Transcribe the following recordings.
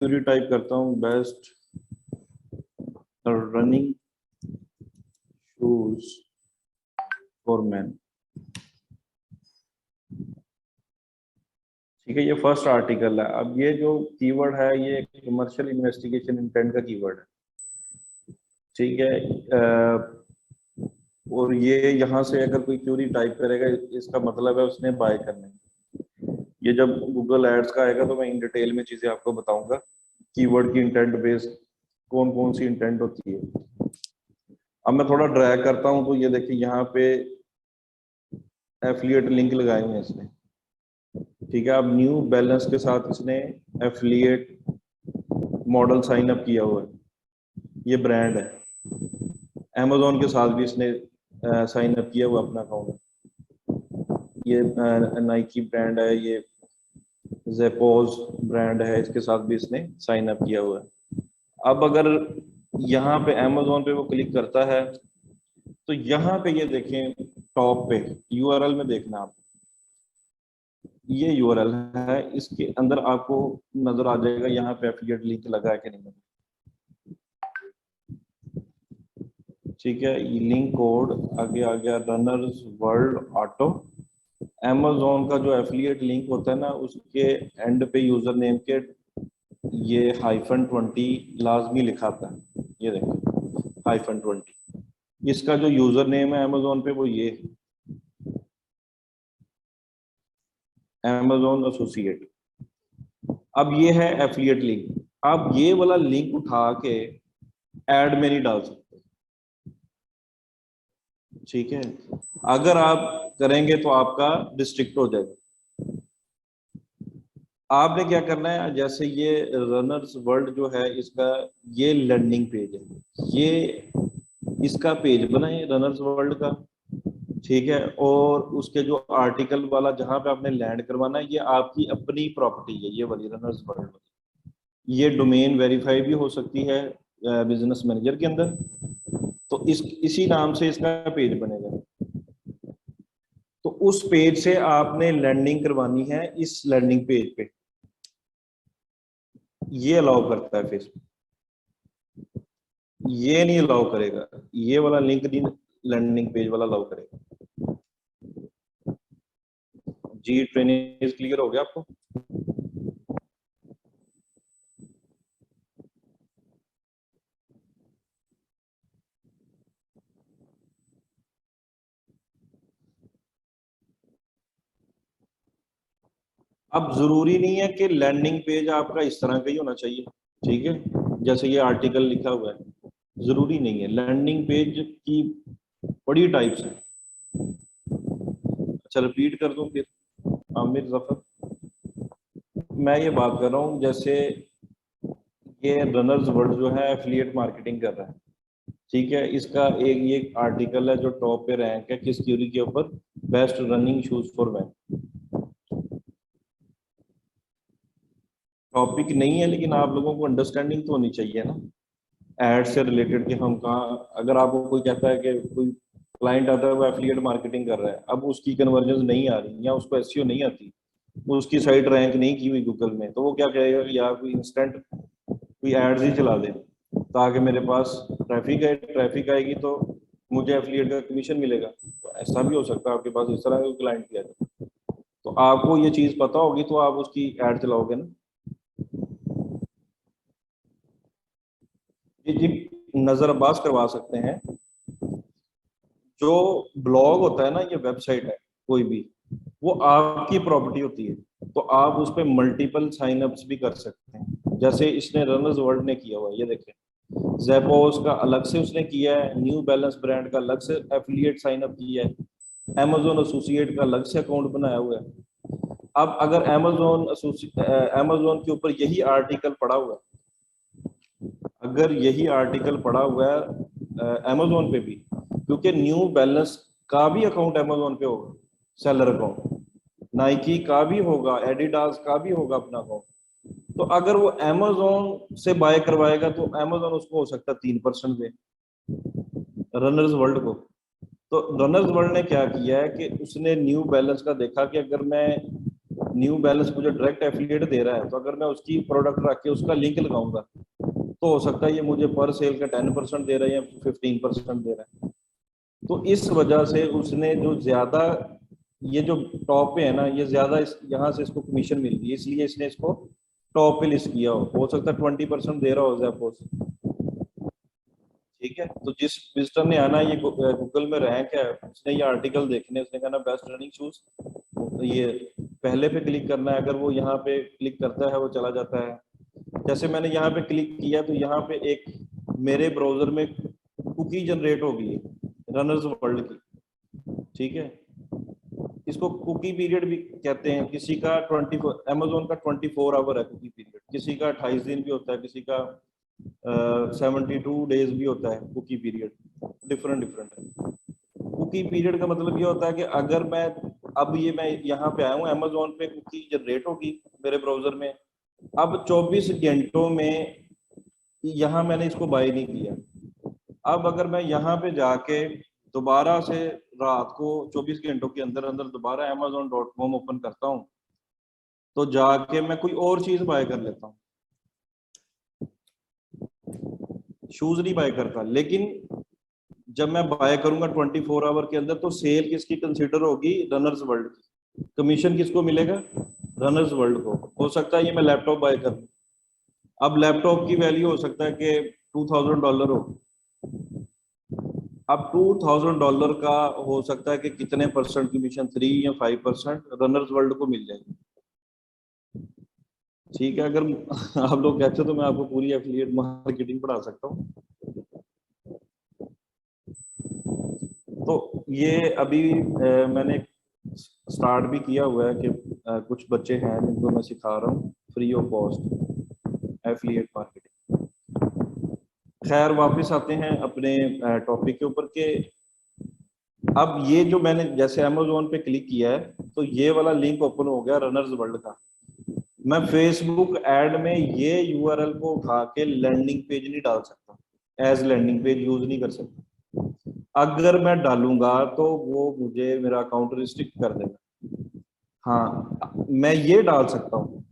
Query type करता हूँ, best running shoes for man. ठीक है, ये फर्स्ट आर्टिकल है। अब ये जो कीवर्ड है ये कमर्शियल इन्वेस्टिगेशन इंटेंट का कीवर्ड है। ठीक है, और ये यहाँ से अगर कोई क्यूरी टाइप करेगा इसका मतलब है उसने बाय करने। ये जब गूगल एड्स का आएगा तो मैं इन डिटेल में चीजें आपको बताऊंगा, कीवर्ड की इंटेंट बेस्ड कौन कौन सी इंटेंट होती है। अब मैं थोड़ा ड्रैग करता हूँ तो ये देखिए यहाँ पे एफिलिएट लिंक लगाए हुए हैं इसने। ठीक है, अब न्यू बैलेंस के साथ इसने एफिलिएट मॉडल साइन अप किया हुआ है, ये ब्रांड है। अमेजोन के साथ भी इसने साइन अप किया हुआ अपना अकाउंट। ये नाइकी ब्रांड है, ये जेपोज ब्रांड है, इसके साथ भी इसने साइन अप किया हुआ है। अब अगर यहाँ पे अमेजोन पे वो क्लिक करता है तो यहाँ पे ये देखें टॉप पे यूआरएल में देखना आप, ये यूआरएल है, इसके अंदर आपको नजर आ जाएगा यहाँ पे एफिलिएट लिंक लगा है कि नहीं। ठीक है, ये लिंक कोड आगे आ गया रनर्स वर्ल्ड ऑटो। अमेजोन का जो एफिलिएट लिंक होता है ना उसके एंड पे यूजर नेम के ये -20 लाजमी लिखा था। ये देखो -20, इसका जो यूजर नेम है अमेजोन पे वो ये अमेजोन एसोसिएट। अब ये है एफिलिएट लिंक। आप ये वाला लिंक उठा के ऐड में नहीं डाल सकते। ठीक है, अगर आप करेंगे तो आपका डिस्ट्रिक्ट हो जाएगा। आपने क्या करना है, जैसे ये रनर्स वर्ल्ड जो है इसका ये लैंडिंग पेज है, ये इसका पेज बनाए रनर्स वर्ल्ड का। ठीक है, और उसके जो आर्टिकल वाला जहां पे आपने लैंड करवाना है ये आपकी अपनी प्रॉपर्टी है, ये वाली रनर्स वर्ल्ड। ये डोमेन वेरीफाई भी हो सकती है बिजनेस मैनेजर के अंदर, तो इसी नाम से इसका पेज बनेगा। तो उस पेज से आपने लैंडिंग करवानी है इस लैंडिंग पेज पे, ये अलाउ करता है फेसबुक, ये नहीं अलाउ करेगा, ये वाला लिंक नहीं लैंडिंग पेज वाला अलाउ करेगा। जी ट्रेनिंग क्लियर हो गया आपको? अब जरूरी नहीं है कि लैंडिंग पेज आपका इस तरह का ही होना चाहिए। ठीक है, जैसे ये आर्टिकल लिखा हुआ है, जरूरी नहीं है। लैंडिंग पेज की बड़ी टाइप्स है। अच्छा रिपीट कर दूं फिर, आमिर जफर, मैं ये बात कर रहा हूँ जैसे ये रनर्स वर्ल्ड जो है एफिलिएट मार्केटिंग कर रहा है। ठीक है, इसका एक ये आर्टिकल है जो टॉप पे रैंक है किस क्यूरी के ऊपर, best running shoes for man. Topic नहीं है लेकिन आप लोगों को अंडरस्टैंडिंग तो होनी चाहिए ना एड से रिलेटेड कि हम कहाँ, अगर आपको कोई कहता है कि कोई क्लाइंट आता है वो एफिलिएट मार्केटिंग कर रहा है, अब उसकी कन्वर्जन नहीं आ रही या उसको एसईओ नहीं आती, उसकी साइट रैंक नहीं की हुई गूगल में, तो वो क्या कहेगा कि यार कोई इंस्टेंट कोई एड्स ही चला दे ताकि मेरे पास ट्रैफिक है, ट्रैफिक आएगी तो मुझे एफिलिएट का कमीशन मिलेगा। तो ऐसा भी हो सकता है आपके पास इस तरह का क्लाइंट किया जाए, तो आपको ये चीज पता होगी तो आप उसकी एड चलाओगे ना। जी नजर अब्बास करवा सकते हैं। जो ब्लॉग होता है ना, ये वेबसाइट है कोई भी, वो आपकी प्रॉपर्टी होती है, तो आप उस पर मल्टीपल साइन अप्स भी कर सकते हैं, जैसे इसने रनर्स वर्ल्ड ने किया हुआ है। ये देखें जेपोस का अलग से उसने किया है, न्यू बैलेंस ब्रांड का अलग से एफिलिएट साइन अप किया है, अमेजोन एसोसिएट का अलग से अकाउंट बनाया हुआ है। अब अगर अमेजोन के ऊपर यही आर्टिकल पड़ा हुआ है, अगर यही आर्टिकल पड़ा हुआ है अमेजोन पे भी, क्योंकि न्यू बैलेंस का भी अकाउंट अमेजोन पे होगा, सेलर अकाउंट, नाइकी का भी होगा, एडिडास का भी होगा अपना अकाउंट, तो अगर वो अमेजोन से बाय करवाएगा तो अमेजोन उसको हो सकता है 3% दे रनर्स वर्ल्ड को। तो रनर्स वर्ल्ड ने क्या किया है कि उसने न्यू बैलेंस का देखा कि अगर मैं न्यू बैलेंस मुझे डायरेक्ट एफिलिएट दे रहा है, तो अगर मैं उसकी प्रोडक्ट रख के उसका लिंक लगाऊंगा तो हो सकता है ये मुझे पर सेल का 10% दे रहा है या 15% दे रहा है। तो इस वजह से उसने जो ज्यादा, ये जो टॉप पे है ना, ये ज्यादा यहाँ से इसको कमीशन मिल रही है, इसलिए इसने इसको टॉप पे लिस्ट किया हो सकता है 20% दे रहा हो Zappos। ठीक है, तो जिस विजिटर ने आना, ये गूगल में रैंक है, उसने ये आर्टिकल देखने, उसने कहा ना बेस्ट रनिंग शूज, तो ये पहले पे क्लिक करना है। अगर वो यहाँ पे क्लिक करता है वो चला जाता है। जैसे मैंने यहाँ पे क्लिक किया तो यहाँ पे एक मेरे ब्राउजर में कुकी जनरेट हो गई है रनर्स वर्ल्ड की। ठीक है, इसको कुकी पीरियड भी कहते हैं। किसी का 24, अमेजोन का 24 आवर है कुकी पीरियड, किसी का 28 दिन भी होता है, किसी का 72 डेज भी होता है कुकी पीरियड, डिफरेंट डिफरेंट है। कुकी पीरियड का मतलब ये होता है कि अगर मैं अब ये मैं यहाँ पे आया हूँ, अमेजोन पे कुकी जनरेट होगी मेरे ब्राउजर में, अब 24 घंटों में यहाँ मैंने इसको बाय नहीं किया। अब अगर मैं यहाँ पे जाके दोबारा से रात को 24 घंटों के अंदर अंदर दोबारा amazon.com ओपन करता हूँ, तो जाके मैं कोई और चीज बाय कर लेता हूँ, शूज नहीं बाय करता। लेकिन जब मैं बाय करूंगा 24 आवर के अंदर, तो सेल किसकी कंसीडर होगी? रनर्स वर्ल्ड की। कमीशन किसको मिलेगा? रनर्स वर्ल्ड को। हो सकता है ये मैं लैपटॉप बाय कर लूं, अब लैपटॉप की वैल्यू हो सकता है कि $2000 हो। अब $2000 का हो सकता है कि कितने परसेंट कमीशन, 3 या 5% रनर्स वर्ल्ड को मिल जाएगी। ठीक है, अगर आप लोग कहते हो तो मैं आपको पूरी एफिलिएट मार्केटिंग पढ़ा सकता हूँ। तो ये अभी मैंने स्टार्ट भी किया हुआ है कि कुछ बच्चे हैं जिनको मैं सिखा रहा हूँ free of cost affiliate marketing. खैर, वापस आते हैं अपने टॉपिक के ऊपर के अब ये जो मैंने जैसे अमेजोन पे क्लिक किया है, तो ये वाला लिंक ओपन हो गया रनर्स वर्ल्ड का। मैं फेसबुक ऐड में ये यूआरएल को उठा के लैंडिंग पेज नहीं डाल सकता, एज लैंडिंग पेज यूज नहीं कर सकता। अगर मैं डालूंगा तो वो मुझे मेरा अकाउंट रिस्ट्रिक्ट कर देगा। हाँ, मैं ये डाल सकता हूँ,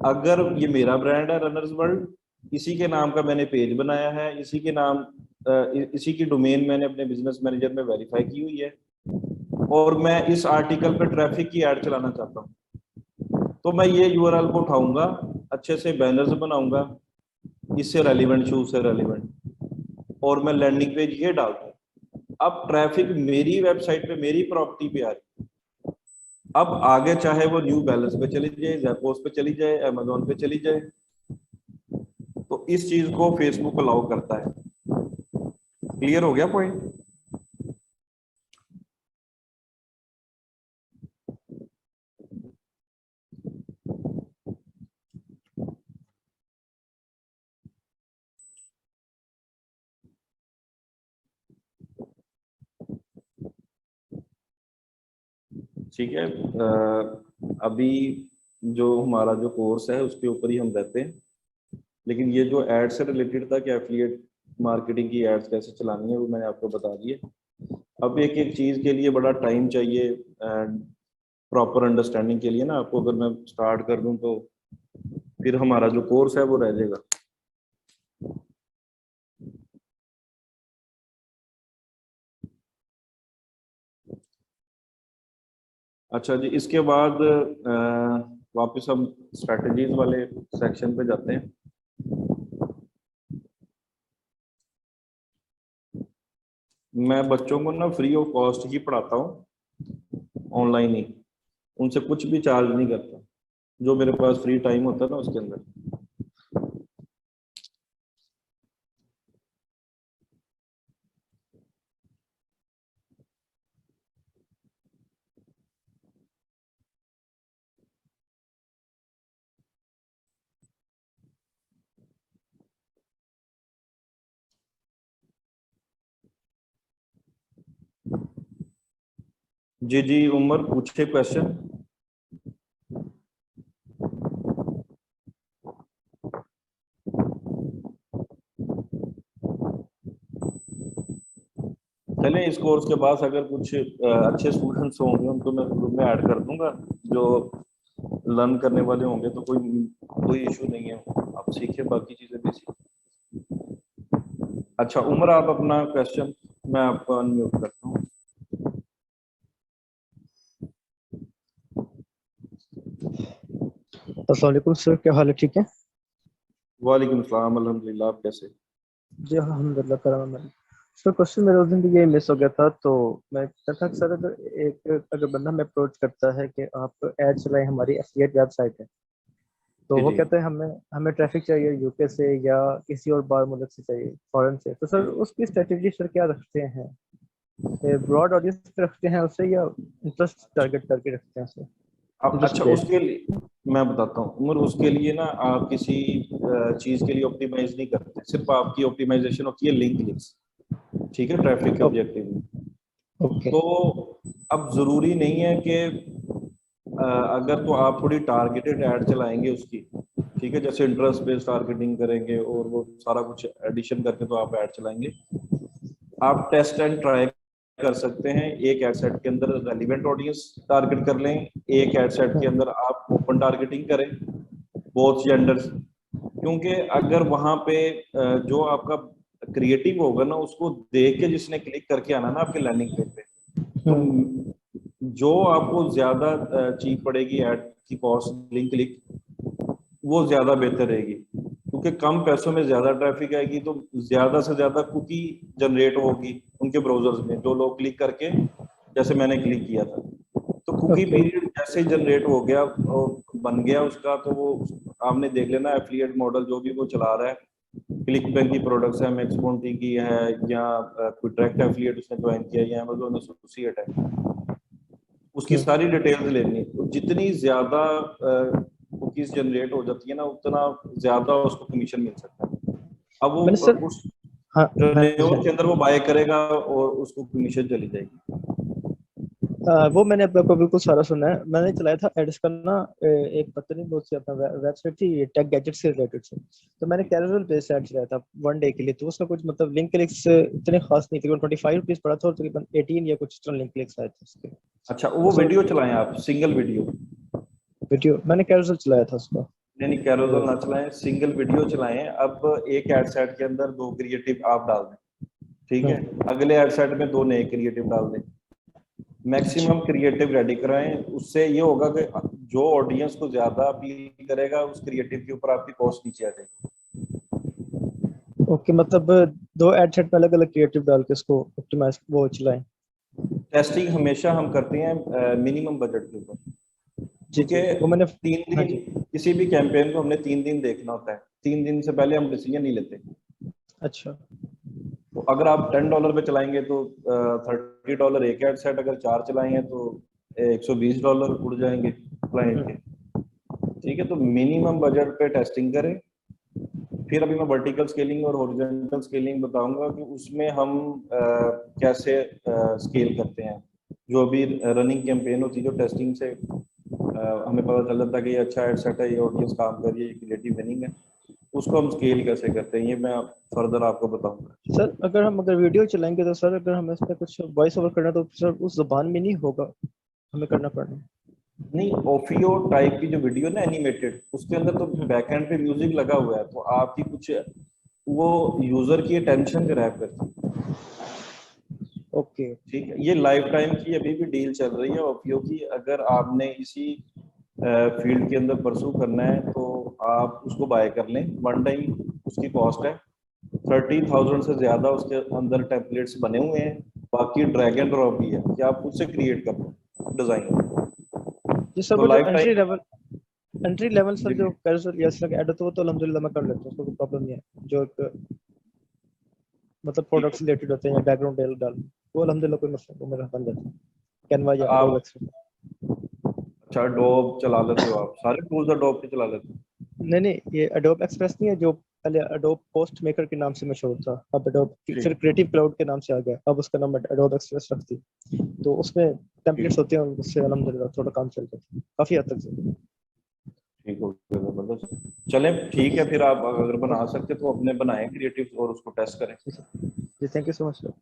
अगर ये मेरा ब्रांड है रनर्स वर्ल्ड, इसी के नाम का मैंने पेज बनाया है, इसी के नाम इसी की डोमेन मैंने अपने बिजनेस मैनेजर में वेरीफाई की हुई है, और मैं इस आर्टिकल पे ट्रैफिक की ऐड चलाना चाहता हूँ, तो मैं ये यूआरएल को उठाऊंगा, अच्छे से बैनर्स बनाऊंगा, इससे रेलिवेंट, शूज से रेलिवेंट, और मैं लैंडिंग पेज ये डालता हूँ। अब ट्रैफिक मेरी वेबसाइट पे, मेरी प्रॉपर्टी पे आ रही है। अब आगे चाहे वो न्यू बैलेंस पे चली जाए, ज़ेपोस पे चली जाए, अमेजोन पे चली जाए, तो इस चीज को फेसबुक अलाउ करता है। क्लियर हो गया पॉइंट? ठीक है, अभी जो हमारा जो कोर्स है उसके ऊपर ही हम रहते हैं, लेकिन ये जो एड से रिलेटेड था कि एफिलिएट मार्केटिंग की एड्स कैसे चलानी है, वो मैंने आपको बता दिए। अब एक एक चीज के लिए बड़ा टाइम चाहिए एंड प्रॉपर अंडरस्टैंडिंग के लिए ना आपको, अगर मैं स्टार्ट कर दूं तो फिर हमारा जो कोर्स है वो रह जाएगा। अच्छा जी, इसके बाद वापस हम स्ट्रेटजीज वाले सेक्शन पे जाते हैं। मैं बच्चों को ना फ्री ऑफ कॉस्ट ही पढ़ाता हूँ, ऑनलाइन ही, उनसे कुछ भी चार्ज नहीं करता, जो मेरे पास फ्री टाइम होता है ना उसके अंदर। जी जी, उमर पूछे क्वेश्चन। चलें, इस कोर्स के बाद अगर कुछ अच्छे स्टूडेंट्स होंगे उनको मैं ग्रुप में ऐड कर दूंगा, जो लर्न करने वाले होंगे तो कोई कोई इशू नहीं है, आप सीखिए, बाकी चीजें भी सीखिए। अच्छा उमर, आप अपना क्वेश्चन, मैं आपको अनम्यूट करता हूँ। अस्सलाम वालेकुम सर, क्या हाल है? ठीक है वालेकुम सलाम, अल्हम्दुलिल्लाह, आप कैसे? जी, हाँ, अल्हम्दुलिल्लाह करम है। सर क्वेश्चन मेरे उस दिन भी ये मिस हो गया था, तो मैं कहता था कि सर अगर बंदा हमें अप्रोच करता है कि आप ऐड चलाएं, हमारी एफिलिएट वेबसाइट है, तो जी वो जी। कहते हैं हमें हमें ट्रैफिक चाहिए यूके से या किसी और बाहर मुल्क से चाहिए, फॉरेन से, तो सर उसकी स्ट्रेटेजी सर क्या रखते हैं? ब्रॉड ऑडियंस पे रखते हैं उसे या इंटरेस्ट टारगेट करके रखते हैं उसे? अब इंटरेस्ट अच्छा, बेस्ड। उसके लिए मैं बताता हूँ उमर, उसके लिए ना आप किसी चीज के लिए ऑप्टिमाइज नहीं करते, सिर्फ आपकी ऑप्टिमाइजेशन होती है लिंक लिंक्स, ठीक है, ट्रैफिक के ऑब्जेक्टिव में। ओके। तो अब जरूरी नहीं है कि अगर तो आप थोड़ी टारगेटेड ऐड चलाएंगे उसकी, ठीक है, जैसे इंटरेस्ट बेस्ड टारगेटिंग करेंगे और वो सारा कुछ एडिशन करके तो आप ऐड चलाएंगे। आप टेस्ट एंड ट्राई कर सकते हैं, एक एड सेट के अंदर रेलिवेंट ऑडियंस टारगेट कर लें, एक एड सेट के अंदर आप ओपन टारगेटिंग करें, बोथ जेंडर्स। क्योंकि अगर वहां पे जो आपका क्रिएटिव होगा ना, उसको देख के जिसने क्लिक करके आना ना आपके लैंडिंग पेज पे, तो जो आपको ज्यादा चीप पड़ेगी ऐड की कॉस्ट, लिंक क्लिक, वो ज्यादा बेहतर रहेगी। क्योंकि कम पैसों में ज्यादा ट्रैफिक आएगी, तो ज्यादा से ज्यादा कुकी जनरेट होगी उनके ब्राउजर्स में, जो लोग क्लिक करके, जैसे मैंने क्लिक किया था, तो कुकी ओके। पीरियड जैसे ही जनरेट हो गया और बन गया उसका, तो वो आपने देख लेना एफिलिएट मॉडल जो भी वो चला रहा है, क्लिक बैंक की प्रोडक्ट्स है, मैक्स बोंटी की है, या कोई डायरेक्ट एफिलिएट उसने ज्वाइन किया, या अमेज़न एसोसिएट है, उसकी सारी डिटेल्स लेनी। तो जितनी ज्यादा कुकीज जनरेट हो जाती है ना, उतना ज्यादा उसको कमीशन मिल सकता है। अब वो मैंने सर, उस हाँ, हाँ जी, ट्रेन्योर के अंदर वो बाय करेगा और उसको कमीशन चली जाएगी। वो मैंने आपको बिल्कुल सारा सुना है। मैंने चलाया था एड्स का ना, एक पता नहीं बहुत सी अपना वेबसाइट थी टेक गैजेट से रिलेटेड से, तो मैंने कैजुअल बेस एड चलाया था वन डे के लिए, तो उसका कुछ मतलब लिंक क्लिक्स इतने खास नहीं, तकरीबन 25 रुपीज पड़ा था और तकरीबन 18 या कुछ लिंक क्लिक्स आए थे उसके। अच्छा, तो वो सर वीडियो चलाएं आप, सिंगल वीडियो, वीडियो मैंने कैजुअल चलाया था उसका। यानी कैरोजल ना चलाएं, सिंगल वीडियो चलाएं। अब एक एड सेट के अंदर दो क्रिएटिव आप डाल दें, ठीक है, हम्म। अगले एड सेट में दो नए क्रिएटिव डाल दें, अच्छा। मैक्सिमम क्रिएटिव रेडी कराएं। उससे ये होगा कि जो ऑडियंस को ज्यादा अपील करेगा उस क्रिएटिव के ऊपर आपकी कॉस्ट नीचे आ जाएगी। ओके, मतलब दो एड सेट में अलग अलग क्रिएटिव डाल के उसको ऑप्टिमाइज वो चलाएं। टेस्टिंग हमेशा हम करते हैं मिनिमम बजट के ऊपर, जी जी, क्योंकि वो मैंने। तीन हाँ दिन जी। किसी भी कैंपेन को हमने 3 दिन देखना होता है, 3 दिन से पहले हम डिसीजन नहीं लेते। अच्छा। तो अगर आप $10 पे चलाएंगे तो $30 एक एड सेट, अगर 4 चलाएंगे तो $120 उड़ जाएंगे क्लाइंट के, ठीक है। तो मिनिमम बजट पे टेस्टिंग करें। फिर अभी मैं वर्टिकल स्केलिंग और हॉरिजॉन्टल स्केलिंग बताऊंगा कि उसमें हम कैसे स्केल करते हैं। जो अभी रनिंग कैंपेन होती है, जो टेस्टिंग से हमें पता चल जाता है कि ये अच्छा एड सेट है, ये ऑडियंस काम कर रही है, ये क्रिएटिव विनिंग है, उसको हम स्केल कैसे करते हैं, ये मैं फर्दर आपको बताऊंगा। सर अगर वीडियो चलाएंगे तो सर अगर हमें इस पे कुछ वॉइस ओवर करना तो सर उस जुबान में नहीं होगा, हमें करना पड़ना। नहीं, ओफियो टाइप की जो वीडियो ना एनिमेटेड, उसके अंदर तो बैकएंड पे म्यूजिक लगा हुआ है, तो आपकी कुछ वो यूजर की अटेंशन ग्रैब करती है, ओके। ठीक है। ये लाइफ टाइम की अभी भी डील चल रही है ओपीओ की। अगर आपने इसी फील्ड के अंदर परसू करना है तो आप उसको बाय कर लें, वन टाइम उसकी कॉस्ट है 30,000 से ज्यादा, उसके अंदर टेम्पलेट्स बने हुए हैं, बाकी ड्रैग एंड ड्रॉप भी है कि आप खुद से क्रिएट कर लो डिजाइन। जी सर, तो वो जो life time. Entry level sir जो कैजुअल या सर ऐड होता है वो तो अल्हम्दुलिल्लाह मैं कर लेता हूँ, उसको कोई प्रॉब्लम नहीं है। जो एक मतलब ठीक प्रोडक्ट्स है, रिलेटेड होते हैं या बैकग्राउंड डाल वो अल्हम्दुलिल्लाह कोई मसला वो मेरा बन जाता है, कैनवा या आप एडोब एक्सप्रेस। अच्छा अडोब चला लेते हो, आप सारे टूल्स अडोब के चला लेते हो? नहीं नहीं, ये एडोब एक्सप्रेस नहीं है जो पहले एडोब पोस्ट मेकर के नाम से मशहूर था, अब एडोब फिर ठीक क्रिएटिव क्लाउड के नाम से आ गया, अब उसका नाम एडोब एक्सप्रेस रख दी। तो उसमें टेम्पलेट्स ठीक होते हैं, उससे अल्हम्दुलिल्लाह थोड़ा काम चल जाता है काफी हद तक। ठीक हो गया, जबरदस्त। चलें ठीक है, फिर आप अगर बना सकते तो अपने बनाएं क्रिएटिव और उसको टेस्ट करें। जी, thank you so much sir,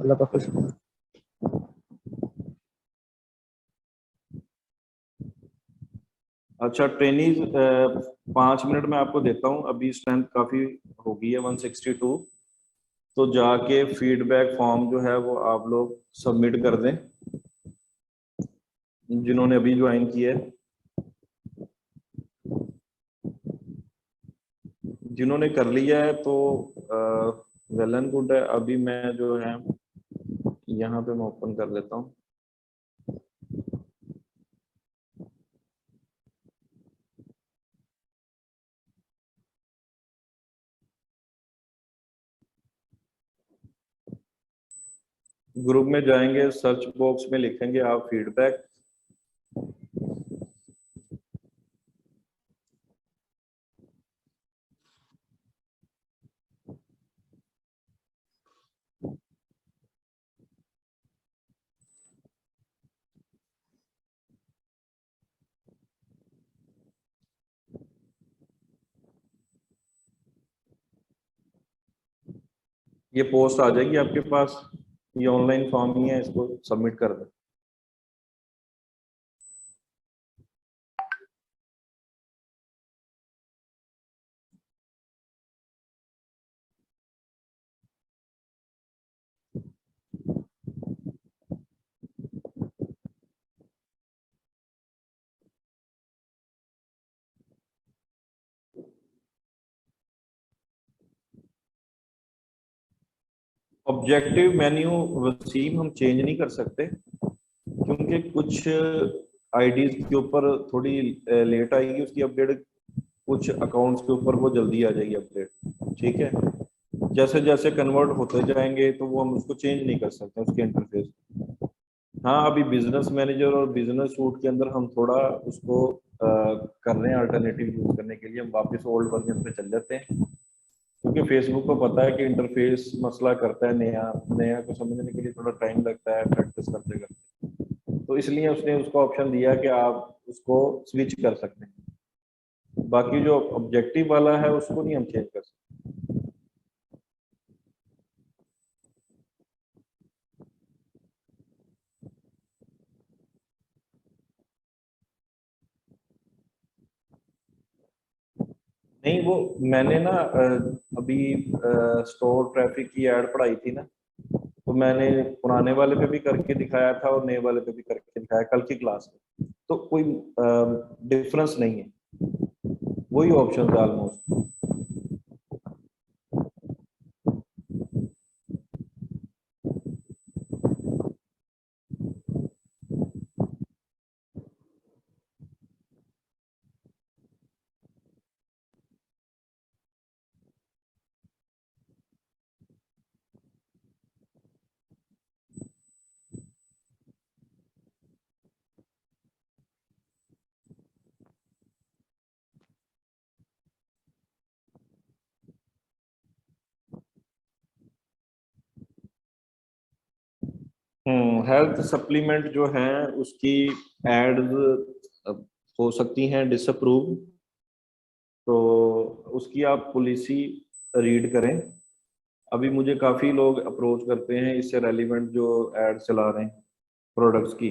अल्लाह का खुश चलें। अच्छा ट्रेनिंग 5 मिनट में आपको देता हूँ, अभी स्ट्रेंथ काफी हो गई है 162। तो जाके फीडबैक फॉर्म जो है वो आप लोग सबमिट कर दें जिन्होंने अभी ज्वाइन किया है। जिन्होंने कर लिया है तो वेल एंड गुड है। अभी मैं जो है यहाँ पे मैं ओपन कर लेता हूँ। ग्रुप में जाएंगे, सर्च बॉक्स में लिखेंगे आप फीडबैक। ये पोस्ट आ जाएगी आपके पास, ये ऑनलाइन फॉर्म ही है, इसको सबमिट कर दें। ऑब्जेक्टिव मेन्यू वसीम हम चेंज नहीं कर सकते, क्योंकि कुछ आईडीज के ऊपर थोड़ी लेट आएगी उसकी अपडेट, कुछ अकाउंट्स के ऊपर वो जल्दी आ जाएगी अपडेट। ठीक है, जैसे जैसे कन्वर्ट होते जाएंगे तो वो हम उसको चेंज नहीं कर सकते उसके इंटरफेस। हाँ, अभी बिजनेस मैनेजर और बिजनेस सूट के अंदर हम थोड़ा उसको कर रहे हैं, अल्टरनेटिव यूज करने के लिए हम वापस ओल्ड वर्जन पे चल जाते हैं, क्योंकि फेसबुक को पता है कि इंटरफेस मसला करता है, नया नया को समझने के लिए थोड़ा टाइम लगता है प्रैक्टिस करते करते। तो इसलिए उसने उसको ऑप्शन दिया कि आप उसको स्विच कर सकते हैं। बाकी जो ऑब्जेक्टिव वाला है उसको नहीं हम चेंज कर सकते। नहीं, वो मैंने ना अभी स्टोर ट्रैफिक की ऐड पढ़ाई थी ना, तो मैंने पुराने वाले पे भी करके दिखाया था और नए वाले पे भी करके दिखाया कल की क्लास में, तो कोई डिफरेंस नहीं है, वही ऑप्शन है ऑलमोस्ट। हेल्थ सप्लीमेंट जो है उसकी एड्स हो सकती हैं डिसअप्रूव, तो उसकी आप पॉलिसी रीड करें। अभी मुझे काफ़ी लोग अप्रोच करते हैं इससे रेलिवेंट जो एड चला रहे हैं प्रोडक्ट्स की,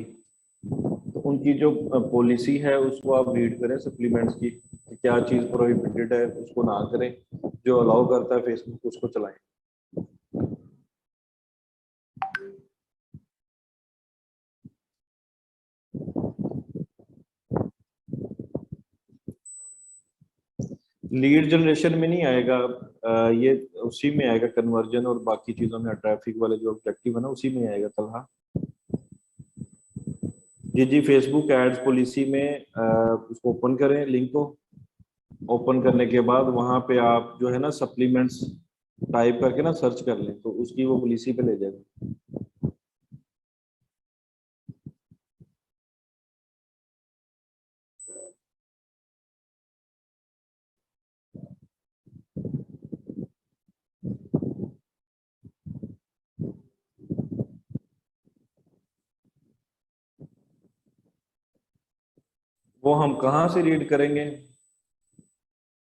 तो उनकी जो पॉलिसी है उसको आप रीड करें सप्लीमेंट्स की, कि क्या चीज़ प्रोहिबिटेड है उसको ना करें, जो अलाउ करता है फेसबुक उसको चलाएं। लीड जनरेशन में नहीं आएगा, ये उसी में आएगा, कन्वर्जन और बाकी चीज़ों में, ट्रैफिक वाले जो ऑब्जेक्टिव है ना उसी में आएगा तलहा। जी जी, फेसबुक एड्स पॉलिसी में उसको ओपन करें, लिंक को ओपन करने के बाद वहां पे आप जो है ना सप्लीमेंट्स टाइप करके ना सर्च कर लें, तो उसकी वो पॉलिसी पे ले जाएगा। वो हम कहाँ से रीड करेंगे,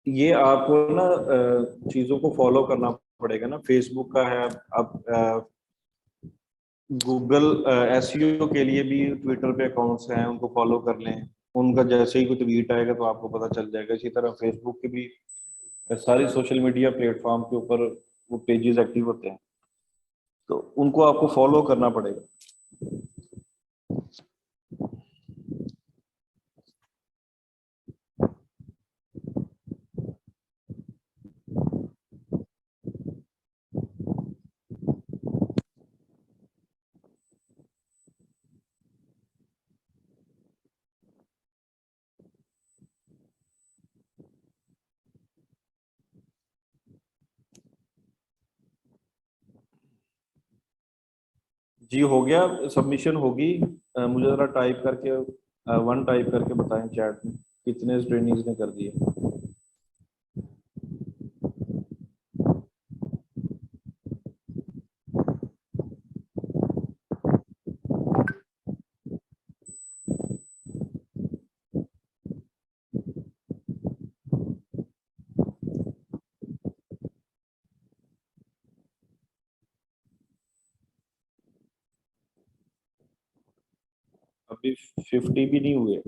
ये आपको ना चीजों को फॉलो करना पड़ेगा ना। फेसबुक का है, अब गूगल एसईओ के लिए भी ट्विटर पे अकाउंट्स हैं, उनको फॉलो कर लें, उनका जैसे ही कोई ट्वीट आएगा तो आपको पता चल जाएगा। इसी तरह फेसबुक के भी सारी सोशल मीडिया प्लेटफॉर्म के ऊपर वो पेजेस एक्टिव होते हैं, तो उनको आपको फॉलो करना पड़ेगा। जी हो गया, सबमिशन होगी। मुझे जरा टाइप करके 1 टाइप करके बताएं चैट में कितने ट्रेनिंग्स ने कर दिए। अभी 50 भी नहीं हुए।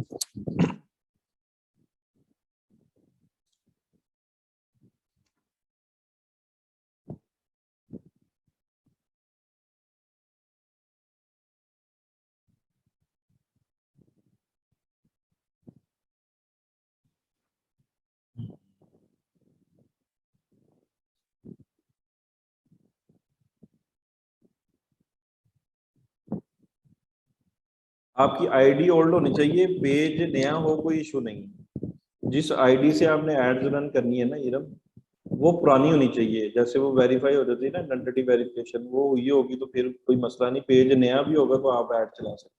आपकी आईडी ओल्ड होनी चाहिए, पेज नया हो कोई इशू नहीं। जिस आईडी से आपने एड्स रन करनी है ना इरम, वो पुरानी होनी चाहिए। जैसे वो वेरीफाई हो जाती है ना, आइडेंटिटी वेरिफिकेशन, वो हुई होगी तो फिर कोई मसला नहीं। पेज नया भी होगा तो आप ऐड चला सकते हैं।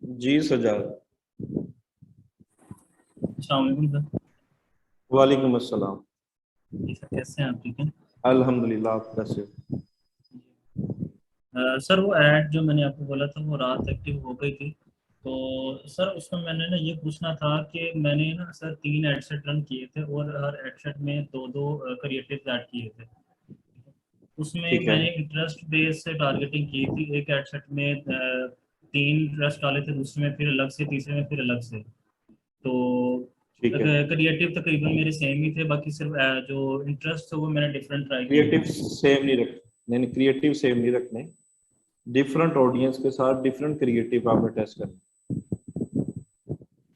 जी सजाद। अस्सलाम वालेकुम सर। वालेकुम अस्सलाम। जी सर, कैसे हैं आप? ठीक हैं? अल्हम्दुलिल्लाह, आप कैसे हो? सर वो ऐड जो मैंने आपको बोला था वो रात एक्टिव हो गई थी, तो सर उसमें मैंने ना ये पूछना था कि मैंने ना सर 3 एड सेट रन किए थे और हर एड सेट में 2-2 क्रिएटिव ऐड किए थे। उसमें ठीक है, मैंने इंटरेस्ट बेस से टारगेटिंग की थी। एक एड सेट में 3 इंटरेस्ट डाले थे, दूसरे में फिर अलग से, तीसरे में फिर अलग से। तो ठीक है। क्रिएटिव तकरीबन मेरे सेम ही थे, बाकी सिर्फ जो इंटरेस्ट थे वो मैंने डिफरेंट ट्राई किए क्रिएटिव थे। सेम नहीं रखने, नहीं क्रिएटिव सेम नहीं रखने। डिफरेंट ऑडियंस के साथ डिफरेंट क्रिएटिव आपने टेस्ट करना।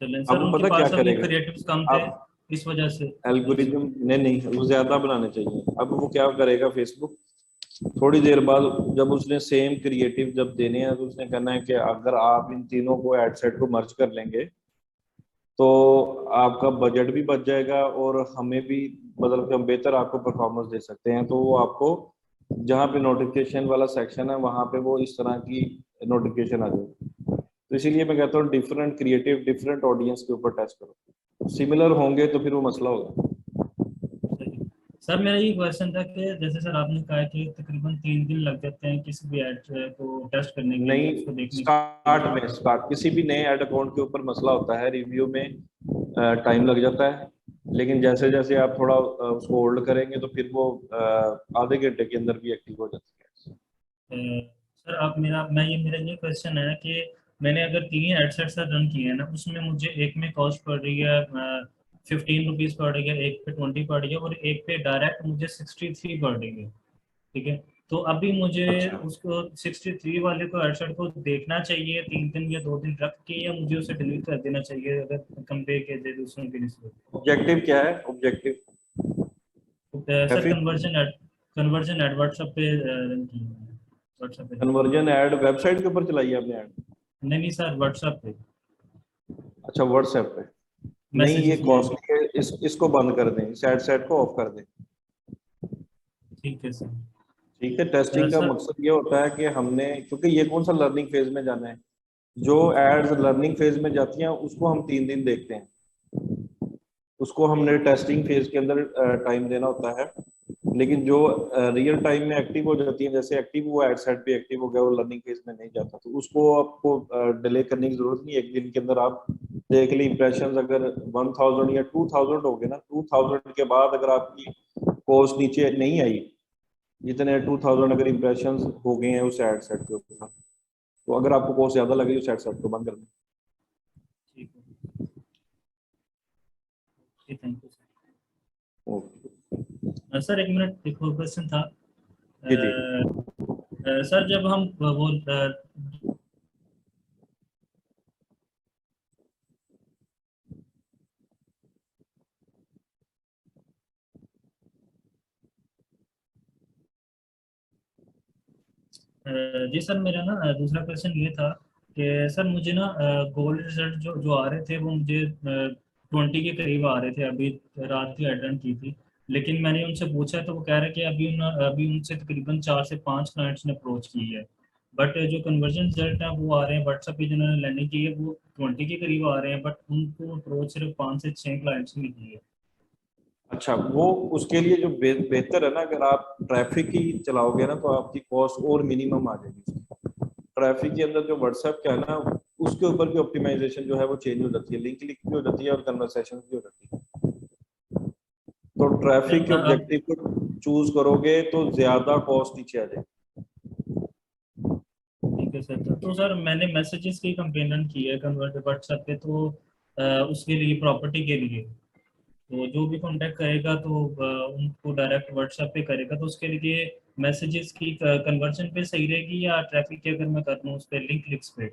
चलें अब सर, वो उनके पता क्या पास अब वो करेगा, क्रिएटिव्स कम थे, आप इस वजह से। जी एल्गोरिज्म नहीं नहीं वो ज्यादा बनाने चाहिए। अब वो क्या करेगा फेसबुक, थोड़ी देर बाद जब उसने सेम क्रिएटिव जब देने हैं तो उसने कहना है कि अगर आप इन तीनों को एड सेट को मर्ज कर लेंगे तो आपका बजट भी बच जाएगा और हमें भी, मतलब कि हम बेहतर आपको परफॉर्मेंस दे सकते हैं। तो वो आपको जहाँ पे नोटिफिकेशन वाला सेक्शन है वहां पे वो इस तरह की नोटिफिकेशन आ जाएगी। तो इसीलिए मैं कहता हूँ डिफरेंट क्रिएटिव डिफरेंट ऑडियंस के ऊपर टेस्ट करो। सिमिलर होंगे तो फिर वो मसला होगा। सही। सर मेरा ये क्वेश्चन था कि जैसे सर आपने कहा कि तकरीबन 3 दिन लग जाते हैं किसी भी ऐड को टेस्ट करने के नहीं, लिए, उसको देखने के स्टार्ट लिए। में स्टार्ट किसी भी नए ऐड अकाउंट के ऊपर मसला होता है, रिव्यू में टाइम लग जाता है। लेकिन जैसे जैसे आप थोड़ा उसको होल्ड करेंगे तो फिर वो आधे घंटे के अंदर भी एक्टिव हो जाती है। सर आप मेरा ये क्वेश्चन है कि मैंने अगर 3 एडसेट सर रन किए हैं ना, उसमें मुझे एक में कॉस्ट पड़ रही है 15 रुपीज़ पड़ रही है, एक पे 20 पड़ रही है और एक पे डायरेक्ट मुझे 63 पड़ रही है। ठीक है, तो अभी मुझे अच्छा, उसको 63 वाले को एडसेट को देखना चाहिए 3 दिन या 2 दिन रख के, या मुझे उसे डिलीट कर देना चाहिए अगर कंपेयर किया जाए दूसरों के लिए? ऑब्जेक्टिव क्या है objective? Sir conversion ad WhatsApp पे रन किए हैं, व्हाट्सएप पे। कन्वर्जन ऐड वेबसाइट के ऊपर चलाई है आपने ऐड? नहीं नहीं सर, व्हाट्सएप पे अच्छा, व्हाट्सएप पे। नहीं, ये मैसेजेस में। कॉस्टली है, इसको बंद कर दें, सेट सेट को ऑफ कर दें। ठीक है सर। ठीक है, टेस्टिंग का सर मकसद ये होता है कि हमने, क्योंकि ये कौन सा लर्निंग फेज में जाना है। जो एड्स लर्निंग फेज में जाती हैं उसको हम 3 दिन देखते हैं, उसको हमने टेस्टिंग फेज के अंदर टाइम देना होता है। लेकिन जो रियल टाइम में एक्टिव हो जाती है, जैसे एक्टिव हुआ एड सेट पे एक्टिव हो गया, वो लर्निंग फेज में नहीं जाता, तो उसको आपको डिले करने की जरूरत नहीं। एक दिन के अंदर आप देख ली इंप्रेशन अगर 1000 या 2000 हो गए ना, 2000 के बाद अगर आपकी कॉस्ट नीचे नहीं आई, जितने 2000 अगर इंप्रेशन हो गए हैं उस एड सेट के ऊपर, तो अगर आपको कॉस्ट ज्यादा लगे उस एड सेट को बंद कर दें। ठीक है, थैंक यू ओके सर। एक मिनट, एक और क्वेश्चन था। जी जी। सर जब हम वो जी सर, मेरा ना दूसरा क्वेश्चन ये था कि सर मुझे ना गोल्ड रिजल्ट जो जो आ रहे थे वो मुझे 20 के करीब आ रहे थे। अभी रात की एड की थी, लेकिन मैंने उनसे पूछा तो वो कह रहे कि अभी उनसे तकरीबन 4 से 5 क्लाइंट्स ने अप्रोच की है। बट जो कन्वर्जन रिजल्ट है वो आ रहे हैं व्हाट्सएप पे, जिन्होंने लैंडिंग की है वो 20 के करीब आ रहे हैं, बट उनको अप्रोच सिर्फ 5 से 6 क्लाइंट्स ने की है। अच्छा, वो उसके लिए जो बेहतर है ना, अगर आप ट्रैफिक ही चलाओगे ना तो आपकी कॉस्ट और मिनिमम आ जाएगी। ट्रैफिक के अंदर जो व्हाट्सएप का है ना, उसके ऊपर भी ऑप्टिमाइजेशन जो है वो चेंज हो जाती है, लिंक क्लिक भी हो जाती है और कन्वर्सेशन भी हो जाती है। तो ट्रैफिक के सर अब ऑब्जेक्टिव को चूज करोगे तो ज्यादा कॉस्ट नीचे आ जाएगी। ठीक है सर। तो सर मैंने मैसेजेस की कंपेन की है कन्वर्ट व्हाट्सएप पे, तो उसके लिए प्रॉपर्टी के लिए तो जो भी कांटेक्ट करेगा तो उनको डायरेक्ट व्हाट्सएप पे करेगा, तो उसके लिए मैसेजेस की कन्वर्जन पे सही रहेगी या ट्रैफिक की अगर मैं कर लूँ उस पर लिंक क्लिक्स पे?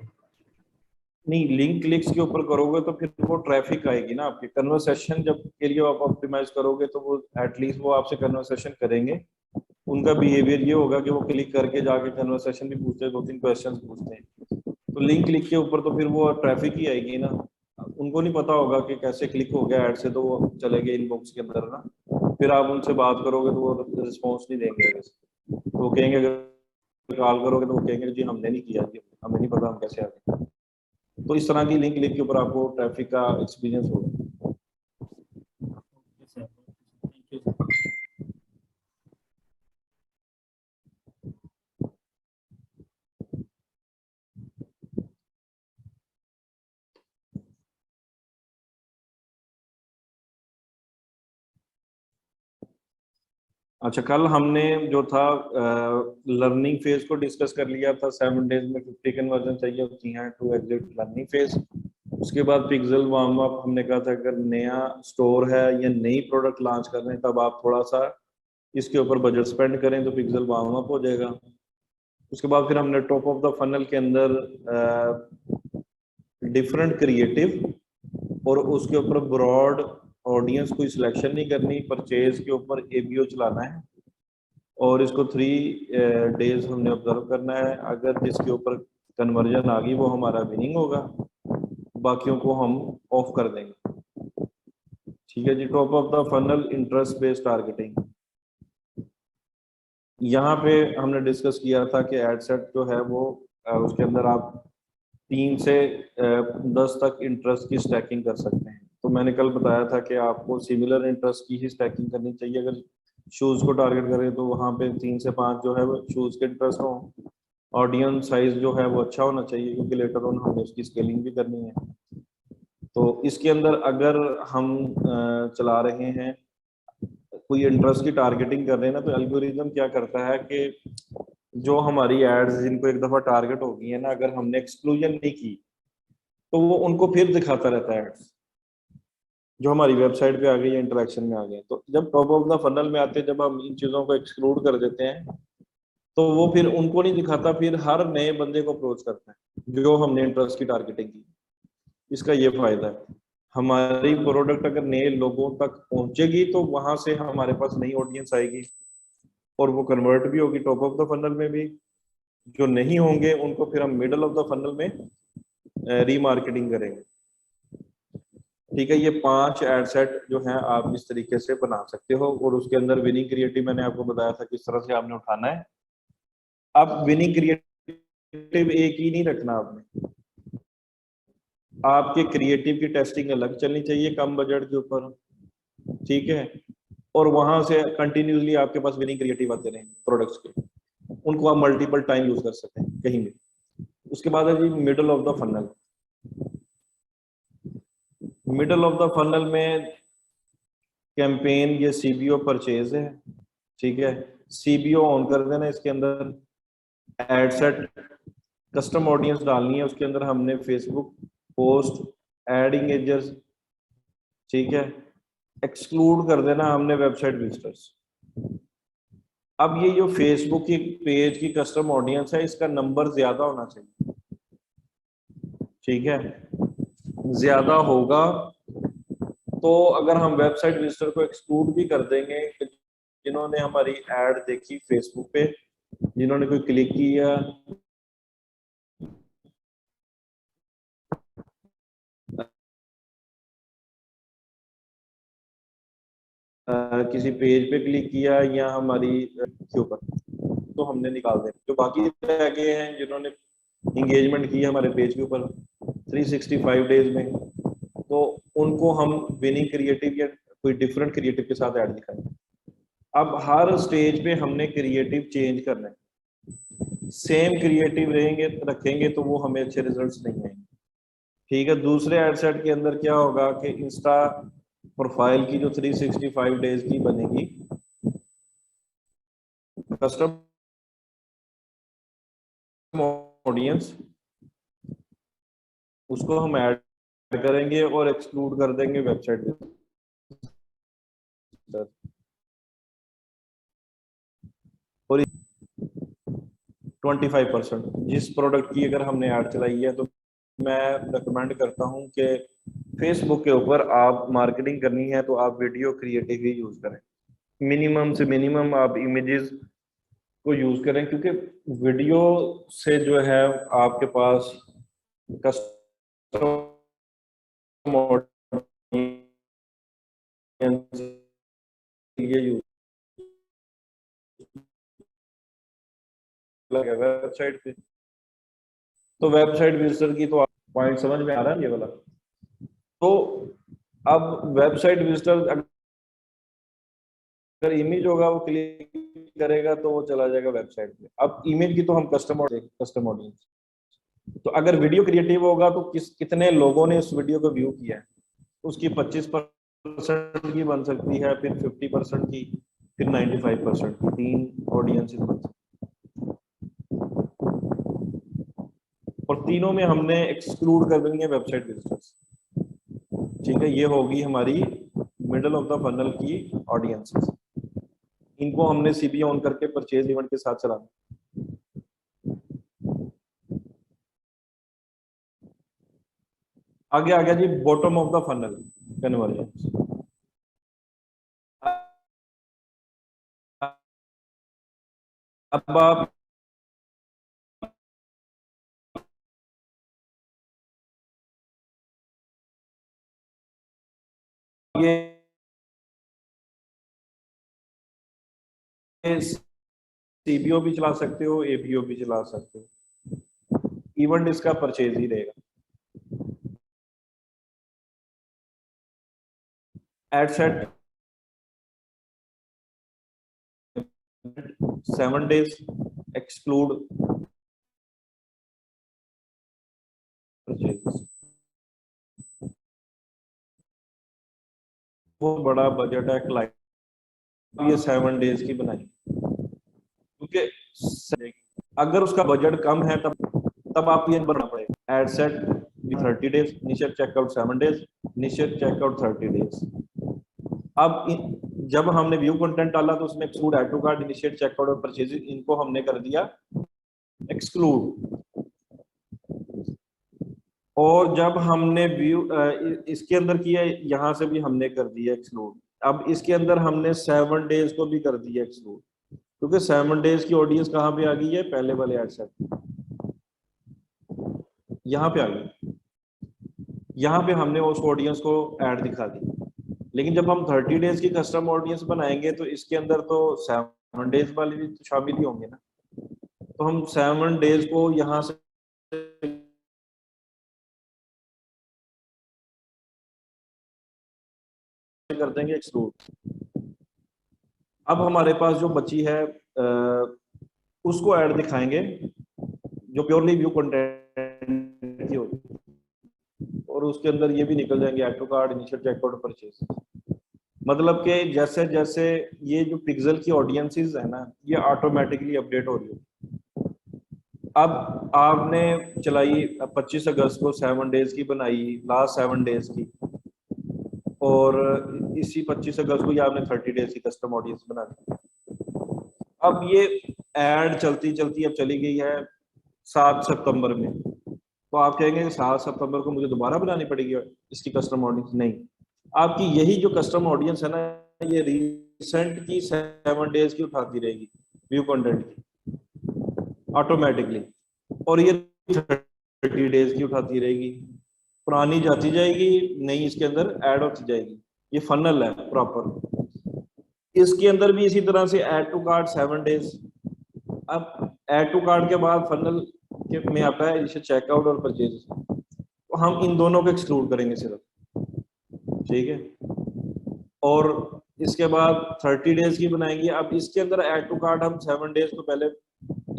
नहीं, लिंक क्लिक्स के ऊपर करोगे तो फिर वो ट्रैफिक आएगी ना आपके कन्वर्सेशन जब के लिए आप ऑप्टिमाइज करोगे, तो वो एटलीस्ट वो आपसे कन्वर्सेशन करेंगे। उनका बिहेवियर ये होगा कि वो क्लिक करके जाके कन्वर्सेशन भी पूछते हैं, 2-3 क्वेश्चंस पूछते हैं। तो लिंक क्लिक के ऊपर तो फिर वो ट्रैफिक ही आएगी ना। उनको नहीं पता होगा कि कैसे क्लिक हो गया ऐड से, तो वो चले गए इनबॉक्स के अंदर ना। फिर आप उनसे बात करोगे तो वो रिस्पॉन्स नहीं देंगे। तो वो कहेंगे, अगर कॉल करोगे तो वो कहेंगे जी हमने नहीं किया, जी हमें नहीं पता हम कैसे आ गए। तो इस तरह की लिंक क्लिक के ऊपर आपको ट्रैफिक का एक्सपीरियंस होगा। Okay sir, thank you. अच्छा, कल हमने जो था लर्निंग फेज को डिस्कस कर लिया था। 7 डेज में 50 कन्वर्जन चाहिए होती हैं टू एग्जिट लर्निंग फेज। उसके बाद पिक्सल वार्म अप हमने कहा था, अगर नया स्टोर है या नई प्रोडक्ट लॉन्च कर रहे हैं तब आप थोड़ा सा इसके ऊपर बजट स्पेंड करें तो पिक्सल वार्म अप हो जाएगा। उसके बाद फिर हमने टॉप ऑफ द फनल के अंदर डिफरेंट क्रिएटिव और उसके ऊपर ब्रॉड ऑडियंस कोई सिलेक्शन नहीं करनी, परचेज के ऊपर एबीओ चलाना है और इसको 3 डेज हमने ऑब्जर्व करना है। अगर जिसके ऊपर कन्वर्जन आ गई वो हमारा विनिंग होगा, बाकियों को हम ऑफ कर देंगे। ठीक है जी। Top of the funnel interest based targeting, यहाँ पे हमने डिस्कस किया था कि एड सेट जो है वो उसके अंदर आप 3 से 10 तक इंटरेस्ट की स्टैकिंग कर सकते हैं। तो मैंने कल बताया था कि आपको सिमिलर इंटरेस्ट की ही स्टैकिंग करनी चाहिए। अगर शूज को टारगेट करें तो वहाँ पे 3 से 5 जो है वो शूज के इंटरेस्ट हो। ऑडियंस साइज जो है वो अच्छा होना चाहिए, क्योंकि लेटर ऑन हमने उसकी स्केलिंग भी करनी है। तो इसके अंदर अगर हम चला रहे हैं कोई इंटरेस्ट की टारगेटिंग कर रहे हैं ना, तो एल्गोरिदम क्या करता है कि जो हमारी एड्स जिनको एक दफा टारगेट हो गई है ना, अगर हमने एक्सक्लूजन नहीं की तो वो उनको फिर दिखाता रहता है एड्स जो हमारी वेबसाइट पे आ गई या इंटरेक्शन में आ गए। तो जब टॉप ऑफ द फनल में आते हैं, जब हम इन चीजों को एक्सक्लूड कर देते हैं तो वो फिर उनको नहीं दिखाता, फिर हर नए बंदे को अप्रोच करता है जो हमने इंटरेस्ट की टारगेटिंग की। इसका ये फायदा है, हमारी प्रोडक्ट अगर नए लोगों तक पहुंचेगी तो वहां से हमारे पास नई ऑडियंस आएगी और वो कन्वर्ट भी होगी टॉप ऑफ द फनल में भी। जो नहीं होंगे उनको फिर हम मिडल ऑफ द फनल में रीमार्केटिंग करेंगे। ठीक है, ये 5 एड सेट जो है आप इस तरीके से बना सकते हो और उसके अंदर विनिंग क्रिएटिव मैंने आपको बताया था किस तरह से आपने उठाना है। अब विनिंग क्रिएटिव एक ही नहीं रखना आपने, आपके क्रिएटिव की टेस्टिंग अलग चलनी चाहिए कम बजट के ऊपर। ठीक है, और वहां से कंटिन्यूसली आपके पास विनिंग क्रिएटिव आते रहे प्रोडक्ट्स के, उनको आप मल्टीपल टाइम यूज कर सकते हैं कहीं भी। उसके बाद है जी middle of the funnel. Middle of the funnel में कैंपेन ये सीबीओ परचेज है, ठीक है। सीबीओ ऑन कर देना, इसके अंदर एड सेट कस्टम ऑडियंस डालनी है, उसके अंदर हमने फेसबुक पोस्ट एड इंगेजर्स, ठीक है। एक्सक्लूड कर देना हमने वेबसाइट विजिटर्स। अब ये जो फेसबुक की पेज की कस्टम ऑडियंस है, इसका नंबर ज्यादा होना चाहिए, ठीक है। ज्यादा होगा तो अगर हम वेबसाइट विजिटर को एक्सक्लूड भी कर देंगे, जिन्होंने हमारी एड देखी फेसबुक पे, जिन्होंने कोई क्लिक किया, किसी पेज पे क्लिक किया या हमारी के ऊपर, तो हमने निकाल दें। जो बाकी रह गए हैं जिन्होंने इंगेजमेंट की हमारे पेज के ऊपर 365 डेज में, तो उनको हम विनिंग क्रिएटिव या कोई डिफरेंट क्रिएटिव के साथ ऐड दिखाएंगे। अब हर स्टेज पे हमने क्रिएटिव चेंज करना है। सेम क्रिएटिव रहेंगे रखेंगे तो वो हमें अच्छे रिजल्ट्स नहीं आएंगे, ठीक है। दूसरे एड सेट के अंदर क्या होगा कि इंस्टा प्रोफाइल की जो 365 डेज की बनेगी कस्टम ऑडियंस, उसको हम ऐड करेंगे और एक्सक्लूड कर देंगे वेबसाइट पे। 25% जिस प्रोडक्ट की अगर हमने ऐड चलाई है, तो मैं रिकमेंड करता हूं कि फेसबुक के ऊपर आप मार्केटिंग करनी है तो आप वीडियो क्रिएटिव ही यूज करें। मिनिमम से मिनिमम आप इमेजेस को यूज करें, क्योंकि वीडियो से जो है आपके पास कस्टमर ऑडियंस ये यूज लगे वेबसाइट पे। तो वेबसाइट विजिटर की तो पॉइंट समझ में आ रहा है ये वाला। तो अब वेबसाइट विजिटर अगर इमेज होगा वो क्लिक करेगा तो वो चला जाएगा वेबसाइट पे। अब इमेज की तो हम कस्टम ऑडियंस, तो अगर वीडियो क्रिएटिव होगा तो कितने लोगों ने उस वीडियो को व्यू किया है, उसकी 25% की बन सकती है, फिर 50% की, फिर 95% की, 3 ऑडियंस बन सकती है। और तीनों में हमने एक्सक्लूड कर देंगे वेबसाइट विजिटर्स, ठीक है। ये होगी हमारी मिडल ऑफ द फनल की ऑडियंसेस। इनको हमने सीपी ऑन करके परचेज इवेंट के साथ चलाना। आगे आ गया जी bottom of the funnel conversion. अब आप ये सीबीओ भी चला सकते हो, एबीओ भी चला सकते हो, इवेंट इसका परचेज ही रहेगा। Ad set 7 days exclude purchase. बहुत बड़ा बजट है क्लाइंट, ये 7 डेज की बनाई, क्योंकि अगर उसका बजट कम है तब आप ये बनाना पड़ेगा। Ad set 30 days, initial checkout 7 days, initial checkout 30 days. अब जब हमने व्यू कंटेंट डाला तो उसमें exclude add to cart, initiate checkout और परचेज, इनको हमने कर दिया एक्सक्लूड। और जब हमने व्यू इसके अंदर किया, यहां से भी हमने कर दिया एक्सक्लूड। अब इसके अंदर हमने 7 डेज को भी कर दिया एक्सक्लूड, क्योंकि 7 डेज की ऑडियंस कहाँ पे आ गई है, पहले वाले एड सेट यहाँ पे आ गई। यहाँ पे हमने उस ऑडियंस को ऐड दिखा दी। लेकिन जब हम 30 डेज की कस्टम ऑडियंस बनाएंगे तो इसके अंदर तो 7 डेज वाले भी तो शामिल ही होंगे ना। तो हम 7 डेज को यहाँ से कर देंगे एक्सक्लूड। अब हमारे पास जो बची है उसको ऐड दिखाएंगे जो प्योरली व्यू कंटेंट की होगी, और उसके अंदर ये भी निकल जाएंगे add to cart, initial checkout, purchase. मतलब कि जैसे जैसे ये जो पिक्सल की ऑडियंसेस है ना, ये ऑटोमेटिकली अपडेट हो रही है। अब आपने चलाई 25 अगस्त को 7 डेज की बनाई, लास्ट 7 डेज की, और इसी 25 अगस्त को ही आपने 30 डेज की कस्टम ऑडियंस बना दी। अब ये एड चलती चलती अब चली गई है 7 सितंबर में, तो आप कहेंगे 7 सितंबर को मुझे दोबारा बनानी पड़ेगी इसकी कस्टम ऑडियंस। नहीं, आपकी यही जो कस्टम ऑडियंस है ना, ये रिसेंट की 7 डेज की उठाती रहेगी व्यू कंटेंट की ऑटोमेटिकली, और ये 30 डेज की उठाती रहेगी, पुरानी जाती जाएगी, नई इसके अंदर ऐड होती जाएगी। ये फनल है प्रॉपर। इसके अंदर भी इसी तरह से ऐड टू कार्ट 7 डेज। अब ऐड टू कार्ट के बाद फनल के में आता है इसे चेकआउट और परचेज, तो हम इन दोनों को एक्सक्लूड करेंगे सिर्फ, ठीक है। और इसके बाद 30 डेज की बनाएंगे। अब इसके अंदर ऐड टू कार्ट हम 7 डेज को पहले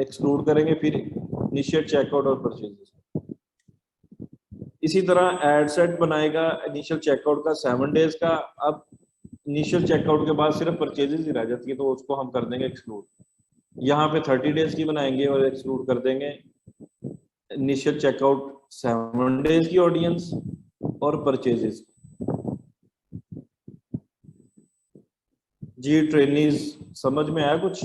एक्सक्लूड करेंगे, फिर इनिशियल चेकआउट और परचेज। इसी तरह एड सेट बनाएगा इनिशियल चेकआउट का 7 डेज का। अब इनिशियल चेकआउट के बाद सिर्फ परचेजेस ही रह जाती है, तो उसको हम कर देंगे एक्सक्लूड। यहाँ पे 30 डेज की बनाएंगे और एक्सक्लूड कर देंगे इनिशियल चेकआउट 7 डेज की ऑडियंस और परचेजेस। जी ट्रेनीज, समझ में आया कुछ?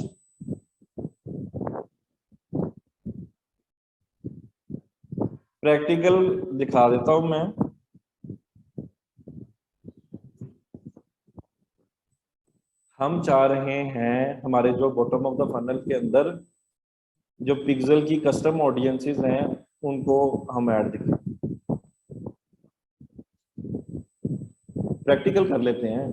प्रैक्टिकल दिखा देता हूं मैं। हम चाह रहे हैं हमारे जो बॉटम ऑफ द फनल के अंदर जो पिक्सल की कस्टम ऑडियंसेस हैं उनको हम ऐड दिखाएं। प्रैक्टिकल कर लेते हैं।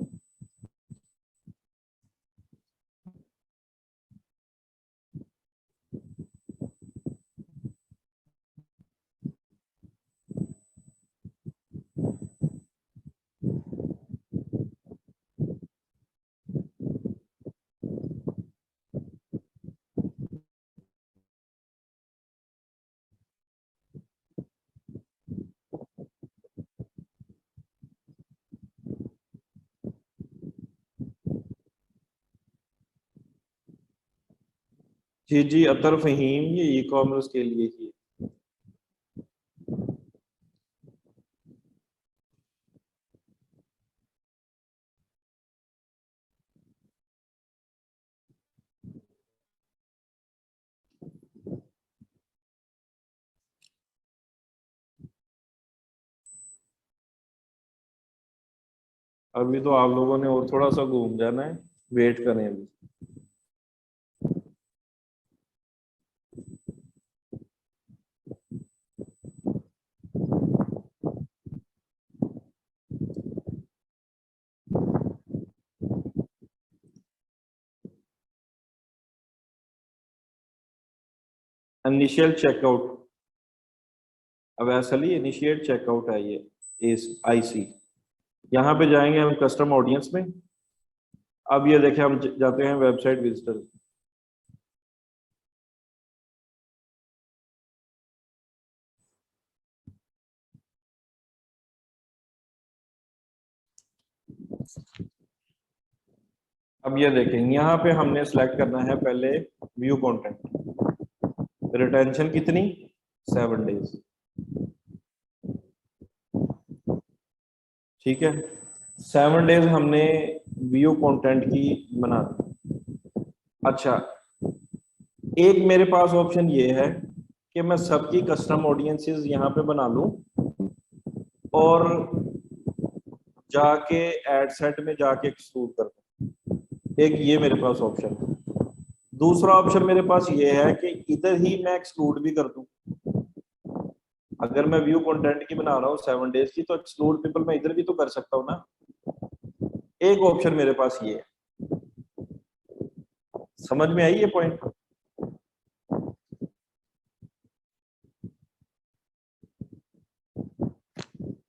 जी जी अतर फहीम, ये ई कॉमर्स के लिए ही। अभी तो आप लोगों ने और थोड़ा सा घूम जाना है, वेट करें अभी। इनिशियल चेकआउट, अब असली इनिशिएट चेकआउट है ये इस आईसी। यहाँ पे जाएंगे हम कस्टम ऑडियंस में। अब ये देखें हम जाते हैं वेबसाइट विजिटर। अब ये देखें यहाँ पे हमने सेलेक्ट करना है पहले व्यू कंटेंट। रिटेंशन कितनी? 7 डेज, ठीक है। 7 डेज हमने व्यू कंटेंट की बना दी। अच्छा, एक मेरे पास ऑप्शन ये है कि मैं सबकी कस्टम ऑडियंसेस यहाँ पे बना लूं और जाके एड सेट में जाके एक्सक्लूड कर दूं। एक ये मेरे पास ऑप्शन है। दूसरा ऑप्शन मेरे पास ये है कि इधर ही मैं एक्सक्लूड भी कर दूं। अगर मैं व्यू कंटेंट की बना रहा हूँ 7 डेज की, तो एक्सक्लूड पीपल मैं इधर भी तो कर सकता हूँ ना। एक ऑप्शन मेरे पास ये है। समझ में आई ये पॉइंट?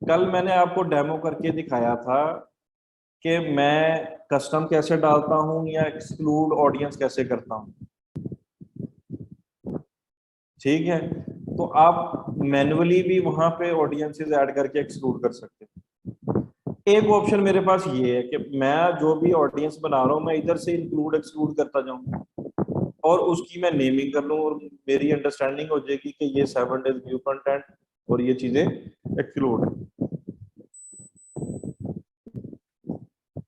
कल मैंने आपको डेमो करके दिखाया था कि मैं कस्टम कैसे डालता हूं या एक्सक्लूड ऑडियंस कैसे करता हूं। ठीक है, तो आप मैन्युअली भी वहां पे ऑडियंसेस ऐड करके एक्सक्लूड कर सकते हैं। एक ऑप्शन मेरे पास ये है कि मैं जो भी ऑडियंस बना रहा हूँ मैं इधर से इंक्लूड एक्सक्लूड करता जाऊं और उसकी मैं नेमिंग कर लूं और मेरी अंडरस्टैंडिंग हो जाएगी कि ये 7 डेज व्यू कंटेंट और ये चीजें एक्सक्लूड है।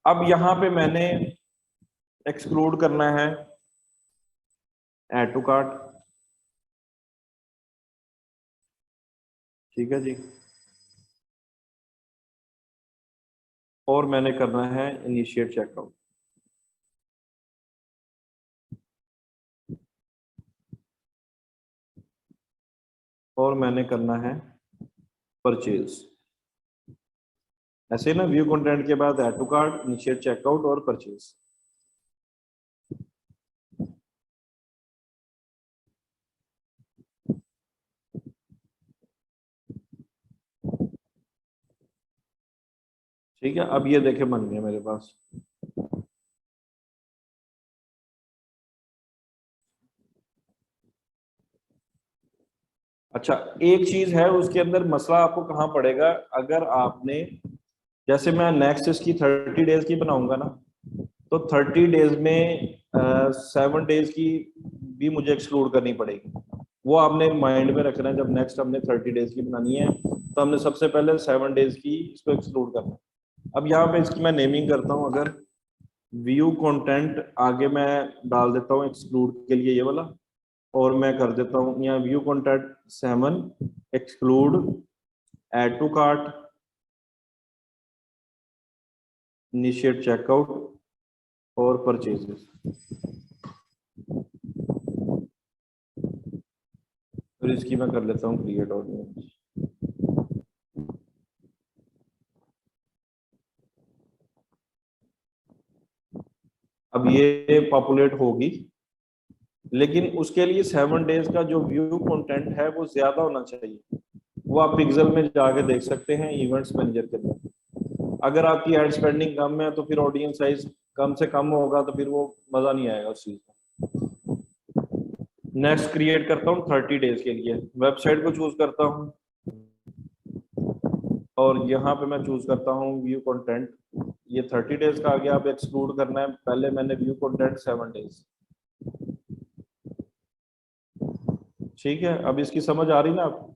अब यहाँ पे मैंने एक्सक्लूड करना है ऐड टू कार्ट। ठीक है जी, और मैंने करना है इनिशिएट चेकआउट। और मैंने करना है परचेज। ऐसे ना व्यू कंटेंट के बाद add to cart, initiate checkout और परचेज। ठीक है, अब ये देखे बन गया मेरे पास। अच्छा, एक चीज है उसके अंदर मसला आपको कहाँ पड़ेगा, अगर आपने जैसे मैं नेक्स्ट इसकी 30 डेज की बनाऊंगा ना, तो 30 डेज में 7 डेज की भी मुझे एक्सक्लूड करनी पड़ेगी। वो आपने माइंड में रखना है, जब नेक्स्ट हमने 30 डेज की बनानी है तो हमने सबसे पहले 7 डेज की इसको एक्सक्लूड करना है। अब यहाँ पे इसकी मैं नेमिंग करता हूँ, अगर व्यू कंटेंट आगे मैं डाल देता हूँ एक्सक्लूड के लिए ये वाला, और मैं कर देता हूँ यहाँ view content 7 exclude add to cart initiate checkout और परचेजेस। फिर इसकी मैं कर लेता हूँ क्रिएट ऑडियंस। अब ये पॉपुलेट होगी, लेकिन उसके लिए 7 डेज का जो व्यू कंटेंट है वो ज्यादा होना चाहिए। वो आप पिक्सल में जाके देख सकते हैं इवेंट्स मैनेजर के अंदर। अगर आपकी एड स्पेंडिंग कम है तो फिर ऑडियंस साइज कम से कम होगा, तो फिर वो मजा नहीं आएगा उस चीज का। नेक्स्ट क्रिएट करता हूँ 30 डेज के लिए, वेबसाइट को चूज करता हूँ और यहाँ पे मैं चूज करता हूँ व्यू कंटेंट। ये 30 डेज का आ गया, अब एक्सक्लूड करना है। पहले मैंने व्यू कंटेंट 7 डेज। ठीक है, अब इसकी समझ आ रही ना आपको।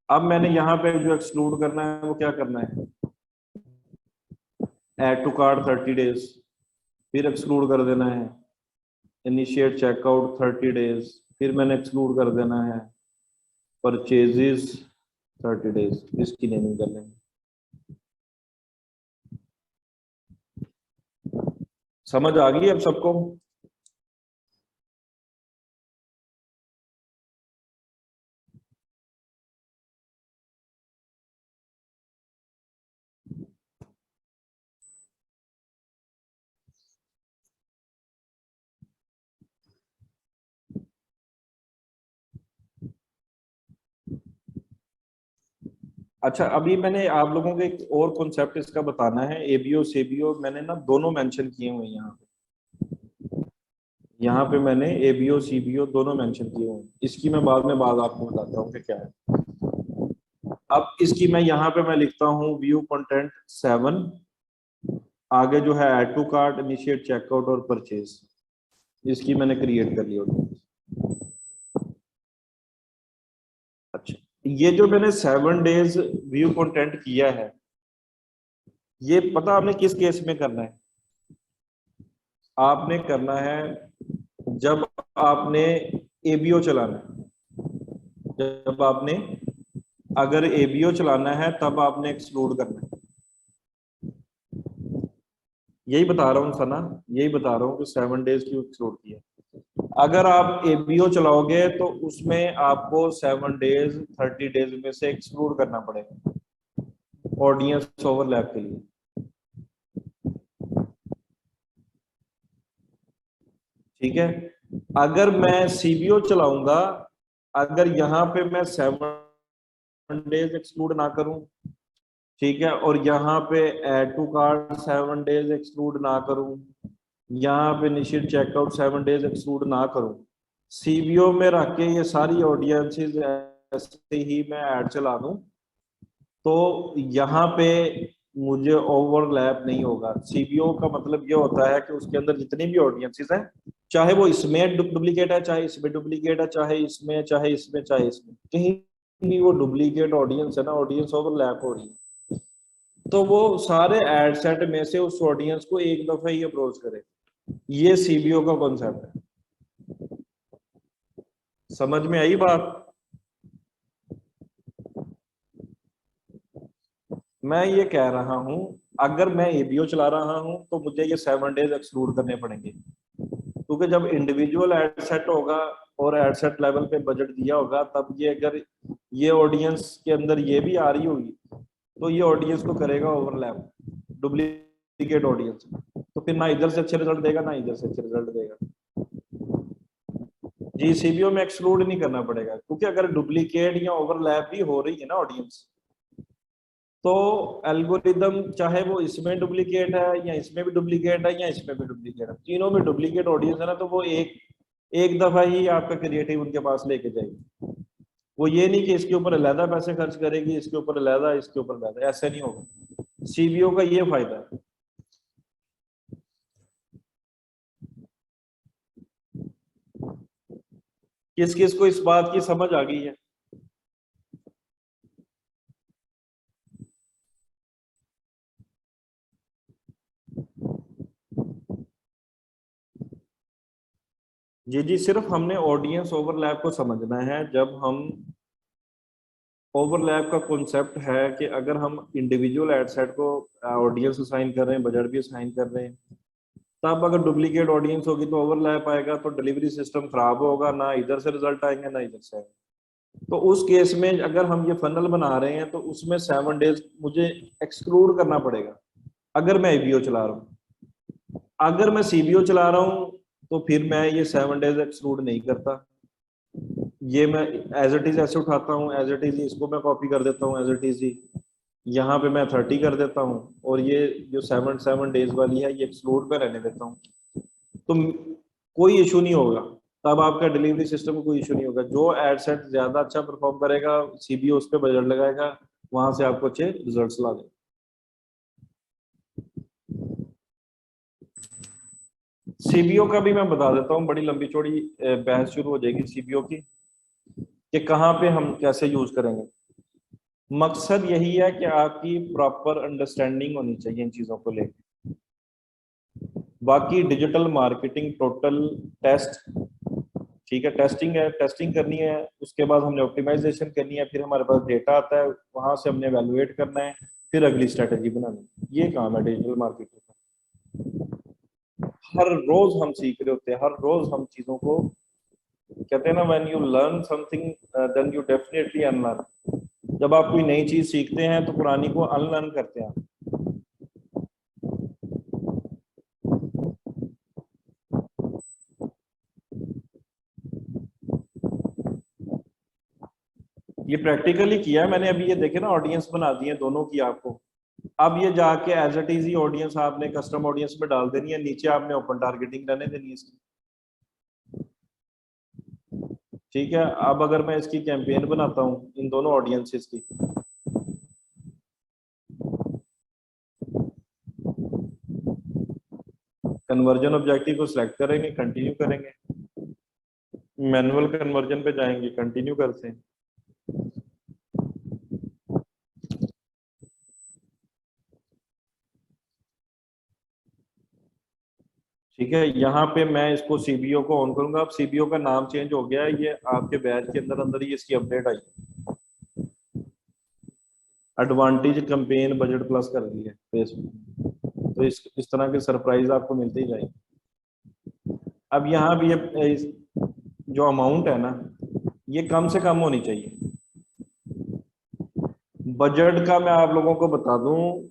अब मैंने यहाँ पे जो एक्सक्लूड करना है वो क्या करना है, ऐड टू कार्ट 30 डेज, फिर एक्सक्लूड कर देना है इनिशिएट चेकआउट 30 डेज, फिर मैंने एक्सक्लूड कर देना है परचेजेस 30 डेज। इसकी नेमिंग कर लेंगे। समझ आ गई अब सबको। अच्छा, अभी मैंने आप लोगों को एक और कॉन्सेप्ट इसका बताना है। एबीओ सीबीओ मैंने ना दोनों मेंशन किए हुए हैं यहाँ पे मैंने एबीओ सीबीओ दोनों मेंशन किए हुए हैं। इसकी मैं बाद में आपको बताता हूँ कि क्या है। अब इसकी मैं यहाँ पे मैं लिखता हूँ व्यू कंटेंट 7, आगे जो है add to cart initiate checkout और परचेज। इसकी मैंने क्रिएट कर लिया। अच्छा, ये जो मैंने 7 डेज व्यू कंटेंट किया है, ये पता आपने किस केस में करना है। आपने करना है जब आपने एबीओ चलाना है। जब आपने अगर एबीओ चलाना है तब आपने एक्सक्लूड करना है। यही बता रहा हूँ सना, यही बता रहा हूँ कि 7 डेज क्यों एक्सक्लूड किया। अगर आप एबीओ चलाओगे तो उसमें आपको 7 डेज 30 डेज में से एक्सक्लूड करना पड़ेगा ऑडियंस ओवरलैप के लिए। ठीक है, अगर मैं सीबीओ चलाऊंगा, अगर यहाँ पे मैं 7 डेज एक्सक्लूड ना करूं, ठीक है, और यहाँ पे add to cart 7 days exclude ना करूं, यहाँ पे इनिशिएट चेकआउट 7 डेज एक्सक्लूड ना करूं, सीबीओ में रख के ये सारी ऑडियंसेस ऐसे ही मैं ऐड चला दूं, तो यहाँ पे मुझे ओवरलैप नहीं होगा। सीबीओ का मतलब ये होता है कि उसके अंदर जितनी भी ऑडियंसेस हैं, चाहे वो इसमें डुप्लीकेट है, चाहे इसमें डुप्लीकेट है, चाहे इसमें, चाहे इसमें, चाहे इसमें, कहीं भी वो डुप्लीकेट ऑडियंस है ना, ऑडियंस ओवरलैप हो रही है, तो वो सारे एड सेट में से उस ऑडियंस को एक दफा ही अप्रोच करे। ये सीबीओ का कॉन्सेप्ट है। समझ में आई बात? मैं ये कह रहा हूं, अगर मैं एबीओ चला रहा हूं तो मुझे ये 7 डेज एक्सक्लूड करने पड़ेंगे, क्योंकि जब इंडिविजुअल एड सेट होगा और एड सेट लेवल पे बजट दिया होगा, तब ये अगर ये ऑडियंस के अंदर ये भी आ रही होगी, तो ये ऑडियंस को करेगा ओवरलैप, डुप्लीकेट ऑडियंस, तो फिर ना इधर से अच्छे रिजल्ट देगा ना इधर से अच्छे रिजल्ट देगा। जी, सीबीओ में एक्सक्लूड नहीं करना पड़ेगा, क्योंकि अगर डुप्लीकेट या ओवरलैप भी हो रही है ना ऑडियंस, तो एल्गोरिदम चाहे वो इसमें डुप्लीकेट है या इसमें भी डुप्लीकेट है या इसमें भी डुप्लीकेट है, तीनों में डुप्लीकेट ऑडियंस है ना, तो वो एक दफा ही आपका क्रिएटिव उनके पास लेके जाएगी। वो ये नहीं कि इसके ऊपर अलहदा पैसे खर्च करेगी, इसके ऊपर अलहदा, इसके ऊपर अलहदा, ऐसा नहीं होगा। सीबीओ का ये फायदा है। किस किस को इस बात की समझ आ गई है? जी जी, सिर्फ हमने ऑडियंस ओवरलैप को समझना है। जब हम ओवरलैप का कॉन्सेप्ट है कि अगर हम इंडिविजुअल एड सेट को ऑडियंस असाइन कर रहे हैं, बजट भी असाइन कर रहे हैं, तब अगर डुप्लीकेट ऑडियंस होगी तो ओवरलैप आएगा, तो डिलीवरी सिस्टम खराब होगा, ना इधर से रिजल्ट आएंगे ना इधर से आएंगे। तो उस केस में अगर हम ये फनल बना रहे हैं तो उसमें 7 डेज मुझे एक्सक्लूड करना पड़ेगा, अगर मैं एबीओ चला रहा हूँ। अगर मैं सीबीओ चला रहा हूँ तो फिर मैं ये 7 डेज एक्सक्लूड नहीं करता, ये मैं एज इट इज ऐसे उठाता हूँ, एज इट इज इसको मैं कॉपी कर देता हूँ, एज इट इज ही यहाँ पे मैं 30 कर देता हूँ, और ये जो 7 डेज वाली है ये एक्सक्लूड पे रहने देता हूँ, तो कोई इशू नहीं होगा। तब आपका डिलीवरी सिस्टम को कोई इशू नहीं होगा। जो एड सेट ज्यादा अच्छा परफॉर्म करेगा, सीबीओ उस पर बजट लगाएगा, वहां से आपको अच्छे रिजल्ट्स ला देगा। सीबीओ का भी मैं बता देता हूँ, बड़ी लंबी चौड़ी बहस शुरू हो जाएगी सीबीओ की कि कहाँ पे हम कैसे यूज करेंगे। मकसद यही है कि आपकी प्रॉपर अंडरस्टैंडिंग होनी चाहिए इन चीजों को लेकर। बाकी डिजिटल मार्केटिंग टोटल टेस्ट, ठीक है, टेस्टिंग है, टेस्टिंग करनी है, उसके बाद हमने ऑप्टिमाइजेशन करनी है, फिर हमारे पास डेटा आता है, वहां से हमने एवेलुएट करना है, फिर अगली स्ट्रेटेजी बनानी है। ये काम है डिजिटल मार्केटिंग का। हर रोज हम सीख रहे होते हैं, हर रोज हम चीजों को, कहते हैं ना, when you learn something then you definitely unlearn. जब आप कोई नई चीज सीखते हैं तो पुरानी को अनलर्न करते हैं। ये प्रैक्टिकली किया है मैंने अभी, ये देखे ना, ऑडियंस बना दी है दोनों की आपको। अब ये जाके एज इट इज ही ऑडियंस आपने कस्टम ऑडियंस में डाल देनी है, नीचे आपने ओपन टारगेटिंग रहने देनी है इसकी, ठीक है। अब अगर मैं इसकी कैंपेन बनाता हूँ इन दोनों ऑडियंसेस की, कन्वर्जन ऑब्जेक्टिव को सिलेक्ट करेंगे, कंटिन्यू करेंगे, मैनुअल कन्वर्जन पे जाएंगे, कंटिन्यू करते हैं, ठीक है। यहाँ पे मैं इसको सीबीओ को ऑन करूंगा। अब सीबीओ का नाम चेंज हो गया है, ये आपके बैच के अंदर अंदर ही इसकी अपडेट आई, एडवांटेज कैंपेन बजट प्लस कर दी है फेसबुक। तो इस तरह के सरप्राइज आपको मिलते ही जाएंगे। अब यहाँ भी ये जो अमाउंट है ना, ये कम से कम होनी चाहिए। बजट का मैं आप लोगों को बता दूं,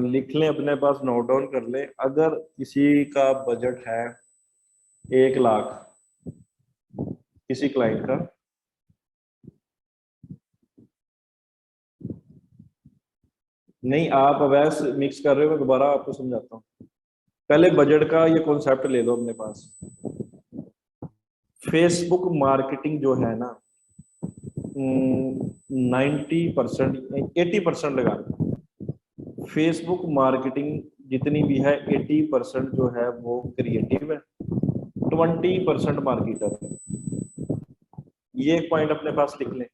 लिख लें, अपने पास नोट डाउन कर लें। अगर किसी का बजट है 1 लाख, किसी क्लाइंट का, नहीं, आप अवैस मिक्स कर रहे हो, मैं दोबारा आपको समझाता हूँ। पहले बजट का ये कॉन्सेप्ट ले लो अपने पास। फेसबुक मार्केटिंग जो है ना, 90%, 80% लगा लो। फेसबुक मार्केटिंग जितनी भी है 80% जो है वो क्रिएटिव है, 20% मार्केटर है। ये एक पॉइंट अपने पास लिख लें,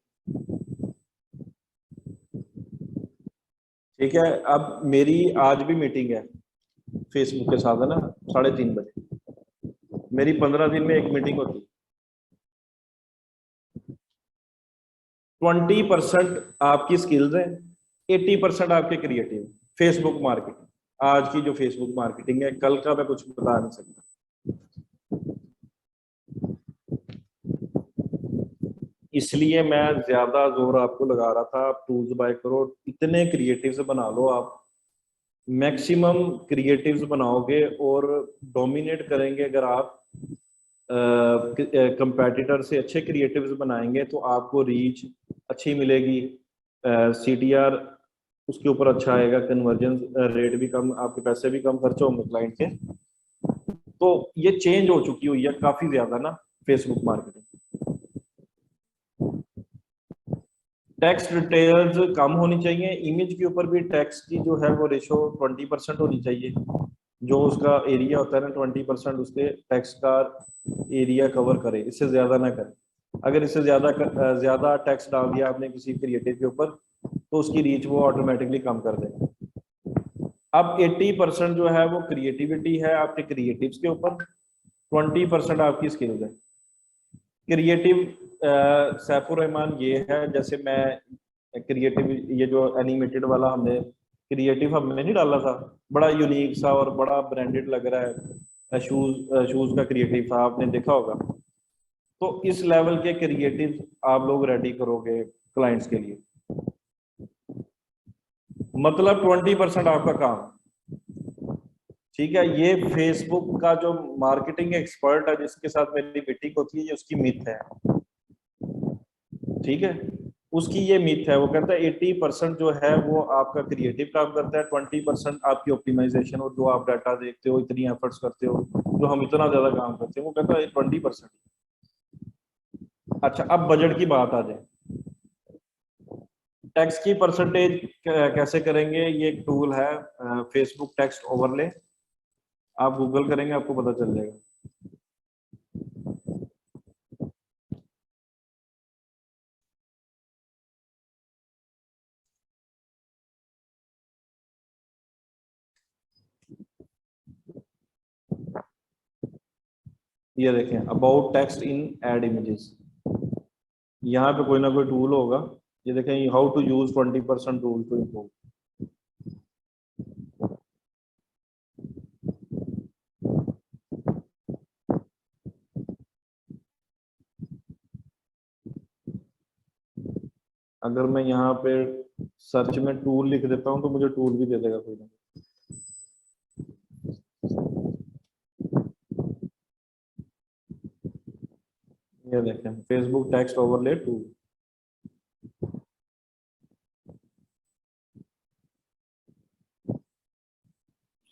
ठीक है। अब मेरी आज भी मीटिंग है फेसबुक के साथ, है ना, 3:30 बजे। मेरी 15 दिन में एक मीटिंग होती है। 20% आपकी स्किल्स है, 80% आपके क्रिएटिव। फेसबुक मार्केटिंग, आज की जो फेसबुक मार्केटिंग है, कल का मैं कुछ बता नहीं सकता। इसलिए मैं ज्यादा जोर आपको लगा रहा था, आप टूल्स बाय करो, इतने क्रिएटिव्स बना लो आप, मैक्सिमम क्रिएटिव्स बनाओगे और डोमिनेट करेंगे। अगर आप कंपेटिटर से अच्छे क्रिएटिव्स बनाएंगे तो आपको रीच अच्छी मिलेगी, सीटीआर उसके ऊपर अच्छा आएगा, कन्वर्जन रेट भी कम, आपके पैसे भी कम खर्च होंगे क्लाइंट के। तो ये चेंज हो चुकी हुई है काफी ज्यादा ना फेसबुक मार्केटिंग। टेक्स्ट डिटेल्स कम होनी चाहिए, इमेज के ऊपर भी टेक्स्ट की जो है वो रेशो 20% होनी चाहिए। जो उसका एरिया होता है ना, 20% उसके टेक्स्ट का एरिया कवर करे, इससे ज्यादा ना करे। अगर इससे ज्यादा टेक्स्ट डाल दिया आपने किसी क्रिएटिव के ऊपर तो उसकी रीच वो ऑटोमेटिकली कम कर देगा। अब 80% जो है वो क्रिएटिविटी है आपके क्रिएटिव्स के ऊपर, 20% आपकी स्किल्स है। क्रिएटिव सैफुर रहमान ये है, जैसे मैं क्रिएटिव, ये जो एनिमेटेड वाला हमने क्रिएटिव हमने नहीं डाला था, बड़ा यूनिक सा और बड़ा ब्रांडेड लग रहा है, शूज का क्रिएटिव था, आपने देखा होगा। तो इस लेवल के क्रिएटिव आप लोग रेडी करोगे क्लाइंट्स के लिए, मतलब 20% आपका काम, ठीक है। ये फेसबुक का जो मार्केटिंग एक्सपर्ट है जिसके साथ मेरी मीटिंग होती है, ये उसकी मिथ है, ठीक है। उसकी ये मिथ है, वो कहता है 80% जो है वो आपका क्रिएटिव काम करता है, 20% आपकी ऑप्टिमाइजेशन, और जो आप डाटा देखते हो, इतनी एफर्ट्स करते हो, जो हम इतना ज्यादा काम करते हैं, वो कहता है 20%। अच्छा, अब बजट की बात आ जाए। टैक्स की परसेंटेज कैसे करेंगे, ये एक टूल है फेसबुक टेक्स्ट ओवरले, आप गूगल करेंगे आपको पता चल जाएगा। ये देखें, about text in ad images, यहाँ पे कोई ना कोई टूल होगा। ये देखें, how to use 20% tool to improve. अगर मैं यहाँ पे सर्च में टूल लिख देता हूँ तो मुझे टूल भी दे देगा कोई ना। ये देखें, Facebook text overlay tool.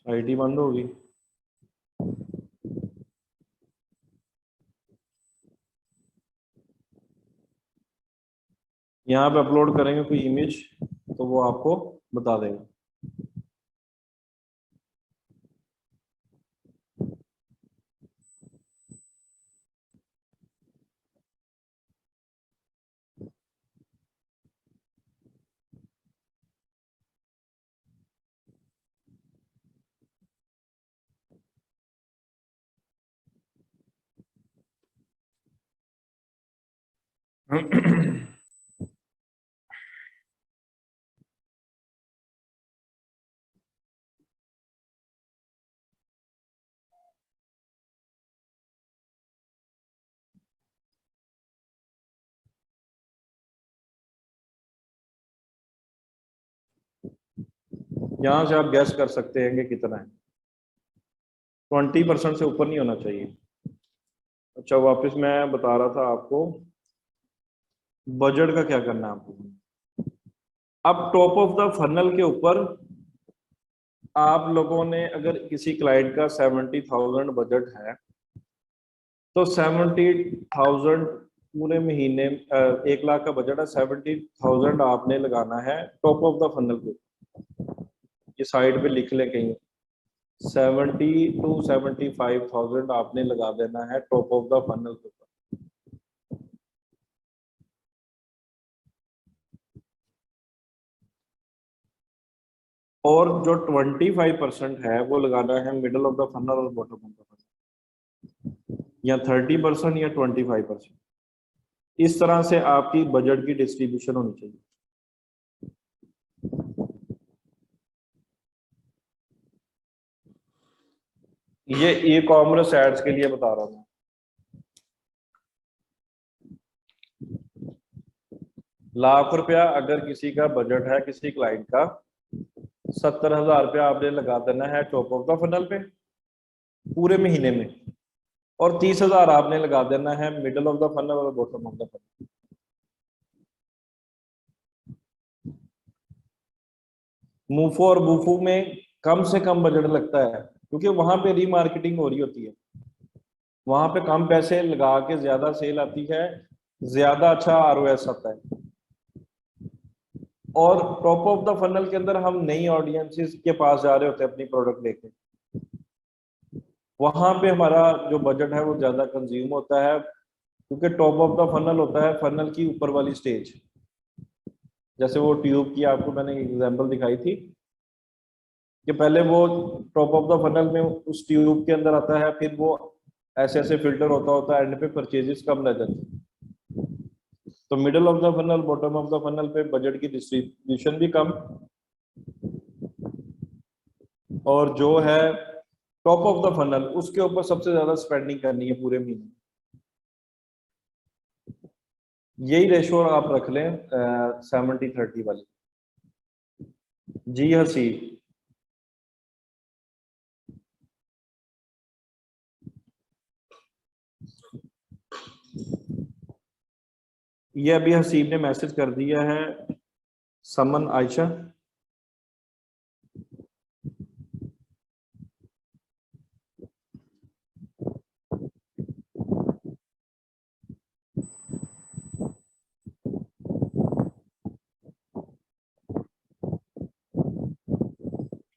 IT बंद होगी। यहाँ पे अपलोड करेंगे कोई इमेज तो वो आपको बता देगा। यहाँ से आप गैस कर सकते हैं कि कितना है, 20% से ऊपर नहीं होना चाहिए। अच्छा, वापस मैं बता रहा था आपको बजट का क्या करना है आपको। अब टॉप ऑफ द फनल के ऊपर आप लोगों ने, अगर किसी क्लाइंट का 70,000 बजट है तो 70,000 पूरे महीने 1 लाख का बजट है, 70,000 आपने लगाना है टॉप ऑफ द फनल के। ये साइड पे लिख लें कहीं, 70 to 75,000 आपने लगा देना है टॉप ऑफ द फनल के ऊपर। और जो 25% है वो लगाना है मिडल ऑफ द फनल और बॉटम ऑफ द फनल, या 30% या 25%। इस तरह से आपकी बजट की डिस्ट्रीब्यूशन होनी चाहिए। ये ई कॉमर्स एड्स के लिए बता रहा हूँ। ₹1,00,000 अगर किसी का बजट है, किसी क्लाइंट का 70,000 आपने लगा देना है टॉप ऑफ द फनल पे पूरे महीने में, और 30,000 आपने लगा देना है मिडल ऑफ द फनल और बॉटम ऑफ द फनल। मूफो और बूफो में कम से कम बजट लगता है, क्योंकि वहां पे रीमार्केटिंग हो रही होती है, वहां पे कम पैसे लगा के ज्यादा सेल आती है, ज्यादा अच्छा ROS आता है। और टॉप ऑफ द फनल के अंदर हम नई ऑडियंसेस के पास जा रहे होते हैं अपनी प्रोडक्ट लेके, वहां पे हमारा जो बजट है वो ज्यादा कंज्यूम होता है, क्योंकि टॉप ऑफ द फनल होता है फनल की ऊपर वाली स्टेज। जैसे वो ट्यूब की आपको मैंने एग्जांपल दिखाई थी कि पहले वो टॉप ऑफ द फनल में उस ट्यूब के अंदर आता है, फिर वो ऐसे ऐसे फिल्टर होता होता है, एंड पे परचेजेस कम रह जाती है। तो middle of the funnel, bottom of the funnel पे बजट की डिस्ट्रीब्यूशन भी कम, और जो है टॉप ऑफ द फनल उसके ऊपर सबसे ज्यादा स्पेंडिंग करनी है पूरे महीने। यही रेशो आप रख लें 70-30 वाली। जी हसी, ये अभी हसीब ने मैसेज कर दिया है, समन आयशा।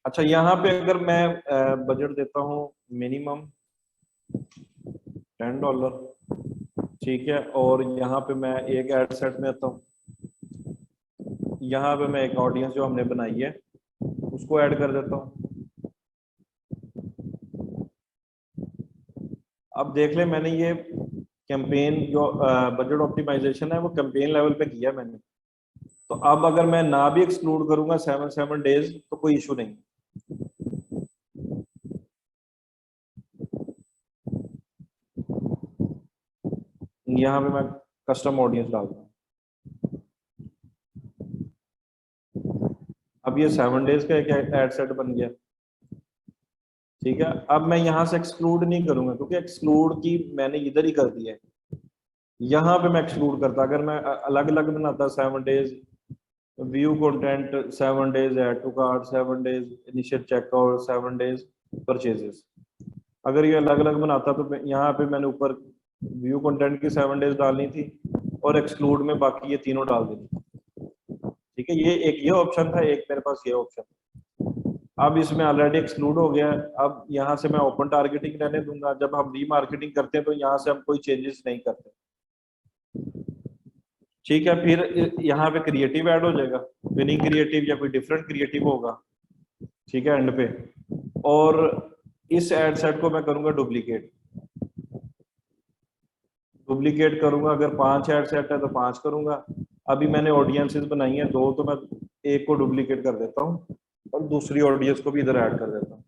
अच्छा, यहाँ पे अगर मैं बजट देता हूँ मिनिमम $10, ठीक है, और यहाँ पे मैं एक एड सेट में आता हूँ, यहाँ पे मैं एक ऑडियंस जो हमने बनाई है उसको ऐड कर देता हूँ। अब देख लें, मैंने ये कैंपेन जो बजट ऑप्टिमाइजेशन है वो कैंपेन लेवल पे किया मैंने, तो अब अगर मैं ना भी एक्सक्लूड करूंगा 7 डेज तो कोई इशू नहीं। यहाँ पे मैं कस्टम ऑडियंस डालता हूँ। अब ये 7 डेज का एक एड सेट बन गया, ठीक है। अब मैं यहाँ से एक्सक्लूड नहीं करूंगा, क्योंकि एक्सक्लूड की मैंने इधर ही कर दिया है, यहाँ पे मैं एक्सक्लूड करता। अगर मैं अलग अलग बनाता 7 days view content, 7 days add to cart, 7 days initial checkout, 7 days purchases, अगर ये अलग अलग बनाता तो यहाँ पे मैंने ऊपर व्यू कंटेंट की 7 डेज डालनी थी और एक्सक्लूड में बाकी ये तीनों डाल देनी, ठीक है। ये ऑप्शन था, एक मेरे पास ये ऑप्शन। अब इसमें ऑलरेडी एक्सक्लूड हो गया है, अब यहाँ से मैं ओपन टारगेटिंग रहने दूंगा। जब हम रीमार्केटिंग करते हैं तो यहाँ से हम कोई चेंजेस नहीं करते, ठीक है। फिर यहाँ पे क्रिएटिव ऐड हो जाएगा, विनिंग क्रिएटिव या कोई डिफरेंट क्रिएटिव होगा, ठीक है, एंड पे। और इस एड सेट को मैं करूंगा डुप्लीकेट करूंगा। अगर 5 एड सेट है तो 5 करूंगा। अभी मैंने ऑडियंसेस बनाई है 2, तो मैं एक को डुप्लीकेट कर देता हूँ और दूसरी ऑडियंस को भी इधर ऐड कर देता हूँ।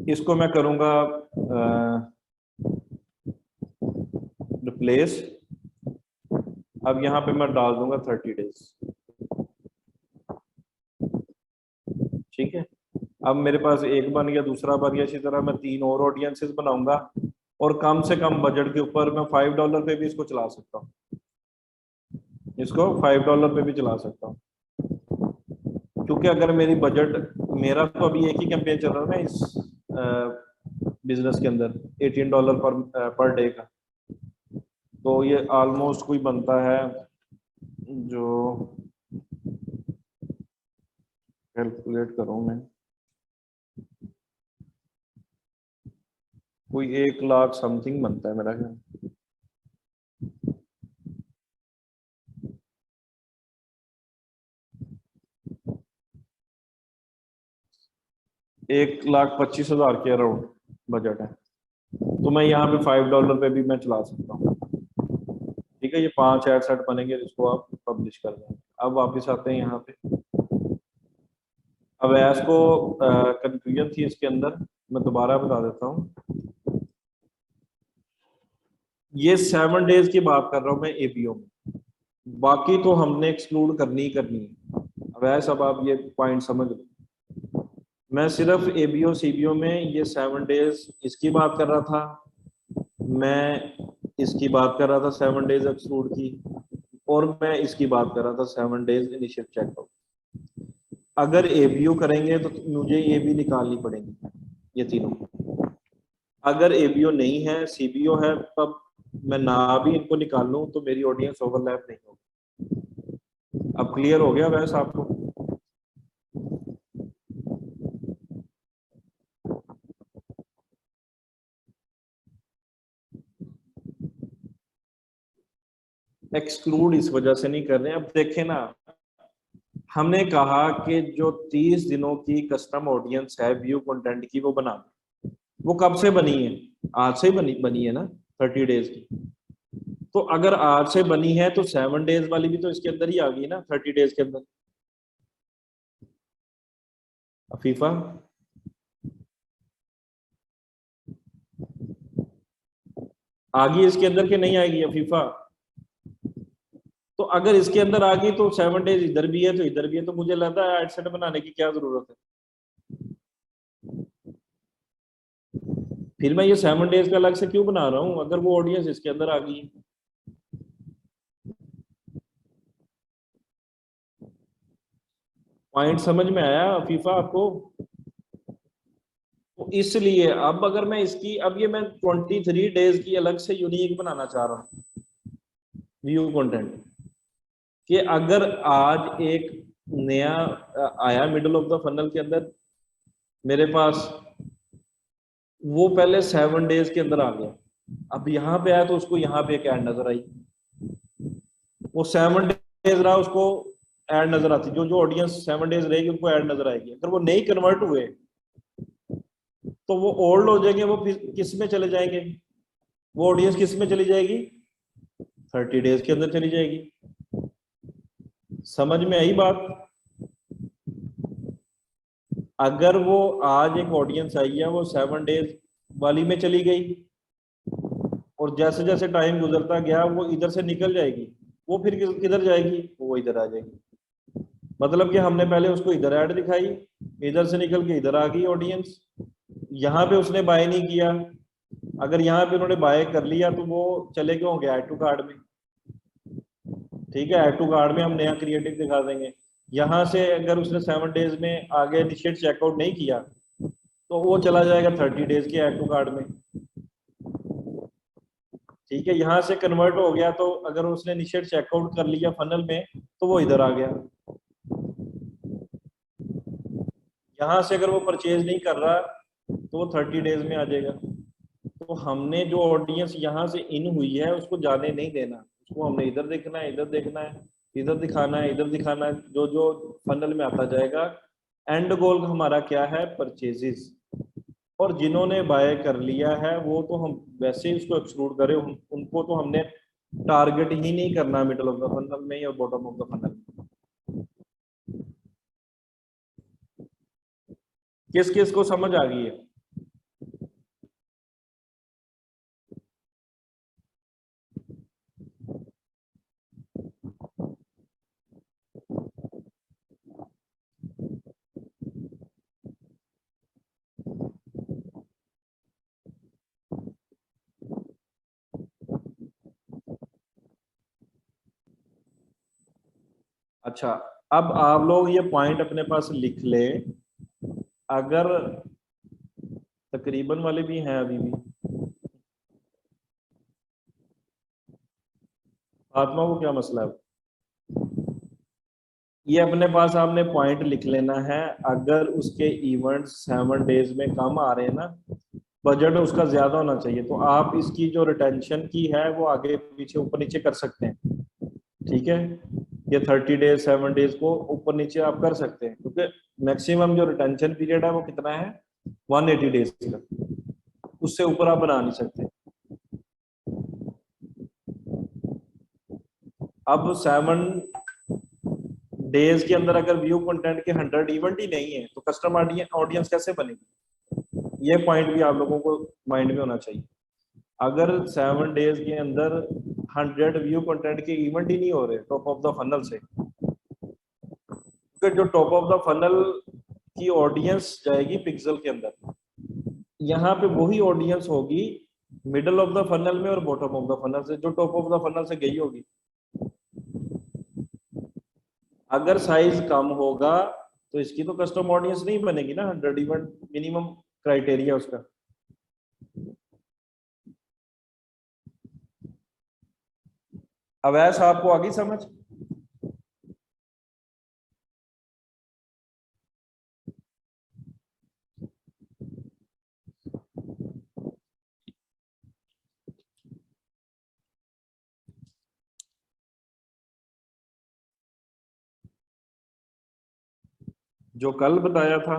इसको मैं करूंगा रिप्लेस। अब यहाँ पे मैं डाल दूंगा 30 डेज, ठीक है। अब मेरे पास एक बन गया, दूसरा बन गया। इसी तरह मैं 3 और ऑडियंसेस बनाऊंगा, और कम से कम बजट के ऊपर मैं $5 पे भी इसको चला सकता हूँ। इसको $5 पे भी चला सकता हूँ, क्योंकि अगर मेरी बजट, मेरा तो अभी एक ही कैंपेन चल रहा है ना इस बिजनेस के अंदर, $18 पर डे का, तो ये ऑलमोस्ट कोई बनता है, जो कैलकुलेट करूं मैं, कोई 1 लाख समथिंग बनता है मेरा ख्याल। 1,25,000 के अराउंड बजट है, तो मैं यहाँ पे $5 पे भी मैं चला सकता हूँ। ठीक है, ये 5 एड सेट बनेंगे जिसको आप पब्लिश कर देंगे। अब वापस आते हैं यहाँ पे। अब ऐस को कंफ्यूजन थी इसके अंदर, मैं दोबारा बता देता हूँ। ये 7 डेज की बात कर रहा हूँ मैं एपीओ में, बाकी तो हमने एक्सक्लूड करनी ही करनी है। अब ऐसा, अब आप ये पॉइंट समझ लो, मैं सिर्फ एबीओ सीबीओ में ये 7 डेज इसकी बात कर रहा था, मैं इसकी बात कर रहा था 7 डेज एक्सक्लूड की, और मैं इसकी बात कर रहा था 7 डेज इनिशियल चेकआउट। अगर एबीओ करेंगे तो मुझे ये भी निकालनी पड़ेगी, ये तीनों। अगर एबीओ नहीं है, सीबीओ है, तब मैं ना भी इनको निकाल लूं तो मेरी ऑडियंस ओवरलैप नहीं होगी। अब क्लियर हो गया वैसे आपको? एक्सक्लूड इस वजह से नहीं कर रहे हैं। अब देखें ना, हमने कहा कि जो 30 दिनों की कस्टम ऑडियंस है व्यू कंटेंट की, वो बना, वो कब से बनी है? आज से बनी बनी है ना, 30 डेज की। तो अगर आज से बनी है तो 7 डेज वाली भी तो इसके अंदर ही आ गई ना, 30 डेज के अंदर। अफीफा, आ गई इसके अंदर के नहीं आएगी अफीफा? तो अगर इसके अंदर आ गई तो 7 डेज इधर भी है तो इधर भी है, तो मुझे लगता है एड सेट बनाने की क्या जरूरत है? फिर मैं ये 7 डेज का अलग से क्यों बना रहा हूं अगर वो ऑडियंस इसके अंदर आ गई? पॉइंट समझ में आया अफीफा आपको? तो इसलिए अब अगर मैं इसकी, अब ये मैं 23 डेज की अलग से यूनिक बनाना चाह रहा हूँ व्यू कंटेंट, कि अगर आज एक नया आया मिडल ऑफ द फनल के अंदर मेरे पास, वो पहले 7 डेज के अंदर आ गया, अब यहाँ पे आया तो उसको यहाँ पे एक ऐड नजर आई, वो 7 डेज रहा, उसको ऐड नजर आती, जो जो ऑडियंस 7 डेज रहेगी उनको ऐड नजर आएगी। अगर वो नहीं कन्वर्ट हुए तो वो ओल्ड हो जाएंगे, वो किस में चले जाएंगे? वो ऑडियंस किस में चली जाएगी? 30 डेज के अंदर चली जाएगी। समझ में आई बात? अगर वो आज एक ऑडियंस आई है, वो 7 डेज वाली में चली गई, और जैसे जैसे टाइम गुजरता गया वो इधर से निकल जाएगी, वो फिर किधर जाएगी? वो इधर आ जाएगी। मतलब कि हमने पहले उसको इधर ऐड दिखाई, इधर से निकल के इधर आ गई ऑडियंस, यहाँ पे उसने बाय नहीं किया। अगर यहाँ पे उन्होंने बाय कर लिया तो वो चले गए होंगे ऐड टू कार्ड में। ठीक है, ऐड टू कार्ड में हम नया क्रिएटिव दिखा देंगे। यहाँ से अगर उसने 7 डेज में आगे इनिशिएट चेकआउट नहीं किया तो वो चला जाएगा 30 डेज के ऐड टू कार्ड में। ठीक है, यहाँ से कन्वर्ट हो गया तो अगर उसने इनिशिएट चेकआउट कर लिया फनल में तो वो इधर आ गया। यहाँ से अगर वो परचेज नहीं कर रहा तो वो 30 डेज में आ जाएगा। तो हमने जो ऑडियंस यहाँ से इन हुई है उसको जाने नहीं देना, उसको हमने इधर देखना है, इधर देखना है, इधर दिखाना है, इधर दिखाना है, जो जो फनल में आता जाएगा। एंड गोल हमारा क्या है? परचेजेस। और जिन्होंने बाय कर लिया है वो तो हम वैसे ही उसको एक्सक्लूड करें, उनको तो हमने टारगेट ही नहीं करना मिडल ऑफ द फनल में या बॉटम ऑफ द फनल। किस किस को समझ आ गई है? अच्छा, अब आप लोग ये पॉइंट अपने पास लिख ले, अगर तकरीबन वाले भी हैं अभी भी, फातिमा को क्या मसला है? ये अपने पास आपने पॉइंट लिख लेना है, अगर उसके इवेंट्स 7 डेज में कम आ रहे हैं ना, बजट उसका ज्यादा होना चाहिए, तो आप इसकी जो रिटेंशन की है वो आगे पीछे ऊपर नीचे कर सकते हैं। ठीक है, ये 30 डेज 7 डेज को ऊपर नीचे आप कर सकते हैं, क्योंकि मैक्सिमम जो रिटेंशन पीरियड है वो कितना है, 180 डेज का, उससे ऊपर आप बना नहीं सकते। अब 7 डेज के अंदर अगर व्यू कंटेंट के 100 इवेंट ही नहीं है तो कस्टमर ऑडियंस कैसे बनेगी? ये पॉइंट भी आप लोगों को माइंड में होना चाहिए। अगर 7 डेज के अंदर 100 व्यू कंटेंट के इवेंट ही नहीं हो रहे टॉप ऑफ द फनल से, क्योंकि जो टॉप ऑफ द फनल की ऑडियंस जाएगी पिक्सल के अंदर, यहाँ पे वही ऑडियंस होगी मिडल ऑफ द फनल में और बॉटम ऑफ द फनल से, जो टॉप ऑफ द फनल से गई होगी। अगर साइज कम होगा तो इसकी तो कस्टम ऑडियंस नहीं बनेगी ना, 100 इवेंट मिनिमम क्राइटेरिया उसका। अवैस आपको आ गई समझ? जो कल बताया था,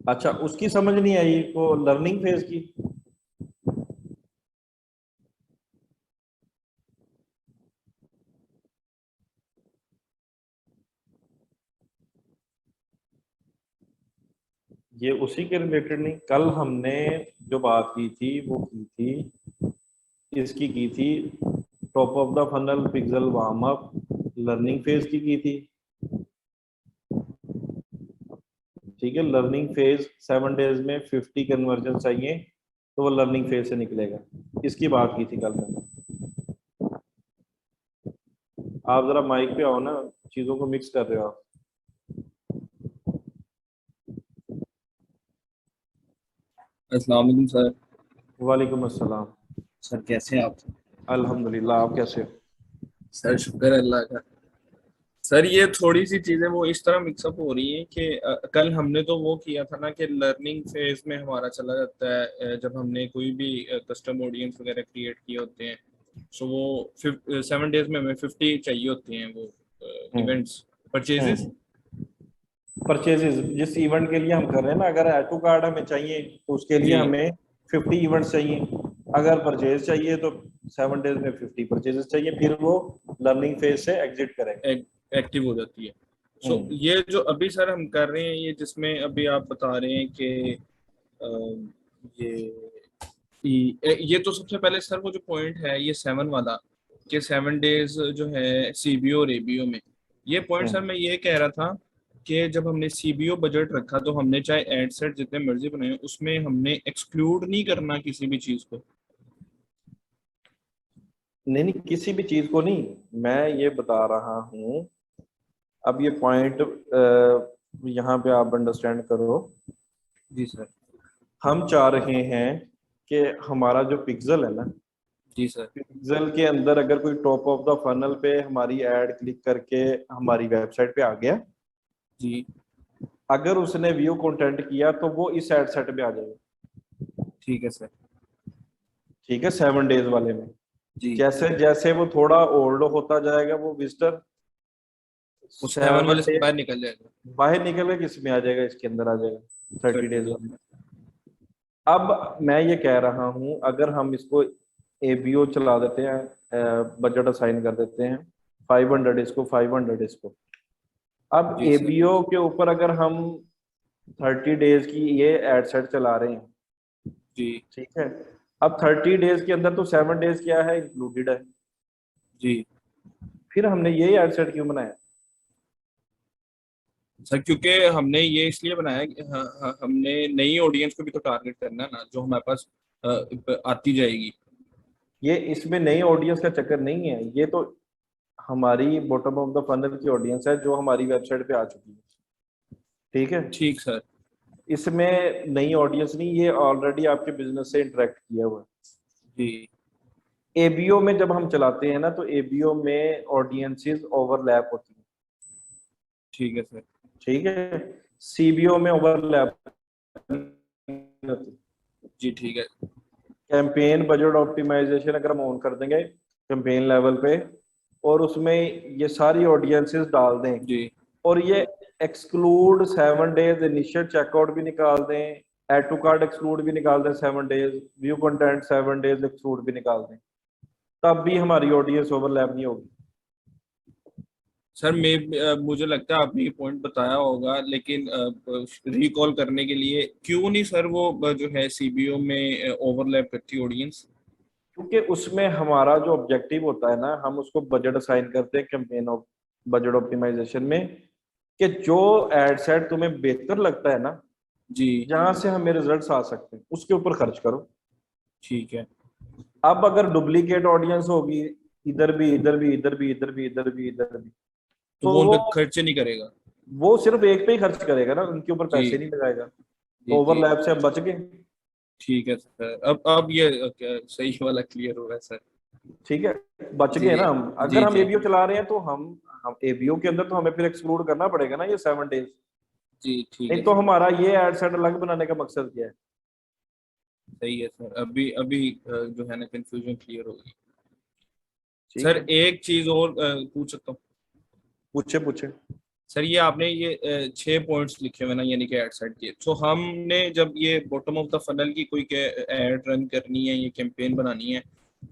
अच्छा उसकी समझ नहीं आई को लर्निंग फेज की? ये उसी के रिलेटेड नहीं, कल हमने जो बात की थी वो की थी, इसकी की थी, top of the funnel pixel warm up learning phase की थी। ठीक है, लर्निंग फेज 7 डेज में 50 कन्वर्जन चाहिए तो वो लर्निंग फेज से निकलेगा, इसकी बात की थी कल मैंने। आप जरा माइक पे आओ ना, चीजों को मिक्स कर रहे हो आप। अस्सलाम वालेकुम सर। वालेकुम अस्सलाम। सर कैसे हैं आप? अल्हम्दुलिल्लाह, आप कैसे हो? सर शुक्र है अल्लाह का। सर ये थोड़ी सी चीजें वो इस तरह मिक्सअप हो रही हैं कि कल हमने तो वो किया था ना कि लर्निंग फेज में हमारा चला जाता है जब हमने कोई भी कस्टम ऑडियंस वगैरह क्रिएट किए होते हैं, सो वो 7 डेज में हमें 50 चाहिए होते हैं वो इवेंट्स परचेजेस। परचेजेस जिस इवेंट के लिए हम कर रहे हैं ना, अगर ऐड टू कार्ड हमें चाहिए तो उसके लिए जी हमें 50 इवेंट्स चाहिए, अगर परचेज चाहिए तो 7 डेज में 50 परचेजेस चाहिए, फिर वो लर्निंग फेज से एग्जिट करेंगे। एक्टिव हो जाती है। सो ये जो अभी सर हम कर रहे हैं, ये जिसमें अभी आप बता रहे हैं कि ये तो सबसे पहले सर वो जो पॉइंट है ये 7 वाला कि 7 डेज जो है सीबीओ और एबीओ में, ये पॉइंट सर मैं ये कह रहा था कि जब हमने सीबीओ बजट रखा तो हमने चाहे एड सेट जितने मर्जी बनाए उसमें हमने एक्सक्लूड नहीं करना किसी भी चीज को। नहीं नहीं, किसी भी चीज को नहीं, मैं ये बता रहा हूँ। अब ये पॉइंट यहाँ पे आप अंडरस्टैंड करो। जी सर। हम चाह रहे हैं कि हमारा जो पिक्सल है ना, जी सर। पिक्सल के अंदर अगर कोई टॉप ऑफ द फनल पे हमारी एड क्लिक करके हमारी वेबसाइट पे आ गया, जी अगर उसने व्यू कंटेंट किया तो वो इस एड सेट पे आ जाएगा। ठीक है सर। ठीक है, 7 डेज वाले में जी जैसे जैसे वो थोड़ा ओल्ड होता जाएगा वो विजिटर वो 7 वाले 7 से डेज बाहर निकल जाएगा। बाहर निकल के किस में आ जाएगा, इसके अंदर आ जाएगा 30 डेज 30 वाले। अब मैं ये कह रहा हूँ, अगर हम इसको एबीओ चला देते हैं, बजट असाइन कर देते हैं 500 इसको 500 इसको, अब जी सर। एबीओ के ऊपर अगर हम 30 डेज की ये एड सेट चला रहे हैं, जी ठीक है, अब 30 डेज के अंदर तो 7 डेज क्या है, इंक्लूडेड है, जी फिर हमने यही एड सेट क्यों बनाया? सर क्योंकि हमने ये इसलिए बनाया कि हमने नई ऑडियंस को भी तो टारगेट करना है ना, जो हमारे पास आती जाएगी। ये इसमें नई ऑडियंस का चक्कर नहीं है, ये तो हमारी बॉटम ऑफ द फनल की ऑडियंस है जो हमारी वेबसाइट पे आ चुकी है। ठीक है, ठीक सर। इसमें नई ऑडियंस नहीं, ये ऑलरेडी आपके बिजनेस से इंटरेक्ट किया हुआ है। जी एबीओ में जब हम चलाते हैं ना, तो एबीओ में ऑडियंसेस ओवरलैप होती है। ठीक है सर। ठीक है, सीबीओ में ओवरलैप नहीं होती। जी ठीक है। कैंपेन बजट ऑप्टिमाइजेशन अगर हम ऑन कर देंगे कैंपेन लेवल पे, और उसमें ये सारी ऑडियंसेस डाल दें, जी और ये एक्सक्लूड 7 डेज इनिशियल चेकआउट भी निकाल दें, एड टू कार्ड एक्सक्लूड भी निकाल दें 7 days, view content 7 days exclude भी निकाल दें, तब भी हमारी ऑडियंस ओवरलैप नहीं होगी। सर मुझे लगता है आपने ये पॉइंट बताया होगा, लेकिन रिकॉल करने के लिए क्यों नहीं सर वो जो है सीबीओ में ओवरलैप करती ऑडियंस? क्योंकि उसमें हमारा जो ऑब्जेक्टिव होता है ना, हम उसको बजट असाइन करते हैं कैंपेन ऑफ बजट ऑप्टिमाइजेशन में, कि जो एड सेट तुम्हें बेहतर लगता है ना, जी जहां से हमें रिजल्ट्स आ सकते हैं, उसके ऊपर खर्च करो। ठीक है। अब अगर डुप्लीकेट ऑडियंस होगी, इधर भी इधर भी इधर भी इधर भी इधर भी इधर भी, तो तो वो उन पे खर्चे नहीं करेगा। वो सिर्फ एक पे ही खर्च करेगा ना, उनके ऊपर जी पैसे नहीं लगाएगा। जी तो जी ओवरलैप से हम बच गए। ठीक है सर। अब ये सही वाला क्लियर हो रहा है सर। ठीक है, बच जी गए ना हम। जी अगर हम जी एबीओ चला रहे हैं तो हम एबीओ के अंदर तो हमें फिर एक्सक्लूड करना पड़ेगा ना ये 7 डेज। जी ठीक नहीं है तो सर। हमारा ये एड सेट अलग बनाने का मकसद क्या है? सही है सर। अभी अभी जो है ना कंफ्यूजन क्लियर हो गई। ठीक सर है, एक चीज और पूछ सकता हूँ? पूछे पूछे। सर ये आपने ये 6 पॉइंट्स लिखे हुए ना, यानी कि एड सेट के, तो हमने जब ये बॉटम ऑफ द फनल की कोई एड रन करनी है, ये कैंपेन बनानी है,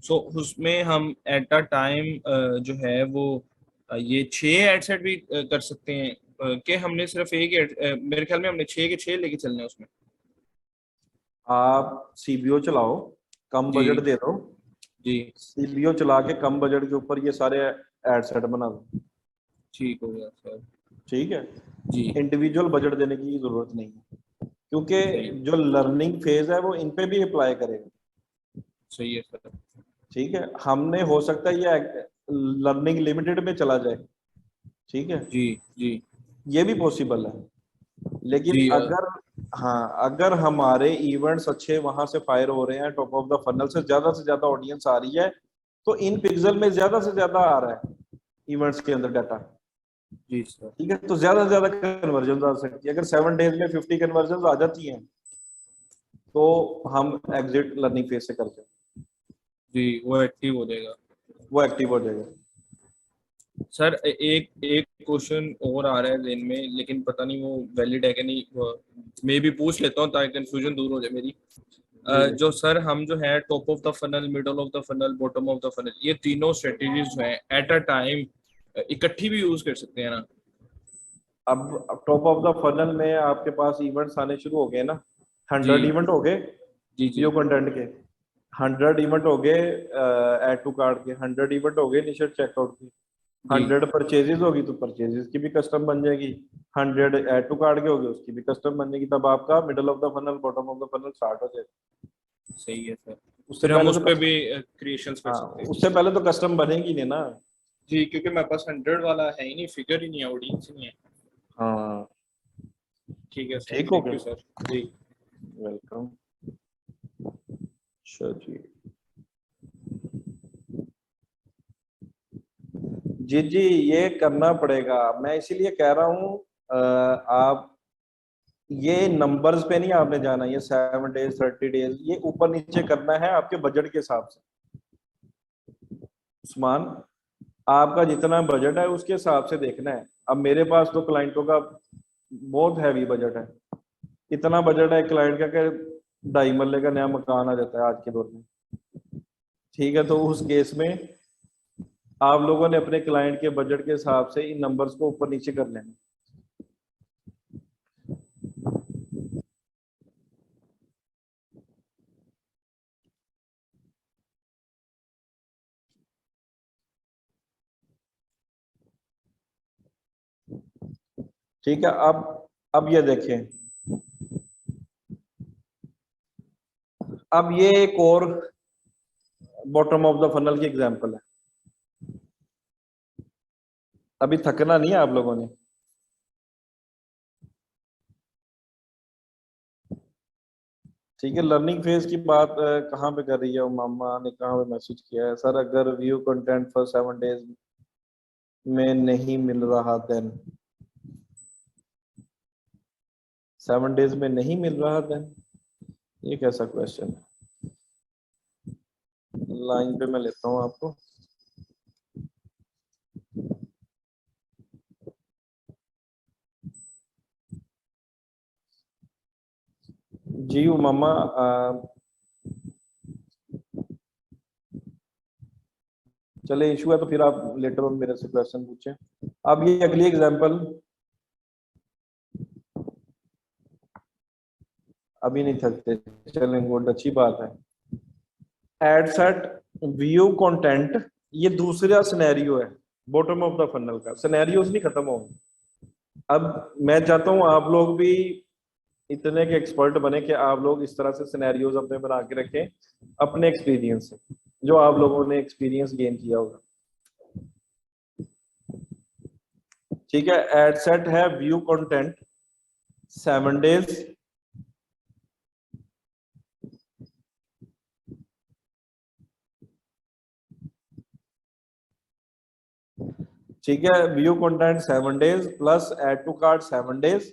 सो उसमें हम एट अ टाइम जो है वो ये 6 एड सेट भी कर सकते हैं, कि हमने सिर्फ एक मेरे ख्याल में हमने 6 के 6 लेके चलने हैं उसमें? आप सीबीओ चलाओ, कम जी बजट दे दो, जी सीबीओ चला के कम बजट के ऊपर ये सारे एड सेट बना दो। ठीक हो गया सर। ठीक है, जी इंडिविजुअल बजट देने की जरूरत नहीं है, क्योंकि सही। जो लर्निंग फेज है वो इन पे भी अप्लाई करेगा। सही है सर। ठीक है, हमने हो सकता है ये लर्निंग लिमिटेड में चला जाए। ठीक है, जी जी ये भी पॉसिबल है। लेकिन जी अगर, हाँ, अगर हमारे इवेंट्स अच्छे वहां से फायर हो रहे हैं, टॉप ऑफ द फनल से ज्यादा ऑडियंस आ रही है, तो इन पिक्सल में ज्यादा से ज्यादा आ रहा है इवेंट्स के अंदर डाटा। जी सर। ठीक है, तो ज्यादा से ज्यादा कन्वर्जन आ सकती है। अगर 7 डेज में 50 कन्वर्जन आ जाती हैं, तो हम एग्जिट लर्निंग फेज से करते हैं, जी वो एक्टिव हो जाएगा। वो एक्टिव हो जाएगा। सर एक एक क्वेश्चन और आ रहा है ज़हन में, लेकिन पता नहीं वो वैलिड है कि नहीं, मैं भी पूछ लेता हूँ ताकि कंफ्यूजन दूर हो जाए मेरी। जी जी। जो सर हम जो है top of the funnel, middle of the funnel, bottom of the funnel, ये तीनों स्ट्रेटेजीज जो है एट अ टाइम इकट्ठी भी यूज कर सकते हैं ना? अब टॉप ऑफ द फनल में आपके पास इवेंट्स आने शुरू हो गए ना, जी 100 इवेंट हो गए जी जी व्यू कंटेंट के, 100 इवेंट हो गए एड टू कार्ड के, 100 इवेंट हो गए इनिशियल चेकआउट के, जी 100 परचेजेस होगी तो परचेजेस की भी कस्टम बन जाएगी, 100 एड टू कार्ड के होगी उसकी भी कस्टम बन जाएगी। तब आपका middle of the funnel bottom of the funnel start हो जाएगा। सही है सर। उससे फिर हम पहले उस तो पर भी क्रिएशंस कर हाँ, सकते हैं। उससे पहले तो कस्टम बनेगी नहीं ना। जी क्योंकि मेरे पास 100 वाला है ही नहीं, फिगर ही नहीं है, ऑडियंस ही नहीं है। हाँ, ठीक है सर, ठीक हो थैंक गया, यू सर। Ji welcome. अच्छा जी, जी जी, ये करना पड़ेगा। मैं इसीलिए कह रहा हूँ, आप ये नंबर्स पे नहीं आपने जाना, ये 7 डेज 30 डेज ये ऊपर नीचे करना है आपके बजट के हिसाब से। उस्मान, आपका जितना बजट है उसके हिसाब से देखना है। अब मेरे पास तो क्लाइंटों का बहुत हैवी बजट है। इतना बजट है क्लाइंट का कि 2.5 मरले का नया मकान आ जाता है आज के दौर में। ठीक है, तो उस केस में आप लोगों ने अपने क्लाइंट के बजट के हिसाब से इन नंबर्स को ऊपर नीचे कर लेना। ठीक है, अब ये देखें, अब ये एक और बॉटम ऑफ द फनल की एग्जांपल है। अभी थकना नहीं है आप लोगों ने। ठीक है, लर्निंग फेज की बात कहाँ पे कर रही है? मामा ने कहाँ पे मैसेज किया है? सर अगर व्यू कंटेंट फॉर 7 डेज में नहीं मिल रहा, देन 7 डेज में नहीं मिल रहा, देन ये कैसा क्वेश्चन है? लाइन पे मैं लेता हूँ आपको। जी मामा, चले इशू है तो फिर आप लेटर ऑन मेरे से क्वेश्चन पूछें। अब ये अगली एग्जांपल, अभी नहीं थकते, चलें गुड, अच्छी बात है। एड सेट व्यू कंटेंट, ये दूसरा सिनेरियो है बॉटम ऑफ द फनल का। सिनेरियोस नहीं खत्म होंगे। अब मैं चाहता हूं आप लोग भी इतने के एक्सपर्ट बने कि आप लोग इस तरह से सिनेरियोस अपने बना के रखें अपने एक्सपीरियंस से, जो आप लोगों ने एक्सपीरियंस गेन किया होगा। ठीक है, एड सेट है व्यू कंटेंट 7 डेज, ठीक है, view content 7 days plus add to cart 7 days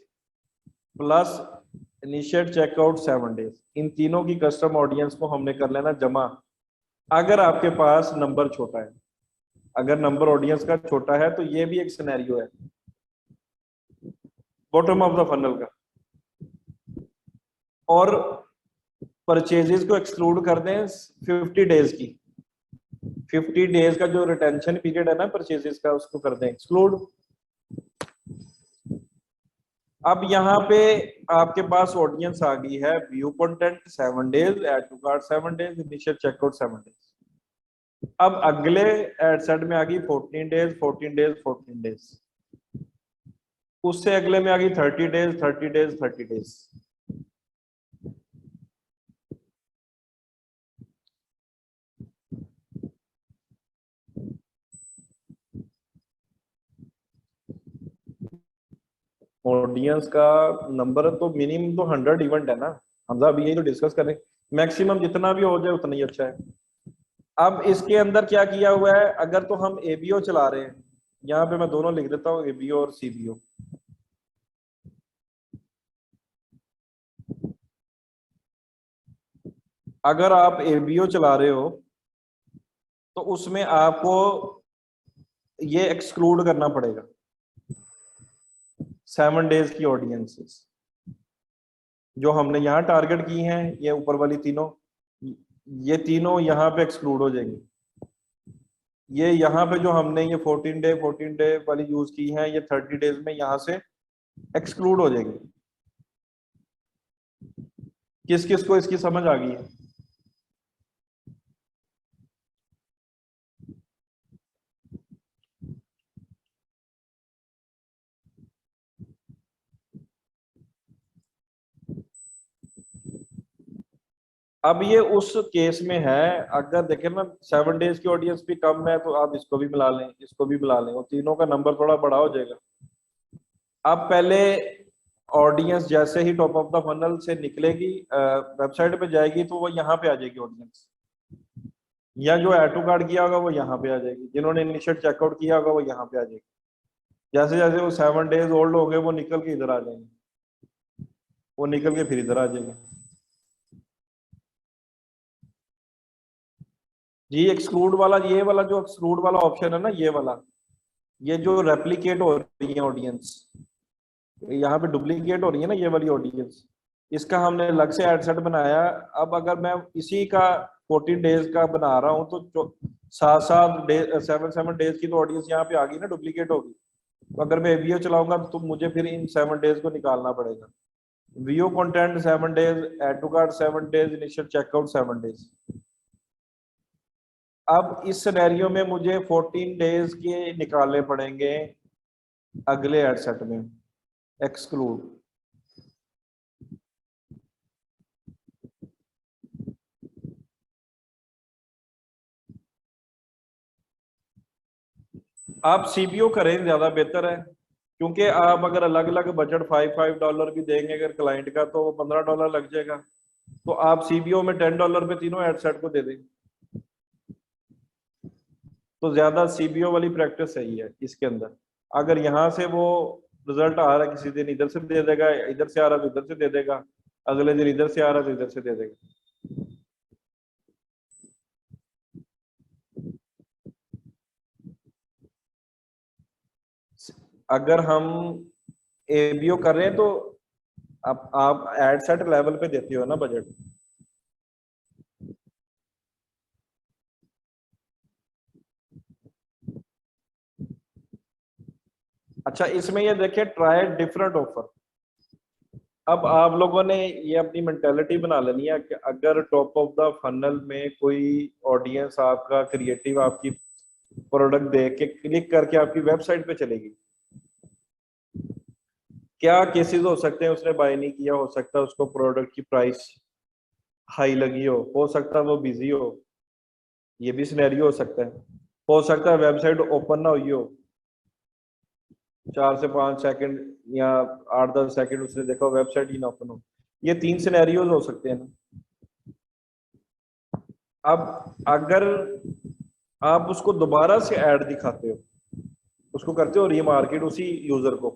plus initiate checkout 7 days. इन तीनों की कस्टम ऑडियंस को हमने कर लेना जमा, अगर आपके पास नंबर छोटा है। अगर नंबर ऑडियंस का छोटा है तो ये भी एक सिनेरियो है बॉटम ऑफ द फनल का। और परचेजेस को एक्सक्लूड कर दें 50 डेज की। 50 डेज का जो रिटेंशन पीरियड है ना परचेजेस का, उसको कर दें एक्सक्लूड। अब यहाँ पे आपके पास ऑडियंस आ गई है view content 7 days, add to cart 7 days, initial checkout 7 days. अब अगले एड सेट में आ गई 14 डेज 14 डेज 14 डेज, उससे अगले में आ गई 30 डेज 30 डेज 30 डेज। ऑडियंस का नंबर तो मिनिमम तो 100 इवेंट है ना हमजा, अभी यही तो डिस्कस करें। मैक्सिमम जितना भी हो जाए उतना ही अच्छा है। अब इसके अंदर क्या किया हुआ है, अगर तो हम एबीओ चला रहे हैं, यहाँ पे मैं दोनों लिख देता हूँ एबीओ और सीबीओ। अगर आप एबीओ चला रहे हो तो उसमें आपको ये एक्सक्लूड करना पड़ेगा 7 डेज की ऑडियंसेस जो हमने यहाँ टारगेट की हैं। ये ऊपर वाली तीनों, ये तीनों यहाँ पे एक्सक्लूड हो जाएंगी। ये यहाँ पे जो हमने ये 14 डे वाली यूज की है, ये 30 डेज में यहाँ से एक्सक्लूड हो जाएंगी। किस किस को इसकी समझ आ गई है? अब ये उस केस में है, अगर देखें ना 7 डेज की ऑडियंस भी कम है तो आप इसको भी मिला लें, इसको भी मिला लें, और तीनों का नंबर थोड़ा बड़ा हो जाएगा। अब पहले ऑडियंस जैसे ही टॉप ऑफ द फनल से निकलेगी, वेबसाइट पे जाएगी, तो वो यहाँ पे आ जाएगी ऑडियंस, या जो ऐड टू कार्ड किया होगा वो यहाँ पे आ जाएगी, जिन्होंने इनिशिएट चेकआउट किया होगा वो यहाँ पे आ जाएगी। जैसे जैसे वो 7 डेज ओल्ड हो गए वो निकल के इधर आ जाएंगे, वो निकल के फिर इधर आ जाएंगे। जी एक्सक्लूड वाला, ये वाला जो एक्सक्लूड वाला ऑप्शन है ना, ये वाला, ये जो रेप्लिकेट हो रही है ऑडियंस, यहाँ पे डुप्लीकेट हो रही है ना ये वाली ऑडियंस, इसका हमने अलग से एड सेट बनाया। अब अगर मैं इसी का 14 डेज का बना रहा हूँ तो 7 डेज 7 डेज की तो ऑडियंस यहाँ पे आ गई ना, डुप्लीकेट होगी। तो अगर मैं एबीओ चलाऊंगा तो मुझे फिर इन 7 डेज को निकालना पड़ेगा। View content 7 days, add to cart 7 days, initial checkout 7 days. अब इस सिनेरियो में मुझे 14 डेज के निकालने पड़ेंगे अगले एड सेट में एक्सक्लूड। आप सीबीओ करें, ज्यादा बेहतर है, क्योंकि आप अगर अलग अलग बजट $5 भी देंगे अगर क्लाइंट का, तो $15 लग जाएगा। तो आप सीबीओ में $10 पे तीनों एड सेट को दे दें, तो ज्यादा सीबीओ वाली प्रैक्टिस सही है इसके अंदर। अगर यहाँ से वो रिजल्ट आ रहा है, किसी दिन इधर से दे देगा, इधर से आ रहा है तो इधर से दे देगा, अगले दिन इधर से आ रहा है तो इधर से दे देगा। अगर हम एबीओ कर रहे हैं तो आप एड सेट लेवल पे देते हो ना बजट। अच्छा, इसमें ये देखिए, ट्राई डिफरेंट ऑफर। अब आप लोगों ने ये अपनी मेंटेलिटी बना लेनी है कि अगर टॉप ऑफ द फनल में कोई ऑडियंस आपका क्रिएटिव आपकी प्रोडक्ट देख के क्लिक करके आपकी वेबसाइट पे चलेगी, क्या केसेस हो सकते हैं उसने बाय नहीं किया, हो सकता है उसको प्रोडक्ट की प्राइस हाई लगी हो सकता है वो बिजी हो, ये भी सिनेरियो हो सकता है वेबसाइट ओपन ना हुई हो, 4 से 5 सेकंड या 8-10 सेकंड उसने देखा वेबसाइट ही ना ओपन हो। ये 3 सिनेरियोज हो सकते हैं ना। अब अगर आप उसको दोबारा से ऐड दिखाते हो, उसको करते हो रीमार्केट उसी यूजर को,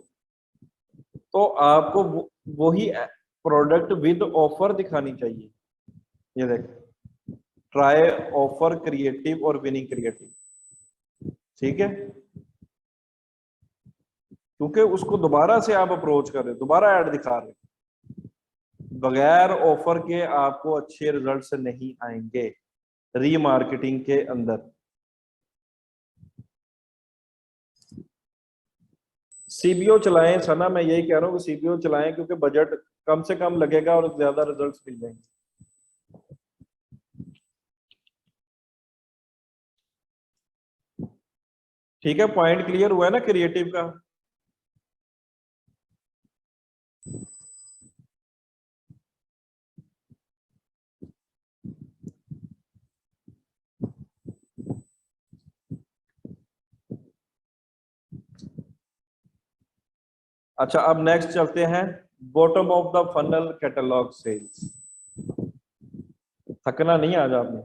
तो आपको वही प्रोडक्ट विद ऑफर दिखानी चाहिए। ये देख, ट्राई ऑफर क्रिएटिव और विनिंग क्रिएटिव, ठीक है, क्योंकि उसको दोबारा से आप अप्रोच कर रहे हो, दोबारा ऐड दिखा रहे हो। बगैर ऑफर के आपको अच्छे रिजल्ट्स नहीं आएंगे रीमार्केटिंग के अंदर। सीबीओ चलाएं सना, मैं यही कह रहा हूँ कि सीबीओ चलाएं, क्योंकि बजट कम से कम लगेगा और ज्यादा रिजल्ट्स मिल जाएंगे। ठीक है, पॉइंट क्लियर हुआ है ना क्रिएटिव का। अच्छा, अब नेक्स्ट चलते हैं bottom of the funnel catalog sales. थकना नहीं आज आपने।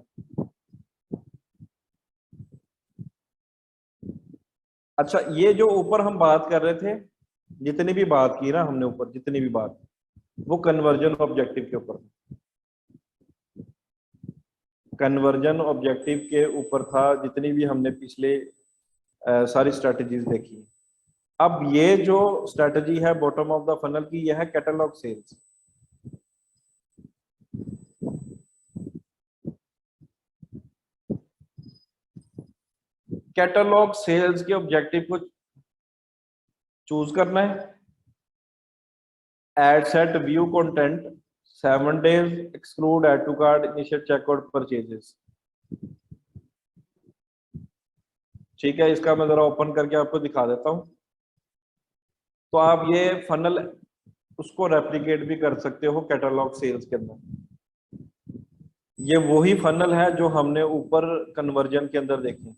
अच्छा, ये जो ऊपर हम बात कर रहे थे, जितनी भी बात की ना हमने ऊपर, जितनी भी बात, वो कन्वर्जन ऑब्जेक्टिव के ऊपर, कन्वर्जन ऑब्जेक्टिव के ऊपर था, जितनी भी हमने पिछले सारी स्ट्रेटजीज देखी। अब ये जो स्ट्रेटजी है बॉटम ऑफ द फनल की, यह है कैटलॉग सेल्स। कैटलॉग सेल्स के ऑब्जेक्टिव को चूज करना है। Ad set view content 7 days, exclude add to cart, initial checkout purchases. ठीक है, इसका मैं जरा ओपन करके आपको दिखा देता हूं। तो आप ये फनल उसको रेप्लिकेट भी कर सकते हो कैटलॉग सेल्स के अंदर। ये वही फनल है जो हमने ऊपर कन्वर्जन के अंदर देखे।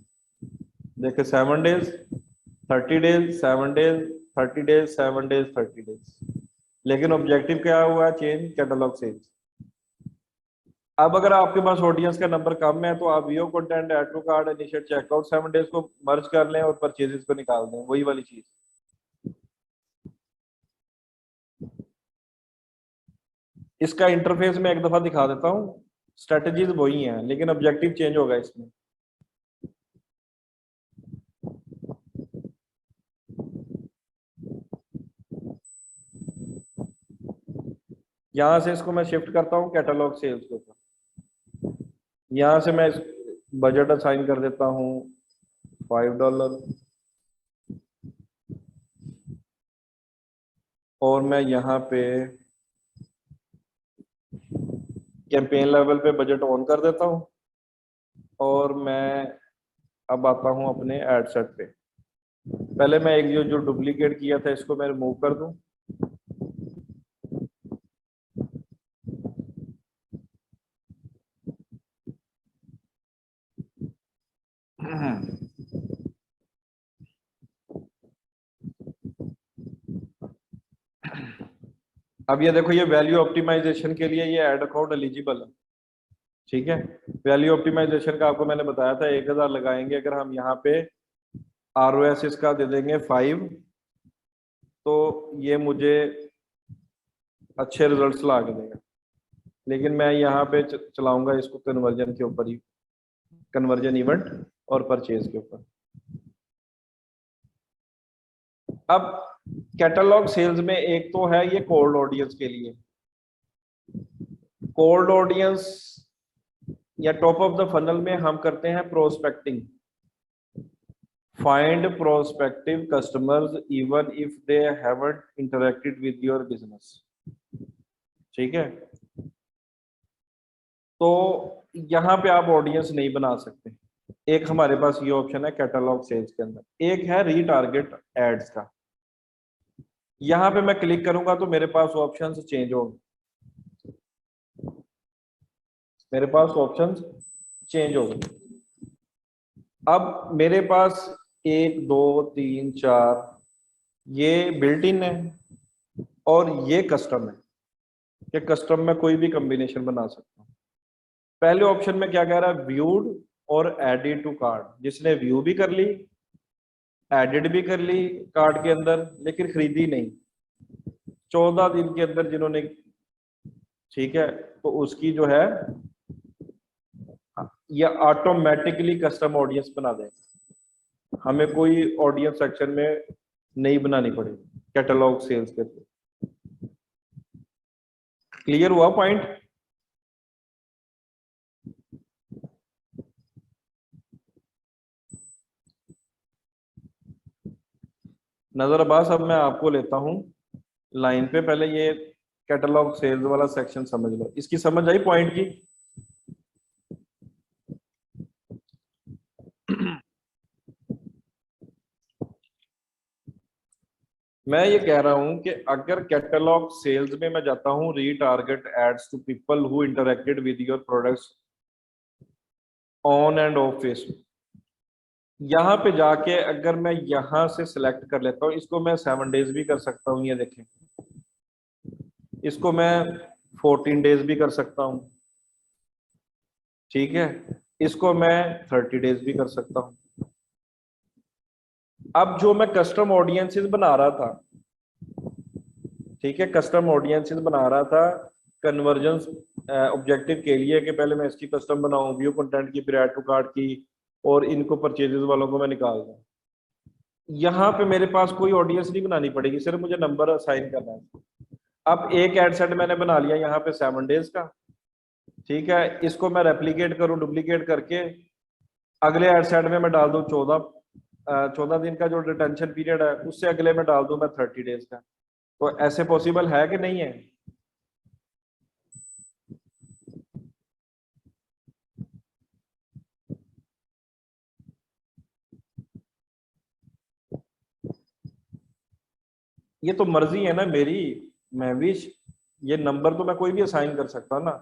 देखे 7 days, 30 days, 7 days, 30 days, 7 days, 30 days। लेकिन ऑब्जेक्टिव क्या हुआ है? Change catalogue sales. अब अगर आपके पास ऑडियंस का नंबर कम है तो आप view content, add to cart, initiate checkout 7 days को मर्ज कर लें और परचेजेस को निकाल दें, वही वाली चीज। इसका इंटरफेस में एक दफा दिखा देता हूँ। स्ट्रेटजीज वही हैं लेकिन ऑब्जेक्टिव चेंज होगा इसमें। यहां से इसको मैं शिफ्ट करता हूँ कैटलॉग सेल्स के ऊपर। यहां से मैं बजट असाइन कर देता हूँ $5, और मैं यहाँ पे कैंपेन लेवल पे बजट ऑन कर देता हूँ, और मैं अब आता हूँ अपने एड सेट पे। पहले मैं एक जो डुप्लीकेट किया था इसको मैं रिमूव कर दूं। अब ये देखो, ये वैल्यू ऑप्टिमाइजेशन के लिए ये एड अकाउंट एलिजिबल है, ठीक है। वैल्यू ऑप्टिमाइजेशन का आपको मैंने बताया था, 1000 लगाएंगे, अगर हम यहाँ पे ROS इसका दे देंगे 5, तो ये मुझे अच्छे रिजल्ट्स ला के देगा। लेकिन मैं यहाँ पे चलाऊंगा इसको कन्वर्जन के ऊपर ही, कन्वर्जन इवेंट और परचेज के ऊपर। अब कैटलॉग सेल्स में एक तो है ये कोल्ड ऑडियंस के लिए, कोल्ड ऑडियंस या टॉप ऑफ द फनल में हम करते हैं prospecting, find prospective customers even if they haven't interacted with your business, ठीक है। तो यहाँ पे आप ऑडियंस नहीं बना सकते। एक हमारे पास ये ऑप्शन है कैटलॉग सेल्स के अंदर। एक है रीटारगेट एड्स का, यहाँ पे मैं क्लिक करूंगा तो मेरे पास ऑप्शंस चेंज होंगे, मेरे पास ऑप्शंस चेंज हो गए। अब मेरे पास 1 2 3 4 ये बिल्ट इन है और ये कस्टम है, ये कस्टम में कोई भी कॉम्बिनेशन बना सकता हूँ। पहले ऑप्शन में क्या कह रहा है, व्यूड और एडिड टू कार्ड। जिसने व्यू भी कर ली, एडिड भी कर ली कार्ड के अंदर, लेकिन खरीदी नहीं, 14 दिन के अंदर जिन्होंने, ठीक है, तो उसकी जो है ये ऑटोमेटिकली कस्टम ऑडियंस बना देगा, हमें कोई ऑडियंस सेक्शन में नहीं बनानी पड़ेगी कैटलॉग सेल्स के थ्रू। क्लियर हुआ पॉइंट? नजर अब्बास, अब मैं आपको लेता हूं लाइन पे। पहले ये कैटलॉग सेल्स वाला सेक्शन समझ लो, इसकी समझ आई पॉइंट की? मैं ये कह रहा हूं कि अगर कैटलॉग सेल्स में मैं जाता हूं retarget ads to people who interacted with your products on and off Facebook, यहाँ पे जाके अगर मैं यहाँ से सिलेक्ट कर लेता हूँ, इसको मैं 7 डेज भी कर सकता हूँ, ये देखें, इसको मैं 14 डेज भी कर सकता हूँ, ठीक है, इसको मैं 30 डेज भी कर सकता हूँ। अब जो मैं कस्टम ऑडियंसेस बना रहा था, ठीक है, कस्टम ऑडियंसेस बना रहा था कन्वर्जन ऑब्जेक्टिव के लिए कि पहले मैं इसकी कस्टम बनाऊं, व्यू कंटेंट की, फिर ऐड टू कार्ट की, और इनको परचेजेस वालों को मैं निकाल दूं। यहाँ पे मेरे पास कोई ऑडियंस नहीं बनानी पड़ेगी, सिर्फ मुझे नंबर असाइन करना है। अब एक एड सेट मैंने बना लिया यहाँ पे 7 डेज का, ठीक है, इसको मैं रेप्लिकेट करूँ, डुप्लीकेट करके अगले एड सेट में मैं डाल दूं 14 दिन का जो रिटेंशन पीरियड है, उससे अगले में डाल दूं मैं 30 डेज का। तो ऐसे पॉसिबल है कि नहीं है? ये तो मर्जी है ना मेरी, मैं भी, ये नंबर तो मैं कोई भी असाइन कर सकता ना,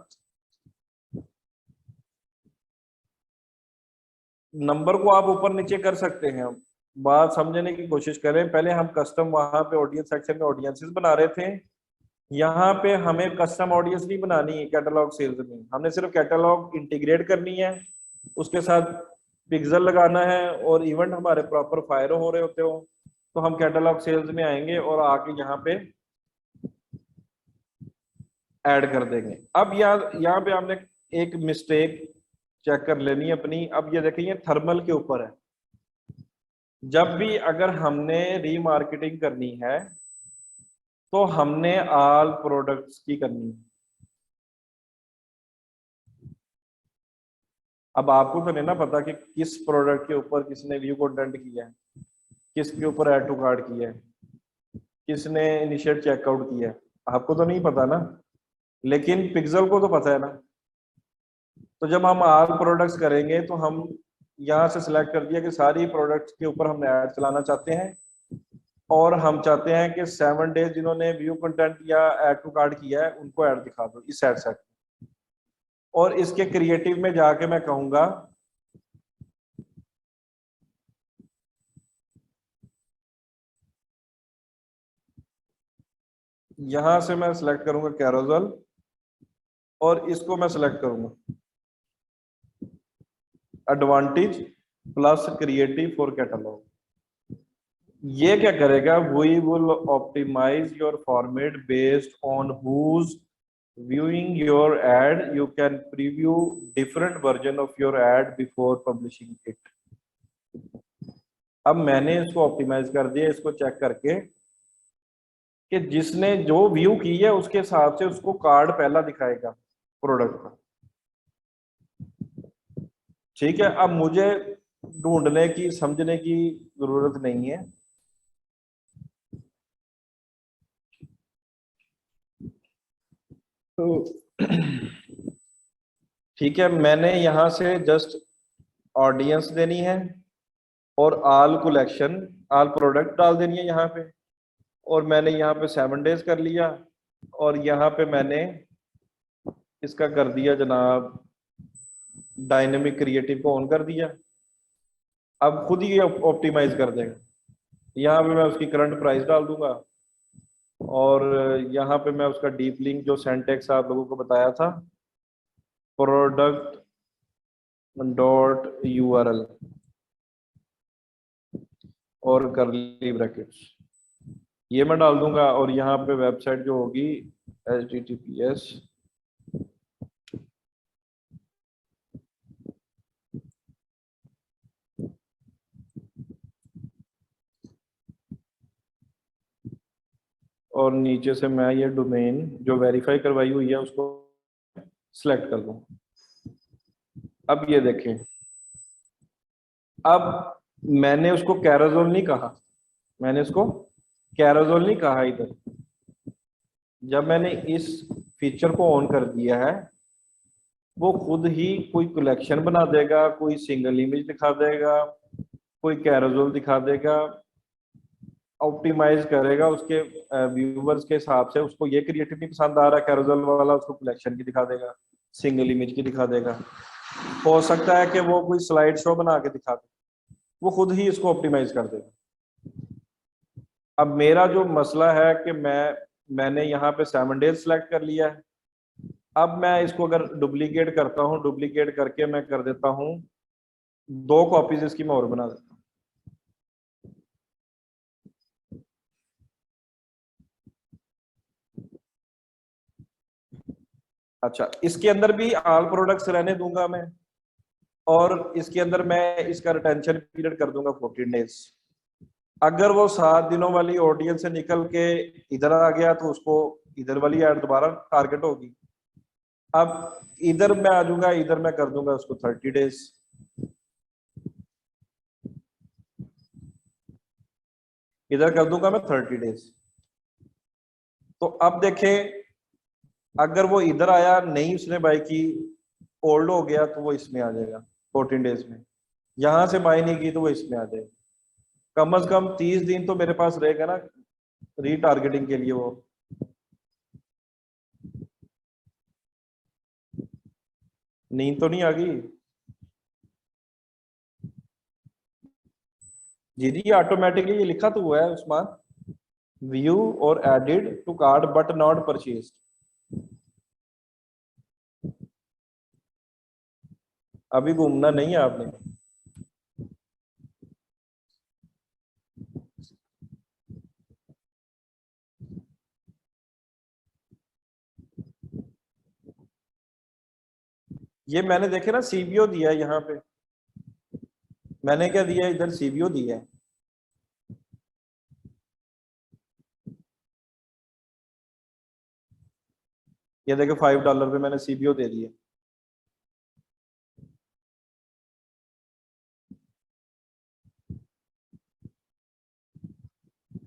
नंबर को आप ऊपर नीचे कर सकते हैं। बात समझने की कोशिश करें, पहले हम कस्टम वहां पे ऑडियंस सेक्शन में ऑडियंसेस बना रहे थे, यहाँ पे हमें कस्टम ऑडियंस नहीं बनानी है कैटलॉग सेल्स में, हमने सिर्फ कैटलॉग इंटीग्रेट करनी है, उसके साथ पिक्सल लगाना है, और इवेंट हमारे प्रॉपर फायर हो रहे होते हो, तो हम कैटलॉग सेल्स में आएंगे और आके यहाँ पे ऐड कर देंगे। अब यहाँ पे हमने एक मिस्टेक चेक कर लेनी है अपनी। अब ये देखिए, थर्मल के ऊपर है, जब भी अगर हमने रीमार्केटिंग करनी है तो हमने ऑल प्रोडक्ट्स की करनी है। अब आपको तो नहीं ना पता कि किस प्रोडक्ट के ऊपर किसने व्यू कंटेंट किया है, किसके ऊपर ऐड टू कार्ट किया है, किसने इनिशिएट चेकआउट किया है, आपको तो नहीं पता ना, लेकिन पिक्सल को तो पता है ना। तो जब हम ऑल प्रोडक्ट्स करेंगे तो हम यहाँ से सिलेक्ट कर दिया कि सारी प्रोडक्ट्स के ऊपर हमने ऐड चलाना चाहते हैं, और हम चाहते हैं कि 7 डेज जिन्होंने व्यू कंटेंट या ऐड टू कार्ट किया है उनको ऐड दिखा दो इस एड सेट। और इसके क्रिएटिव में जाके मैं कहूंगा यहां से मैं सिलेक्ट करूंगा कैरोसेल और इसको मैं सिलेक्ट करूंगा advantage plus creative for catalogue. ये क्या करेगा, we will optimise your format based on whose viewing your ad. You can preview different version of your ad before publishing it। अब मैंने इसको ऑप्टिमाइज कर दिया, इसको चेक करके कि जिसने जो व्यू की है उसके हिसाब से उसको कार्ड पहला दिखाएगा प्रोडक्ट का। ठीक है, अब मुझे ढूंढने की समझने की जरूरत नहीं है। तो ठीक है, मैंने यहां से जस्ट ऑडियंस देनी है और ऑल कलेक्शन ऑल प्रोडक्ट डाल देनी है यहाँ पे, और मैंने यहाँ पे 7 डेज कर लिया और यहाँ पे मैंने इसका कर दिया जनाब डायनेमिक क्रिएटिव को ऑन कर दिया। अब खुद ही ऑप्टिमाइज कर देगा। यहाँ पे मैं उसकी करंट प्राइस डाल दूंगा और यहाँ पे मैं उसका डीप लिंक जो सेंटेक्स आप लोगों को बताया था प्रोडक्ट .url और करली ब्रैकेट्स ये मैं डाल दूंगा, और यहाँ पे वेबसाइट जो होगी https और नीचे से मैं ये डोमेन जो वेरीफाई करवाई हुई है उसको सिलेक्ट कर दूंगा। अब ये देखें, अब मैंने उसको कैरोसेल नहीं कहा, मैंने उसको कैरोसेल नहीं कहा इधर। जब मैंने इस फीचर को ऑन कर दिया है वो खुद ही कोई कलेक्शन बना देगा, कोई सिंगल इमेज दिखा देगा, कोई कैरोसेल दिखा देगा, ऑप्टिमाइज करेगा उसके व्यूवर्स के हिसाब से। उसको ये क्रिएटिव नहीं पसंद आ रहा कैरोसेल वाला, उसको कलेक्शन की दिखा देगा, सिंगल इमेज की दिखा देगा। हो सकता है कि वो कोई स्लाइड शो बना के दिखा दे, वो खुद ही इसको ऑप्टिमाइज कर देगा। अब मेरा जो मसला है कि मैंने यहाँ पे 7 डेज सेलेक्ट कर लिया है। अब मैं इसको अगर डुप्लीकेट करता हूँ, डुप्लीकेट करके मैं कर देता हूँ 2 कॉपीज इसकी मैं और बना देता हूँ। अच्छा, इसके अंदर भी ऑल प्रोडक्ट्स रहने दूंगा मैं, और इसके अंदर मैं इसका रिटेंशन पीरियड कर दूंगा 14 डेज। अगर वो 7 दिनों वाली ऑडियंस से निकल के इधर आ गया तो उसको इधर वाली ऐड दोबारा टारगेट होगी। अब इधर मैं आ जाऊंगा, इधर मैं कर दूंगा उसको 30 डेज। इधर कर दूंगा मैं 30 डेज। तो अब देखें, अगर वो इधर आया नहीं उसने बाई की, ओल्ड हो गया तो वो इसमें आ जाएगा 14 डेज में। यहां से बाई नहीं की तो वो इसमें आ जाएगा। कम से कम 30 दिन तो मेरे पास रहेगा ना रीटारगेटिंग के लिए। वो नींद तो नहीं आ गई जी? जी ऑटोमेटिकली ये लिखा तो हुआ है उस्मान, व्यू और added to cart but not purchased. अभी घूमना नहीं है आपने। ये मैंने देखे ना सीबीओ दिया है यहाँ पे, मैंने क्या दिया है इधर, सीबीओ दिया है। ये देखो $5 पे मैंने सीबीओ दे दिया।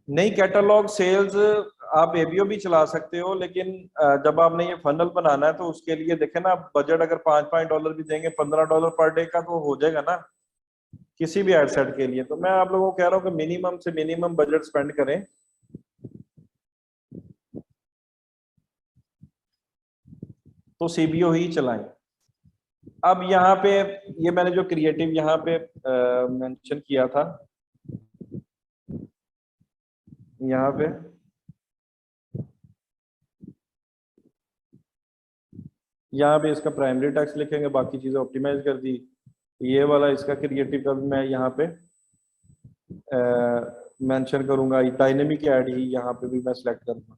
नहीं, कैटलॉग सेल्स आप एबीओ भी चला सकते हो, लेकिन जब आपने ये फनल बनाना है तो उसके लिए देखे ना, बजट अगर $5 भी देंगे $15 पर डे का तो हो जाएगा ना किसी भी एड सेट के लिए। तो मैं आप लोगों को कह रहा हूँ कि मिनिमम से मिनिमम बजट स्पेंड करें। तो सीबीओ ही चलाएं। अब यहाँ पे ये मैंने जो क्रिएटिव यहाँ पे मेंशन किया था, यहाँ पे यहाँ पे इसका प्राइमरी टेक्स्ट लिखेंगे, बाकी चीजें ऑप्टिमाइज कर दी। ये वाला इसका क्रिएटिव का भी मैं यहाँ पे मेंशन करूंगा, डायनेमिक ऐड ही यहाँ पे भी मैं सिलेक्ट करूंगा,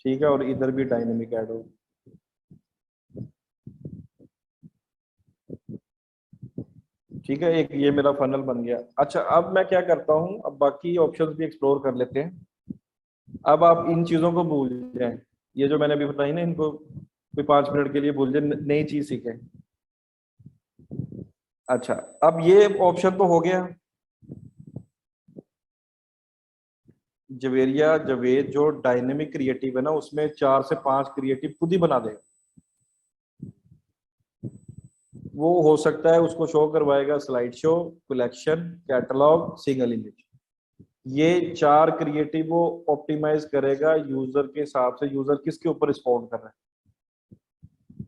ठीक है, और इधर भी डायनेमिक ऐड होगा। ठीक है, एक ये मेरा फनल बन गया। अच्छा, अब मैं क्या करता हूँ, अब बाकी ऑप्शंस भी एक्सप्लोर कर लेते हैं। अब आप इन चीजों को भूल जाएं, ये जो मैंने अभी बताई ना, इनको कोई 5 मिनट के लिए भूल जाए, नई चीज सीखें। अच्छा, अब ये ऑप्शन तो हो गया, जवेरिया जवेद जो डायनेमिक क्रिएटिव है ना, उसमें 4 से 5 क्रिएटिव खुद ही बना देगा। वो हो सकता है उसको शो करवाएगा slide show, collection, catalogue, single image. ये 4 क्रिएटिव वो ऑप्टिमाइज करेगा यूजर के हिसाब से, यूजर किसके ऊपर रिस्पॉन्ड कर रहा है।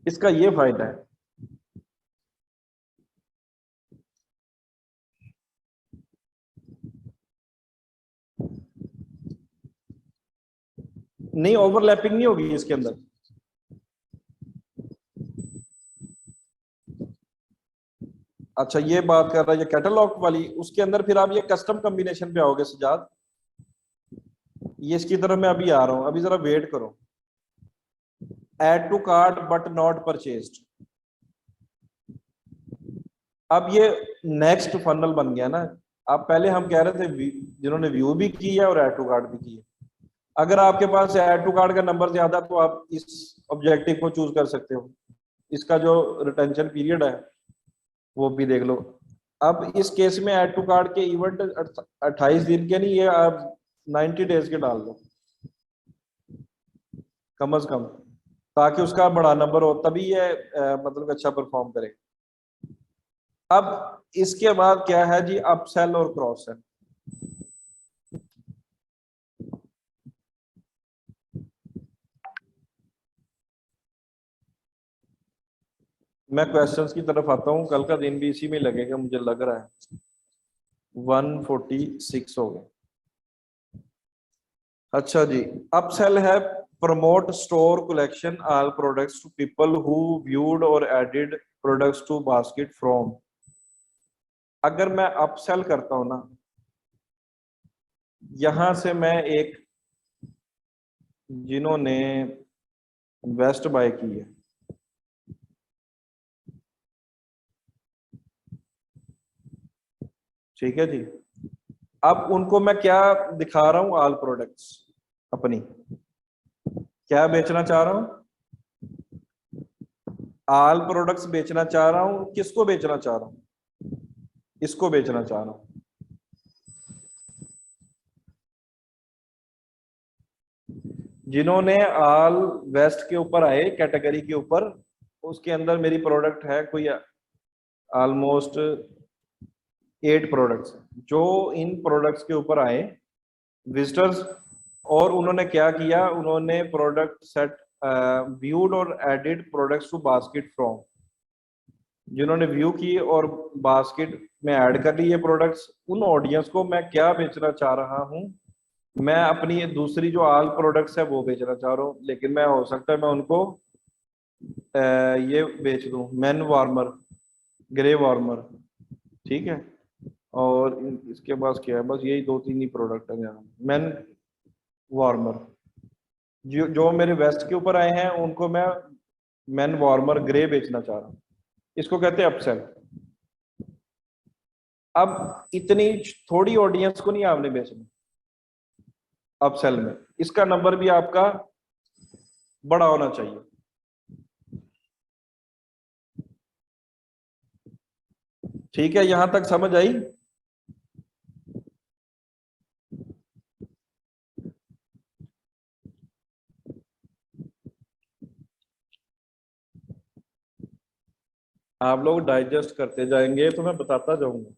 इसका ये फायदा है। नहीं, ओवरलैपिंग नहीं होगी इसके अंदर। अच्छा, ये बात कर रहा है ये कैटलॉग वाली, उसके अंदर फिर आप ये कस्टम कॉम्बिनेशन पे आओगे सजाद। ये इसकी तरफ मैं अभी आ रहा हूं, अभी जरा वेट करो। Add to cart but not purchased. अब ये नेक्स्ट फनल बन गया ना। अब पहले हम कह रहे थे जिन्होंने व्यू भी किया और ऐड टू कार्ट भी किया। अगर आपके पास ऐड टू कार्ट का नंबर ज्यादा तो आप इस ऑब्जेक्टिव को चूज कर सकते हो। इसका जो रिटेंशन पीरियड है वो भी देख लो। अब इस केस में ऐड टू कार्ट के इवेंट 28 दिन के नहीं, ये आप 90 डेज के डाल दो कम से कम, ताकि उसका बड़ा नंबर हो, तभी ये मतलब अच्छा परफॉर्म करे। अब इसके बाद क्या है जी, अपसेल और क्रॉस सेल। मैं क्वेश्चंस की तरफ आता हूं, कल का दिन भी इसी में लगेगा मुझे लग रहा है। 146 हो गए। अच्छा जी, अपसेल है promote store collection all products to people who viewed और added products to basket from. अगर मैं अपसेल करता हूं ना, यहां से मैं एक, जिन्होंने वेस्ट बाय की है, ठीक है जी, अब उनको मैं क्या दिखा रहा हूं, ऑल प्रोडक्ट्स अपनी क्या बेचना चाह रहा हूं, ऑल प्रोडक्ट्स बेचना चाह रहा हूं। किसको बेचना चाह रहा हूं, इसको बेचना चाह रहा हूं। जिन्होंने ऑल वेस्ट के ऊपर आए कैटेगरी के ऊपर, उसके अंदर मेरी प्रोडक्ट है कोई ऑलमोस्ट 8 प्रोडक्ट्स जो इन प्रोडक्ट्स के ऊपर आए विजिटर्स, और उन्होंने क्या किया, उन्होंने प्रोडक्ट सेट व्यूड और added products to basket from. जिन्होंने व्यू की और बास्केट में ऐड कर ली ये प्रोडक्ट्स, उन ऑडियंस को मैं क्या बेचना चाह रहा हूं, मैं अपनी दूसरी जो ऑल प्रोडक्ट्स है वो बेचना चाह रहा हूँ। लेकिन मैं, हो सकता है मैं उनको ये बेच दूं, मैन वार्मर, ग्रे वार्मर, ठीक है, और इसके पास क्या है, बस यही 2-3 ही प्रोडक्ट है यहाँ। मैन वार्मर जो मेरे वेस्ट के ऊपर आए हैं उनको मैं मैन वार्मर ग्रे बेचना चाह रहा हूँ। इसको कहते हैं अपसेल। अब इतनी थोड़ी ऑडियंस को नहीं आपने बेचना अपसेल में, इसका नंबर भी आपका बड़ा होना चाहिए। ठीक है, यहां तक समझ आई। आप लोग डाइजेस्ट करते जाएंगे तो मैं बताता जाऊंगा,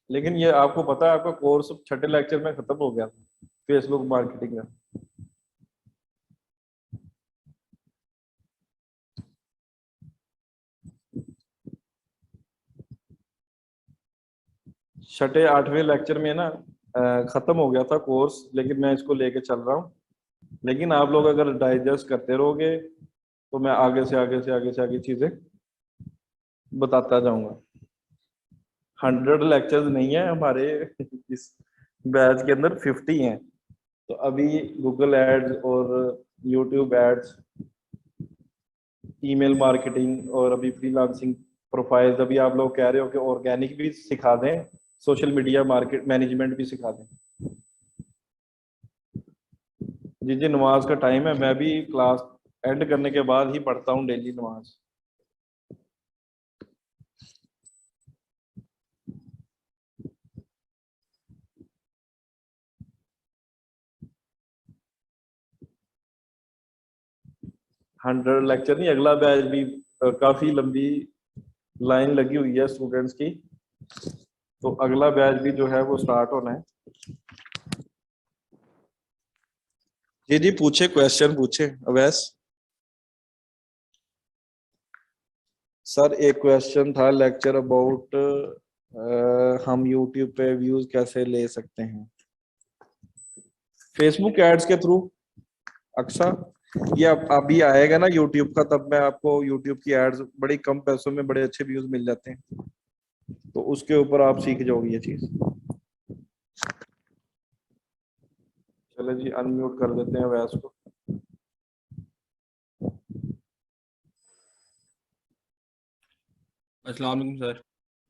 लेकिन ये आपको पता है आपका कोर्स 6ठे लेक्चर में खत्म हो गया था फेसबुक मार्केटिंग का। छठे 8वें लेक्चर में ना खत्म हो गया था कोर्स, लेकिन मैं इसको लेके चल रहा हूँ। लेकिन आप लोग अगर डाइजेस्ट करते रहोगे तो मैं आगे चीजें बताता जाऊंगा। 100 लेक्चर्स नहीं है हमारे इस बैच के अंदर, 50 हैं। तो अभी गूगल एड्स और यूट्यूब एड्स, ईमेल मार्केटिंग और अभी फ्रीलांसिंग प्रोफाइल्स, अभी आप लोग कह रहे हो कि ऑर्गेनिक भी सिखा दें, सोशल मीडिया मार्केट मैनेजमेंट भी सिखा दें। जी नमाज का टाइम है, मैं भी क्लास एंड करने के बाद ही पढ़ता हूँ डेली नमाज। हंड्रेड लेक्चर नहीं, अगला बैच भी काफी लंबी लाइन लगी हुई है स्टूडेंट्स की, तो अगला बैच भी जो है वो स्टार्ट होना है। जी पूछे, क्वेश्चन पूछे अवैस। सर एक क्वेश्चन था लेक्चर अबाउट हम यूट्यूब पे व्यूज कैसे ले सकते हैं, फेसबुक एड्स के थ्रू। अक्सा ये अभी आएगा ना यूट्यूब का, तब मैं आपको यूट्यूब की एड्स बड़ी कम पैसों में बड़े अच्छे व्यूज मिल जाते हैं, तो उसके ऊपर आप सीख जाओगे ये चीज। चलो जी अनम्यूट कर देते हैं अवैस को। अस्सलाम वालेकुम सर।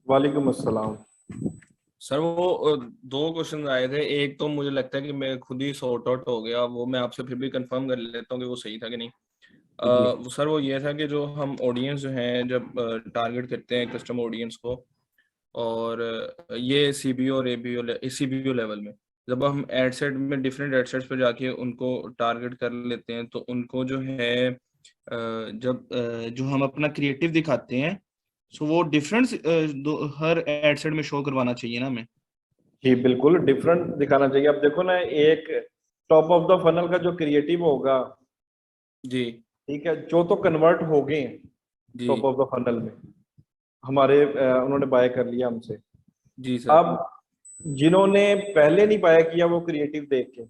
वालेकुम अस्सलाम। सर वो दो क्वेश्चन आए थे, एक तो मुझे लगता है कि मैं खुद ही सॉर्ट आउट हो गया, वो मैं आपसे फिर भी कंफर्म कर लेता हूँ कि वो सही था कि नहीं। वो सर वो ये था कि जो हम ऑडियंस जो हैं जब टारगेट करते हैं कस्टमर ऑडियंस को, और ये सीबीओ और एबीओ सीबीओ लेवल में जब हम एड सेट में डिफरेंट एड सेट्स पे जाके उनको टारगेट कर लेते हैं, तो उनको जो है जब जो हम अपना क्रिएटिव दिखाते हैं, सो वो डिफरेंस हर एड सेट में शो करवाना चाहिए ना हमें। जी बिल्कुल डिफरेंट दिखाना चाहिए। अब देखो ना, एक टॉप ऑफ द फनल का जो क्रिएटिव होगा, जी ठीक है, जो तो कन्वर्ट हो गए जी टॉप ऑफ द फनल में, हमारे उन्होंने बाय कर लिया हमसे। जी सर। अब जिन्होंने पहले नहीं बाय किया वो क्रिएटिव देख के,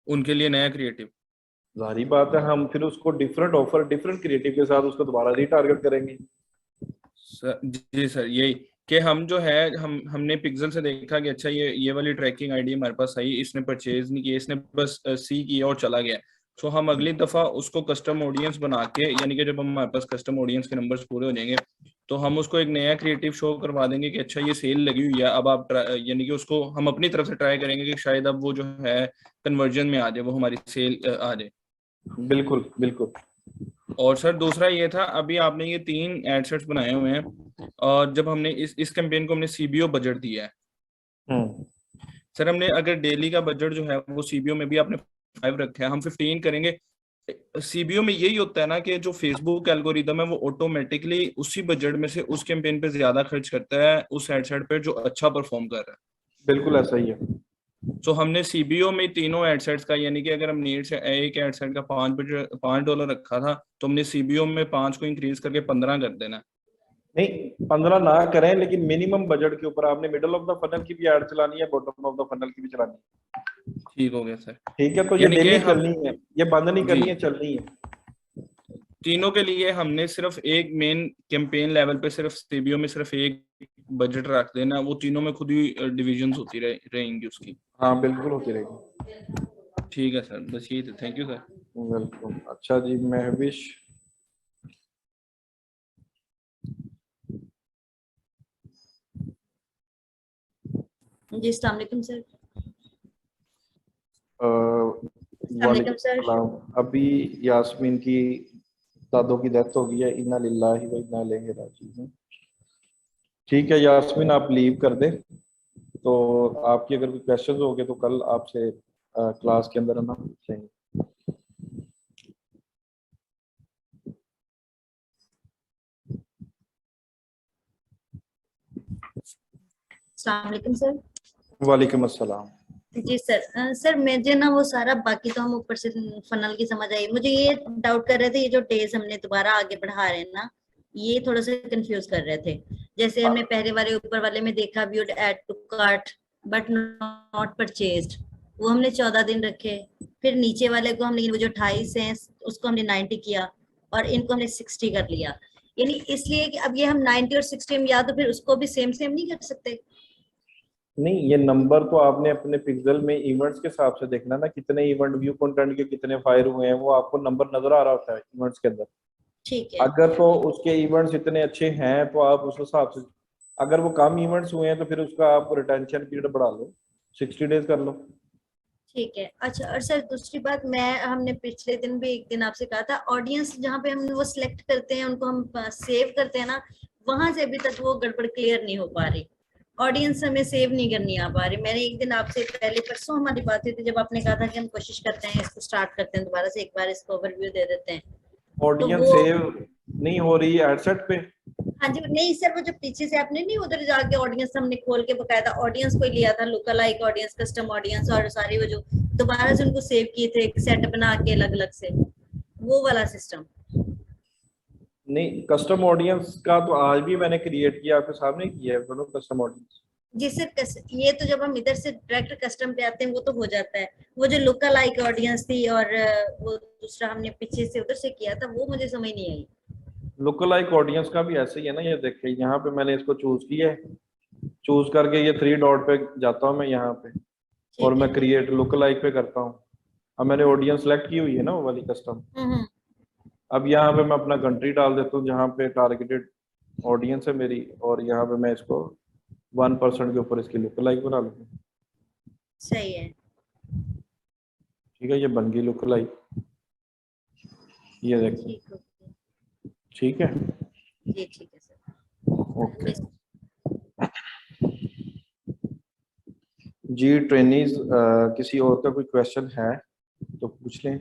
उनके लिए नया क्रिएटिव। जाहिर बात है हम फिर उसको डिफरेंट ऑफर डिफरेंट क्रिएटिव के साथ उसको दोबारा रीटारगेट करेंगे। सर जी सर, यही कि हम जो है हमने पिक्सल से देखा कि अच्छा ये वाली ट्रैकिंग आईडी हमारे पास आई, इसने परचेज नहीं किया, इसने बस सी किया और चला गया। सो हम अगली दफा उसको कस्टम ऑडियंस बना के, यानी कि जब हमारे पास कस्टम ऑडियंस के नंबर्स पूरे हो जाएंगे, तो हम उसको एक नया क्रिएटिव शो करवा देंगे कि अच्छा ये सेल लगी हुई है, अब आप यानी कि उसको हम अपनी तरफ से ट्राई करेंगे कि शायद अब वो जो है कन्वर्जन में आ जाए, वो हमारी सेल आ जाए। बिल्कुल बिल्कुल। और सर दूसरा ये था, अभी आपने ये 3 एडसेट्स बनाए हुए हैं, और जब हमने इस कैंपेन को हमने सीबीओ बजट दिया है, सर हमने अगर डेली का बजट जो है वो सीबीओ में भी आपने 5 रखा है, हम 15 करेंगे। सीबीओ में यही होता है ना कि जो फेसबुक एल्गोरिदम है वो ऑटोमेटिकली उसी बजट में से उस कैंपेन पे ज्यादा खर्च करता है उस एडसेट पे जो अच्छा परफॉर्म कर रहा है। बिल्कुल ऐसा ही है। तो हमने सीबीओ में तीनों एडसेट्स का, यानी कि अगर हम नीड से एक एडसेट का $5 रखा था, तो हमने सीबीओ में 5 को इंक्रीज करके 15 कर देना। नहीं 15 ना करें, लेकिन मिनिमम बजट के ऊपर आपने मिडल ऑफ द फनल की भी ऐड चलानी है, बॉटम ऑफ द फनल की भी चलानी है। ठीक हो गया सर। ठीक है, तो ये यानी कि डेली हम चलनी है, ये बंद नहीं जी करनी है, चलनी है। तीनों के लिए हमने सिर्फ एक मेन कैंपेन लेवल पे सिर्फ सीबीओ में सिर्फ एक बजट रख देना, वो तीनों में खुद ही डिविजन्स होती रहेंगी उसकी। हाँ बिल्कुल होती रहेगी। ठीक है सर, बस यही था। Thank you sir. वेलकम। अच्छा जी महविश। जी अस्सलाम वालेकुम सर। वालेकुम सलाम। अभी यास्मीन की दादों की डेथ हो गई है, इन्ना लिल्लाहि व इन्ना इलैहि राजिऊन। ठीक है यास्मीन, आप लीव कर दें, तो आपकी अगर कोई क्वेश्चन हो गए तो कल आपसे क्लास के अंदर हम पूछेंगे। अस्सलाम वालेकुम सर। वालेकुम अस्सलाम। जी सर। सर मुझे ना वो सारा बाकी तो हम ऊपर से फनल की समझ आई, मुझे ये डाउट कर रहे थे, ये जो डेज हमने दोबारा आगे बढ़ा रहे हैं ना, ये थोड़ा सा कंफ्यूज कर रहे थे। जैसे हमने पहले वाले ऊपर वाले में देखा viewed add to cart but not purchased, वो हमने 14 दिन रखे। फिर नीचे वाले को हमने वो जो 28 है उसको हमने 90 किया और इनको हमने 60 कर लिया। यानी इसलिए कि अब ये हम 90 और 60 हम या तो फिर उसको भी सेम सेम नहीं कर सकते। नहीं, ये नंबर तो आपने अपने पिक्सल में इवेंट्स के हिसाब से देखना ना, कितने इवेंट व्यू कंटेंट के कितने फायर हुए हैं, वो आपको नंबर नजर आ रहा होता है इवेंट्स के अंदर। ठीक है। अगर तो उसके इवेंट्स इतने अच्छे हैं तो आप उस हिसाब से, अगर वो कम इवेंट्स हुए हैं तो फिर उसका आप रिटेंशन पीरियड बढ़ा लो, 60 डेज कर लो। ठीक है। अच्छा, और सर दूसरी बात, मैं हमने पिछले दिन भी एक दिन आपसे कहा था, ऑडियंस जहाँ पे हम वो सिलेक्ट करते हैं उनको हम सेव करते हैं ना, वहां से अभी तक वो गड़बड़ क्लियर नहीं हो पा रही। ऑडियंस हमें सेव नहीं करनी आ पा रही। मैंने एक दिन आपसे पहले परसों हमारी बात हुई थी जब आपने कहा था कि हम कोशिश करते हैं इसको स्टार्ट करते हैं दोबारा से, एक बार इसको ओवरव्यू दे देते हैं। तो ऑडियंस वो सेव नहीं हो रही है एडसेट पे। हाँ जी, नहीं सर, वो जो पीछे से आपने नहीं उधर जाके ऑडियंस हमने खोल के बकायदा ऑडियंस को लिया था, local like audience, custom audience और सारी वो जो दोबारा से उनको सेव किए थे सेट बना के अलग अलग से, वो वाला सिस्टम। नहीं, कस्टम ऑडियंस का तो आज भी मैंने क्रिएट किया, आपके सामने किया है दोनों कस्टम ऑडियंस। जी सर, ये तो जब हम इधर से डायरेक्ट कस्टम पे आते हैं वो तो हो जाता है। वो जो लोकल लाइक ऑडियंस थी और वो दूसरा हमने पीछे से उधर से किया था, वो मुझे समझ नहीं आई। लुक लाइक ऑडियंस का भी ऐसे ही है ना, ये देखिए यहाँ पे मैंने इसको चूज किया है, चूज करके ये 3 डॉट पे जाता हूँ मैं यहाँ पे, और ठीक है। मैं क्रिएट लुक लाइक पे करता हूँ। अब मैंने ऑडियंस सेलेक्ट की हुई है ना वो वाली कस्टम। हम्म। अब यहाँ पे मैं अपना कंट्री डाल देता हूँ जहाँ पे टारगेटेड ऑडियंस है मेरी, और यहाँ पे मैं इसको 1% के ऊपर इसकी लुक लाइक बना लूँगा। सही है। ठीक है, ये बन गई लुक लाइक, ये देखो। ठीक हो गया। ठीक है, जी ठीक है सर। ओके जी। ट्रेनीज किसी और का कोई क्वेश्चन है तो पूछ लें।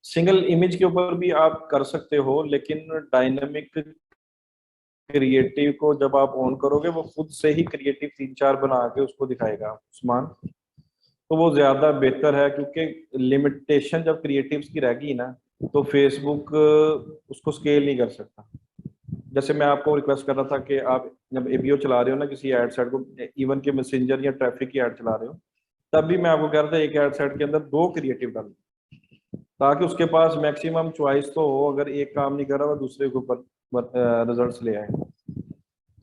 सिंगल इमेज के ऊपर भी आप कर सकते हो, लेकिन डायनामिक क्रिएटिव को जब आप ऑन करोगे वो खुद से ही क्रिएटिव 3-4 बना के उसको दिखाएगा उस्मान, तो वो ज्यादा बेहतर है। क्योंकि लिमिटेशन जब क्रिएटिव्स की रहेगी ना तो फेसबुक उसको स्केल नहीं कर सकता। जैसे मैं आपको रिक्वेस्ट कर रहा था कि आप जब एबीओ चला रहे हो ना किसी एड सेट को, इवन के मैसेंजर या ट्रैफिक की एड चला रहे हो, तब भी मैं आपको कह रहा था एक एड सेट के अंदर 2 क्रिएटिव डालो, ताकि उसके पास मैक्सिमम चॉइस तो हो, अगर एक काम नहीं कर रहा वो दूसरे के ऊपर रिजल्ट्स ले आए।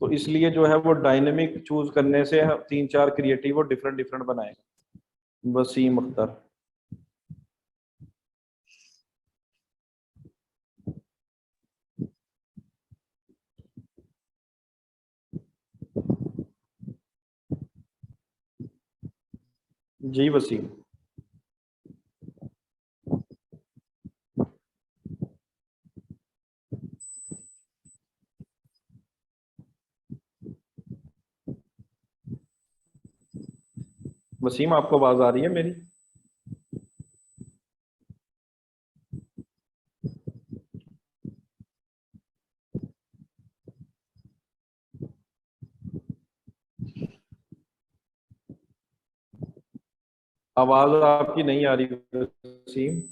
तो इसलिए जो है वो डायनेमिक चूज करने से 3-4 क्रिएटिव और डिफरेंट डिफरेंट बनाएगा। वसीम अख्तर। जी वसीम। वसीम, आपको आवाज आ रही है मेरी? आवाज आपकी नहीं आ रही वसीम।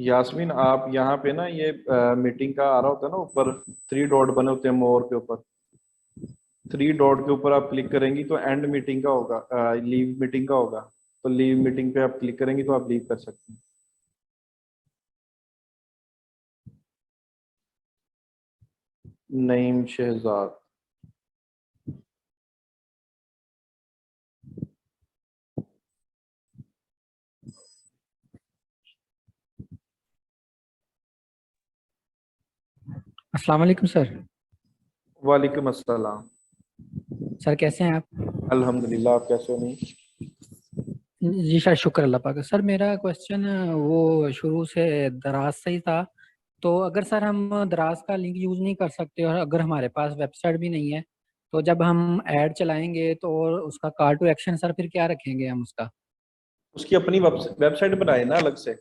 यास्मीन, आप यहाँ पे ना ये मीटिंग का आ रहा होता है ना ऊपर, 3 डॉट बने होते हैं मोर के ऊपर, 3 डॉट के ऊपर आप क्लिक करेंगी तो एंड मीटिंग का होगा, लीव मीटिंग का होगा। तो लीव मीटिंग पे आप क्लिक करेंगी तो आप लीव कर सकते हैं। नईम शहजाद। अस्सलाम वालेकुम सर। वालेकुम अस्सलाम। सर कैसे हैं आप? अल्हम्दुलिल्लाह, आप कैसे हो? नहीं, जी सर, शुक्र अल्लाह पाक का। सर मेरा क्वेश्चन वो शुरू से दराज से ही था। तो अगर सर हम दराज का लिंक यूज़ नहीं कर सकते और अगर हमारे पास वेबसाइट भी नहीं है तो जब हम ऐड चलाएंगे तो उसका कॉल टू एक्शन सर फिर क्या रखेंगे हम उसका? उसकी अपनी वेबसाइट बनाए ना अलग से।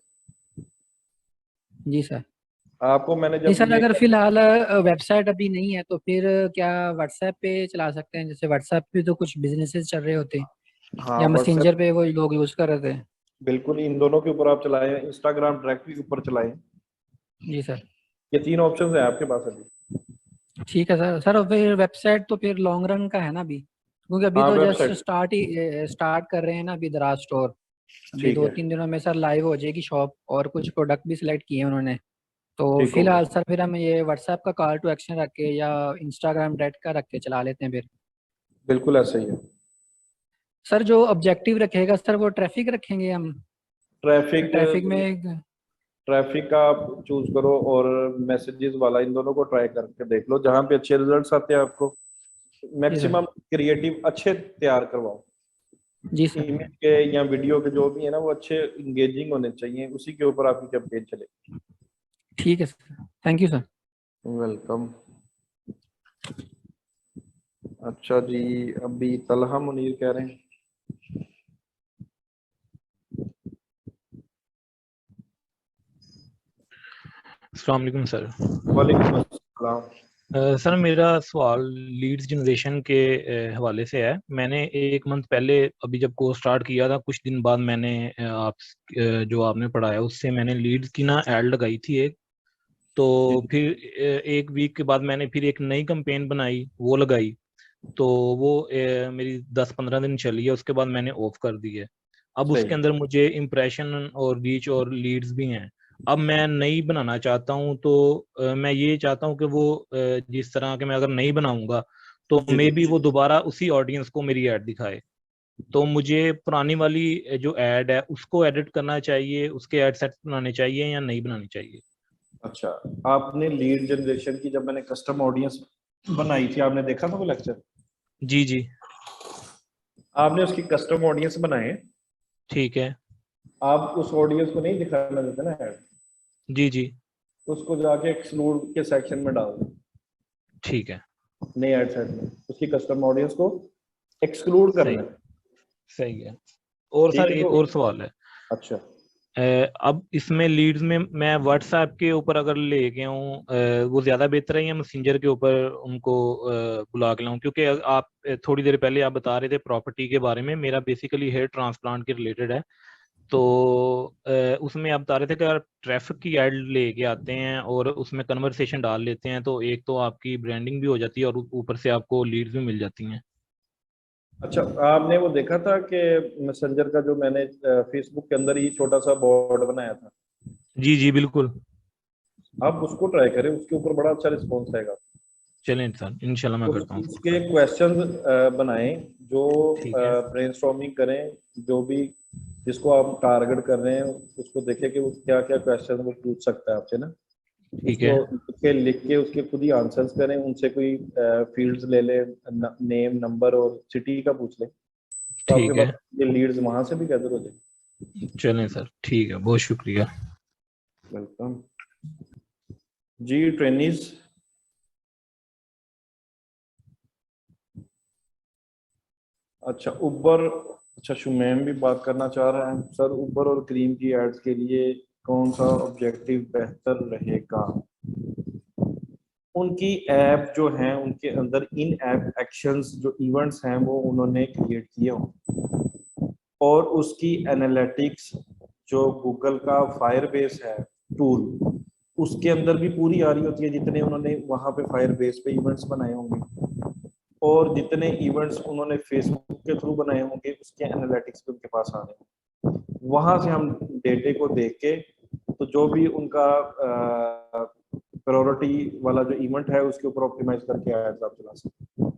जी सर। आपको मैंने नहीं जब सर, ये अगर फिलहाल वेबसाइट अभी नहीं है तो फिर क्या व्हाट्सएप पे चला सकते हैं? जैसे व्हाट्सएप पे तो कुछ बिजनेसेस चल रहे होते हैं, हाँ या व्हाट्सएप, मैसेंजर पे वो लोग यूज कर रहे थे। बिल्कुल इन दोनों के ऊपर आप चलाएं, इंस्टाग्राम डायरेक्टली के ऊपर चलाएं। जी सर। ये 3 ऑप्शंस है आपके पास अभी। ठीक है सर। सर फिर वेबसाइट तो फिर लॉन्ग रन का है ना अभी, क्योंकि अभी हाँ तो जस्ट वेबसाइट, स्टार्ट कर रहे हैं ना अभी दराज स्टोर। अभी ठीक दो है, तीन दिनों में सर लाइव हो जाएगी शॉप, और कुछ प्रोडक्ट भी सिलेक्ट किए हैं उन्होंने। तो ठीक होगा, फिलहाल सर फिर हम ये व्हाट्सएप का कॉल टू एक्शन रख के या इंस्टाग्राम डायरेक्ट का रख के चला लेते हैं फिर। बिल्कुल ऐसा ही है। सर जो ऑब्जेक्टिव रखेगा सर वो ट्रैफिक रखेंगे हम? ट्रैफिक, ट्रैफिक में। ट्रैफिक का आप चूज करो और मैसेजेस वाला, इन दोनों को ट्राई करके देख लो, जहां पे अच्छे रिजल्ट्स आते हैं आपको जी सर। मैक्सिमम क्रिएटिव अच्छे तैयार करवाओ। जी सर। इमेज के या वीडियो के जो भी है ना वो अच्छे इंगेजिंग होने चाहिए, उसी के ऊपर आपकी कैंपेन चलेगी। ठीक है sir, thank you sir. Welcome. अच्छा जी, अभी तलहा मुनीर कह रहे हैं। अस्सलाम वालेकुम सर। वालेकुम अस्सलाम। सर मेरा सवाल लीड्स जनरेशन के हवाले से है। मैंने एक मंथ पहले अभी जब कोर्स स्टार्ट किया था, कुछ दिन बाद मैंने जो आपने पढ़ाया उससे मैंने लीड्स की ना ऐड लगाई थी एक। तो फिर एक वीक के बाद मैंने फिर एक नई कैंपेन बनाई, वो लगाई। तो वो मेरी 10-15 दिन चली है, उसके बाद मैंने ऑफ कर दी है। अब सही, उसके अंदर मुझे इम्प्रेशन और रीच और लीड्स भी हैं। अब मैं नई बनाना चाहता हूँ, तो मैं ये चाहता हूँ कि वो जिस तरह के मैं अगर नहीं बनाऊंगा तो जी मे जी, बी वो दोबारा उसी ऑडियंस को मेरी ऐड दिखाए। तो मुझे पुरानी वाली जो ऐड है उसको एडिट करना चाहिए, उसके ऐड सेट बनाने चाहिए या नहीं बनानी चाहिए? अच्छा। आपने लीड जनरेशन की जब मैंने कस्टम ऑडियंस बनाई थी, आपने देखा था वो लेक्चर? जी जी। आपने उसकी कस्टम ऑडियंस बनाए, ठीक है। आप उस ऑडियंस को नहीं दिखाना देते ना ऐड, जी जी। उसको जाके एक्सक्लूड के सेक्शन में डाल दो, ठीक है। नए ऐड सेट में उसकी कस्टम ऑडियंस को एक्सक्लूड सही, करना है। सही है। और ठीक सर है एक तो और सवाल है। अच्छा, अब इसमें लीड्स में मैं व्हाट्सएप के ऊपर अगर ले गया हूँ, वो ज़्यादा बेहतर है या मैसेंजर के ऊपर उनको बुला के लाऊं? क्योंकि आप थोड़ी देर पहले आप बता रहे थे प्रॉपर्टी के बारे में, मेरा बेसिकली हेयर ट्रांसप्लांट के रिलेटेड है। तो उसमें आप बता रहे थे कि अगर ट्रैफिक की ऐड लेके आते हैं और उसमें कन्वर्सेशन डाल लेते हैं तो एक तो आपकी ब्रांडिंग भी हो जाती है और ऊपर से आपको लीड्स भी मिल जाती हैं। अच्छा आपने वो देखा था कि मैसेंजर का जो मैंने फेसबुक के अंदर ही छोटा सा बोर्ड बनाया था, जी जी बिल्कुल। आप उसको ट्राई करें, उसके ऊपर बड़ा अच्छा रिस्पॉन्स आएगा। चलें सर, इंशाल्लाह मैं करता हूँ उसको उसके ट्राई। क्वेश्चंस बनाएं जो ठीक है। ब्रेनस्टॉर्मिंग करें, जो भी जिसको आप टारगेट कर रहे हैं उसको देखें कि वो क्या क्या क्वेश्चन वो पूछ सकता है आपसे ना, ठीक है। उसको लिख के उसके खुद ही आंसर्स करें, उनसे कोई फील्ड्स ले ले, नेम नंबर और सिटी का पूछ ले, तो आपके ठीक है। पास ये लीड्स वहां से भी गैदर हो जाए। चलें सर, ठीक है, बहुत शुक्रिया। वेलकम जी। ट्रेनीज, अच्छा उबर, अच्छा शुमैम भी बात करना चाह रहा है। सर उबर और क्रीम की एड्स के लिए कौन सा ऑब्जेक्टिव बेहतर रहेगा? उनकी ऐप जो है उनके अंदर इन ऐप एक्शंस जो इवेंट्स हैं वो उन्होंने क्रिएट किए हों, और उसकी एनालिटिक्स जो गूगल का फायरबेस है टूल, उसके अंदर भी पूरी आ रही होती है, जितने उन्होंने वहां पे फायरबेस पे इवेंट्स बनाए होंगे और जितने इवेंट्स उन्होंने फेसबुक के थ्रू बनाए होंगे उसके एनालिटिक्स भी उनके पास आ रहे हैं। वहां से हम डेटे को देख के तो जो भी उनका प्रायोरिटी वाला जो इवेंट है उसके ऊपर ऑप्टिमाइज करके एड्स आप चला सकते हैं।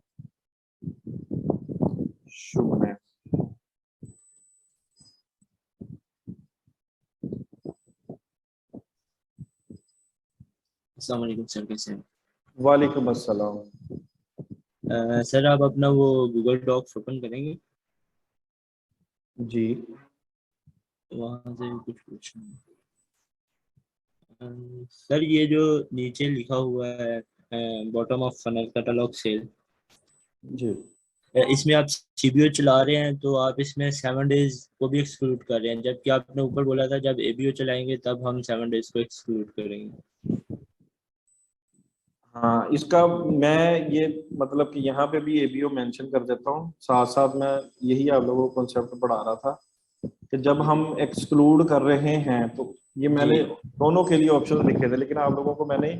शुभ है। अस्सलाम वालेकुम सर, कैसे हैं? वालेकुम अस्सलाम। सर आप अपना वो गूगल डॉक्स ओपन करेंगे, जी वहाँ से कुछ पूछना है। सर ये जो नीचे लिखा हुआ है bottom of funnel catalog sale, जी। इसमें आप सीबीओ चला रहे हैं तो आप इसमें 7 डेज को भी एक्सक्लूड कर रहे हैं, जबकि आपने ऊपर बोला था जब एबीओ चलाएंगे तब हम 7 डेज को एक्सक्लूड करेंगे। हाँ, इसका मैं ये मतलब कि यहाँ पे भी एबीओ मेंशन कर देता हूँ, साथ साथ मैं यही आप लोगों को कॉन्सेप्ट पढ़ा रहा था कि जब हम एक्सक्लूड कर रहे हैं तो ये मैंने जी दोनों के लिए ऑप्शन लिखे थे, लेकिन आप लोगों को मैंने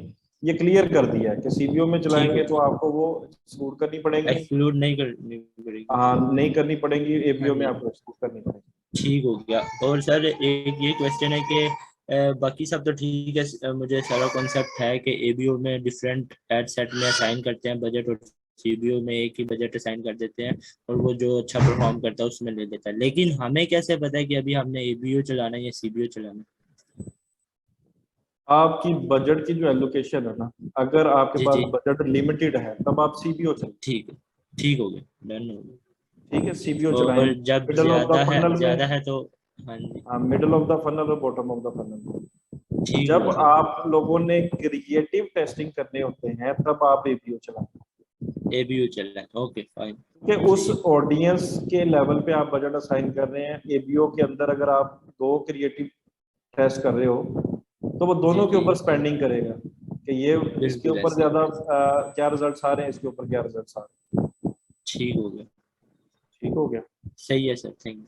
ये क्लियर कर दिया है कि सीबीओ में ठीक चलाएंगे है, तो आपको वो एक्सक्लूड करनी पड़ेंगी, एक्सक्लूड नहीं करनी पड़ेगी। हाँ नहीं करनी पड़ेंगी, हाँ एबीओ में जी, आपको एक्सक्लूड करनी पड़ेगी। ठीक हो गया। और सर एक ये क्वेश्चन है कि बाकी सब तो ठीक है, मुझे सारा कॉन्सेप्ट है कि एबीओ में डिफरेंट एड सेट में असाइन करते हैं बजट, और सीबीओ में एक ही बजट असाइन कर देते हैं और वो जो अच्छा परफॉर्म करता है उसमें ले लेता है। लेकिन हमें कैसे पता है कि अभी हमने एबीओ चलाना है या सीबीओ चलाना है? आपकी बजट की जो एलोकेशन है ना, अगर आपके जी पास जी, बजट लिमिटेड है तब आप सीबीओ चलाएं। ठीक है, ठीक हो गया, डन हो गया। ठीक है, सीबीओ चलाएं और जब मिडल ऑफ द फनल में। ज्यादा है तो, हाँ जी, हाँ, मिडल ऑफ द फनल और बॉटम ऑफ द फनल। ठीक जब हुआ सर। आप लोगों ने क्रिएटिव टेस्टिंग करने होते हैं तब आप एबीओ चलाएं, एबीओ चल रहा है, ओके फाइन। कि उस ऑडियंस के लेवल पे आप बजट असाइन कर रहे हैं। एबीओ के अंदर अगर आप 2 क्रिएटिव टेस्ट कर रहे हो तो वो जी दोनों के जी, ऊपर स्पेंडिंग करेगा कि ये इसके बिल्कुल ऊपर ऐसे ज्यादा क्या रिजल्ट्स आ रहे हैं, इसके ऊपर क्या रिजल्ट्स आ रहे ठीक हो गया, हैं। ठीक हो गया। सही है sir, thank you.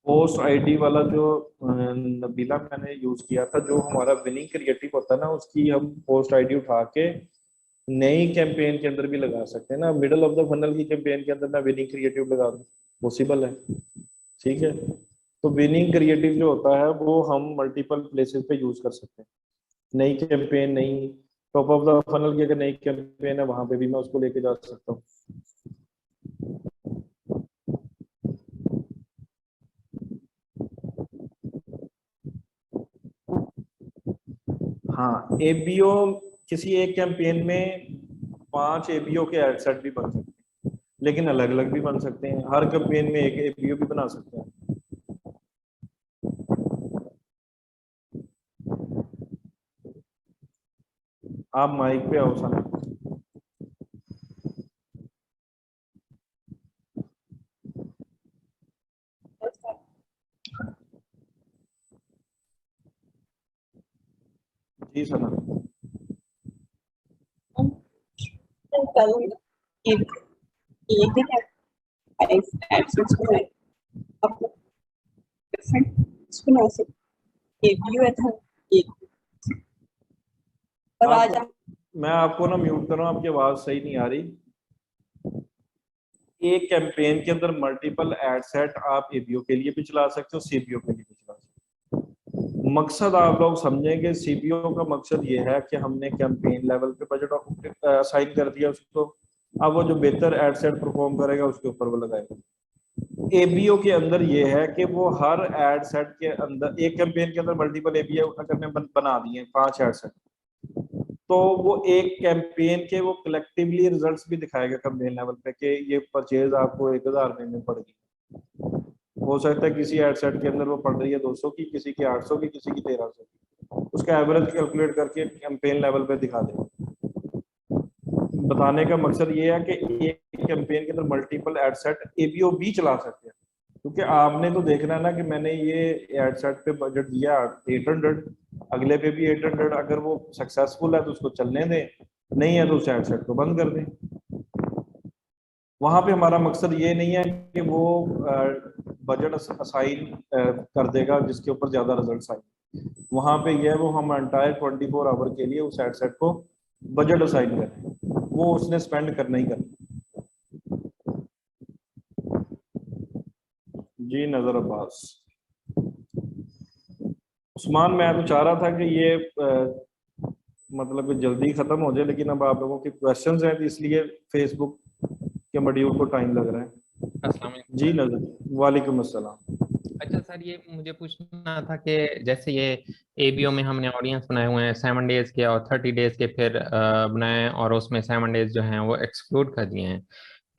Post ID वाला जो नबीला मैंने यूज किया था, जो हमारा विनिंग क्रिएटिव होता है ना, उसकी हम पोस्ट आईडी उठा के नई कैंपेन के अंदर भी लगा सकते हैं ना। मिडल ऑफ द फनल की कैंपेन के अंदर मैं विनिंग क्रिएटिव लगा दूं, पॉसिबल है। ठीक है, तो विनिंग क्रिएटिव जो होता है वो हम मल्टीपल प्लेसेस पे यूज कर सकते हैं। नई कैंपेन, नई टॉप ऑफ द फनल की अगर नई कैंपेन है वहां पे भी मैं उसको लेके जा सकता हूँ। हाँ, एबीओ किसी एक कैंपेन में 5 एबीओ के एड सेट भी बन सकते हैं, लेकिन अलग अलग भी बन सकते हैं। हर कैंपेन में एक एबीओ भी बना सकते हैं। आप माइक पे आओ सना। जी सना। कल एक एक दिन एडसेट्स बनाए अपने डिफरेंट बना सकते एबीओ था एक, और आज आप, मैं आपको ना म्यूट कर रहा हूँ, आपकी आवाज सही नहीं आ रही। एक कैंपेन के अंदर मल्टीपल एड सेट आप एबीओ के लिए भी चला सकते हो, सीबीओ के लिए भी चला सकते हो। मकसद आप लोग समझेंगे, सीबीओ का मकसद ये है कि हमने कैंपेन लेवल पे बजट असाइन कर दिया उसको, अब वो जो बेहतर एड सेट परफॉर्म करेगा उसके ऊपर वो लगाएगा। एबीओ के अंदर ये है कि वो हर एड सेट के अंदर, एक कैंपेन के अंदर मल्टीपल एबीओ अगर मैं बना दिए 5 एड सेट, तो वो एक कैंपेन के वो कलेक्टिवली रिजल्ट्स भी दिखाएगा कैंपेन लेवल पे कि ये परचेज आपको 1000 में पड़ेगी। हो सकता है किसी एड सेट के अंदर वो पड़ रही है 200 की, किसी की 800 की, किसी की 1300 की, उसका एवरेज कैलकुलेट करके कैंपेन लेवल पे दिखा देगा। बताने का मकसद ये है कि एक कैंपेन के अंदर मल्टीपल एड सेट एबीओ भी चला सकते हैं, क्योंकि आपने तो देखना है ना कि मैंने ये एड सेट पे बजट दिया 800, अगले पे भी 800, अगर वो सक्सेसफुल है तो उसको चलने दें, नहीं है तो उस एड सेट को बंद कर दें। वहां पे हमारा मकसद ये नहीं है कि वो बजट असाइन कर देगा जिसके ऊपर ज्यादा रिजल्ट्स आए। वहां पे ये है वो हम एंटायर 24 आवर के लिए उस एड सेट को बजट असाइन करें, वो उसने स्पेंड करना ही करना। जी नजर अब्बास। उस्मान, मैं तो चाह रहा था कि ये मतलब कि जल्दी खत्म हो जाए, लेकिन अब आप लोगों के क्वेश्चंस हैं तो इसलिए फेसबुक के मॉड्यूल को टाइम लग रहा है। अस्सलाम वालेकुम जी सर। नजर वालेकुम अस्सलाम। अच्छा सर, ये मुझे पूछना था कि जैसे ये एबीओ में हमने ऑडियंस बनाए हुए हैं 7 डेज के और 30 डेज के फिर बनाए, और उसमें 7 डेज जो हैं वो एक्सक्लूड कर दिए हैं।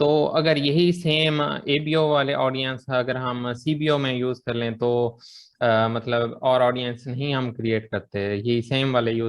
तो अगर यही सेम एबीओ वाले ऑडियंस अगर हम सीबीओ में यूज कर लें तो मतलब और ऑडियंस नहीं हम क्रिएट करते, यही सेम वाले यूज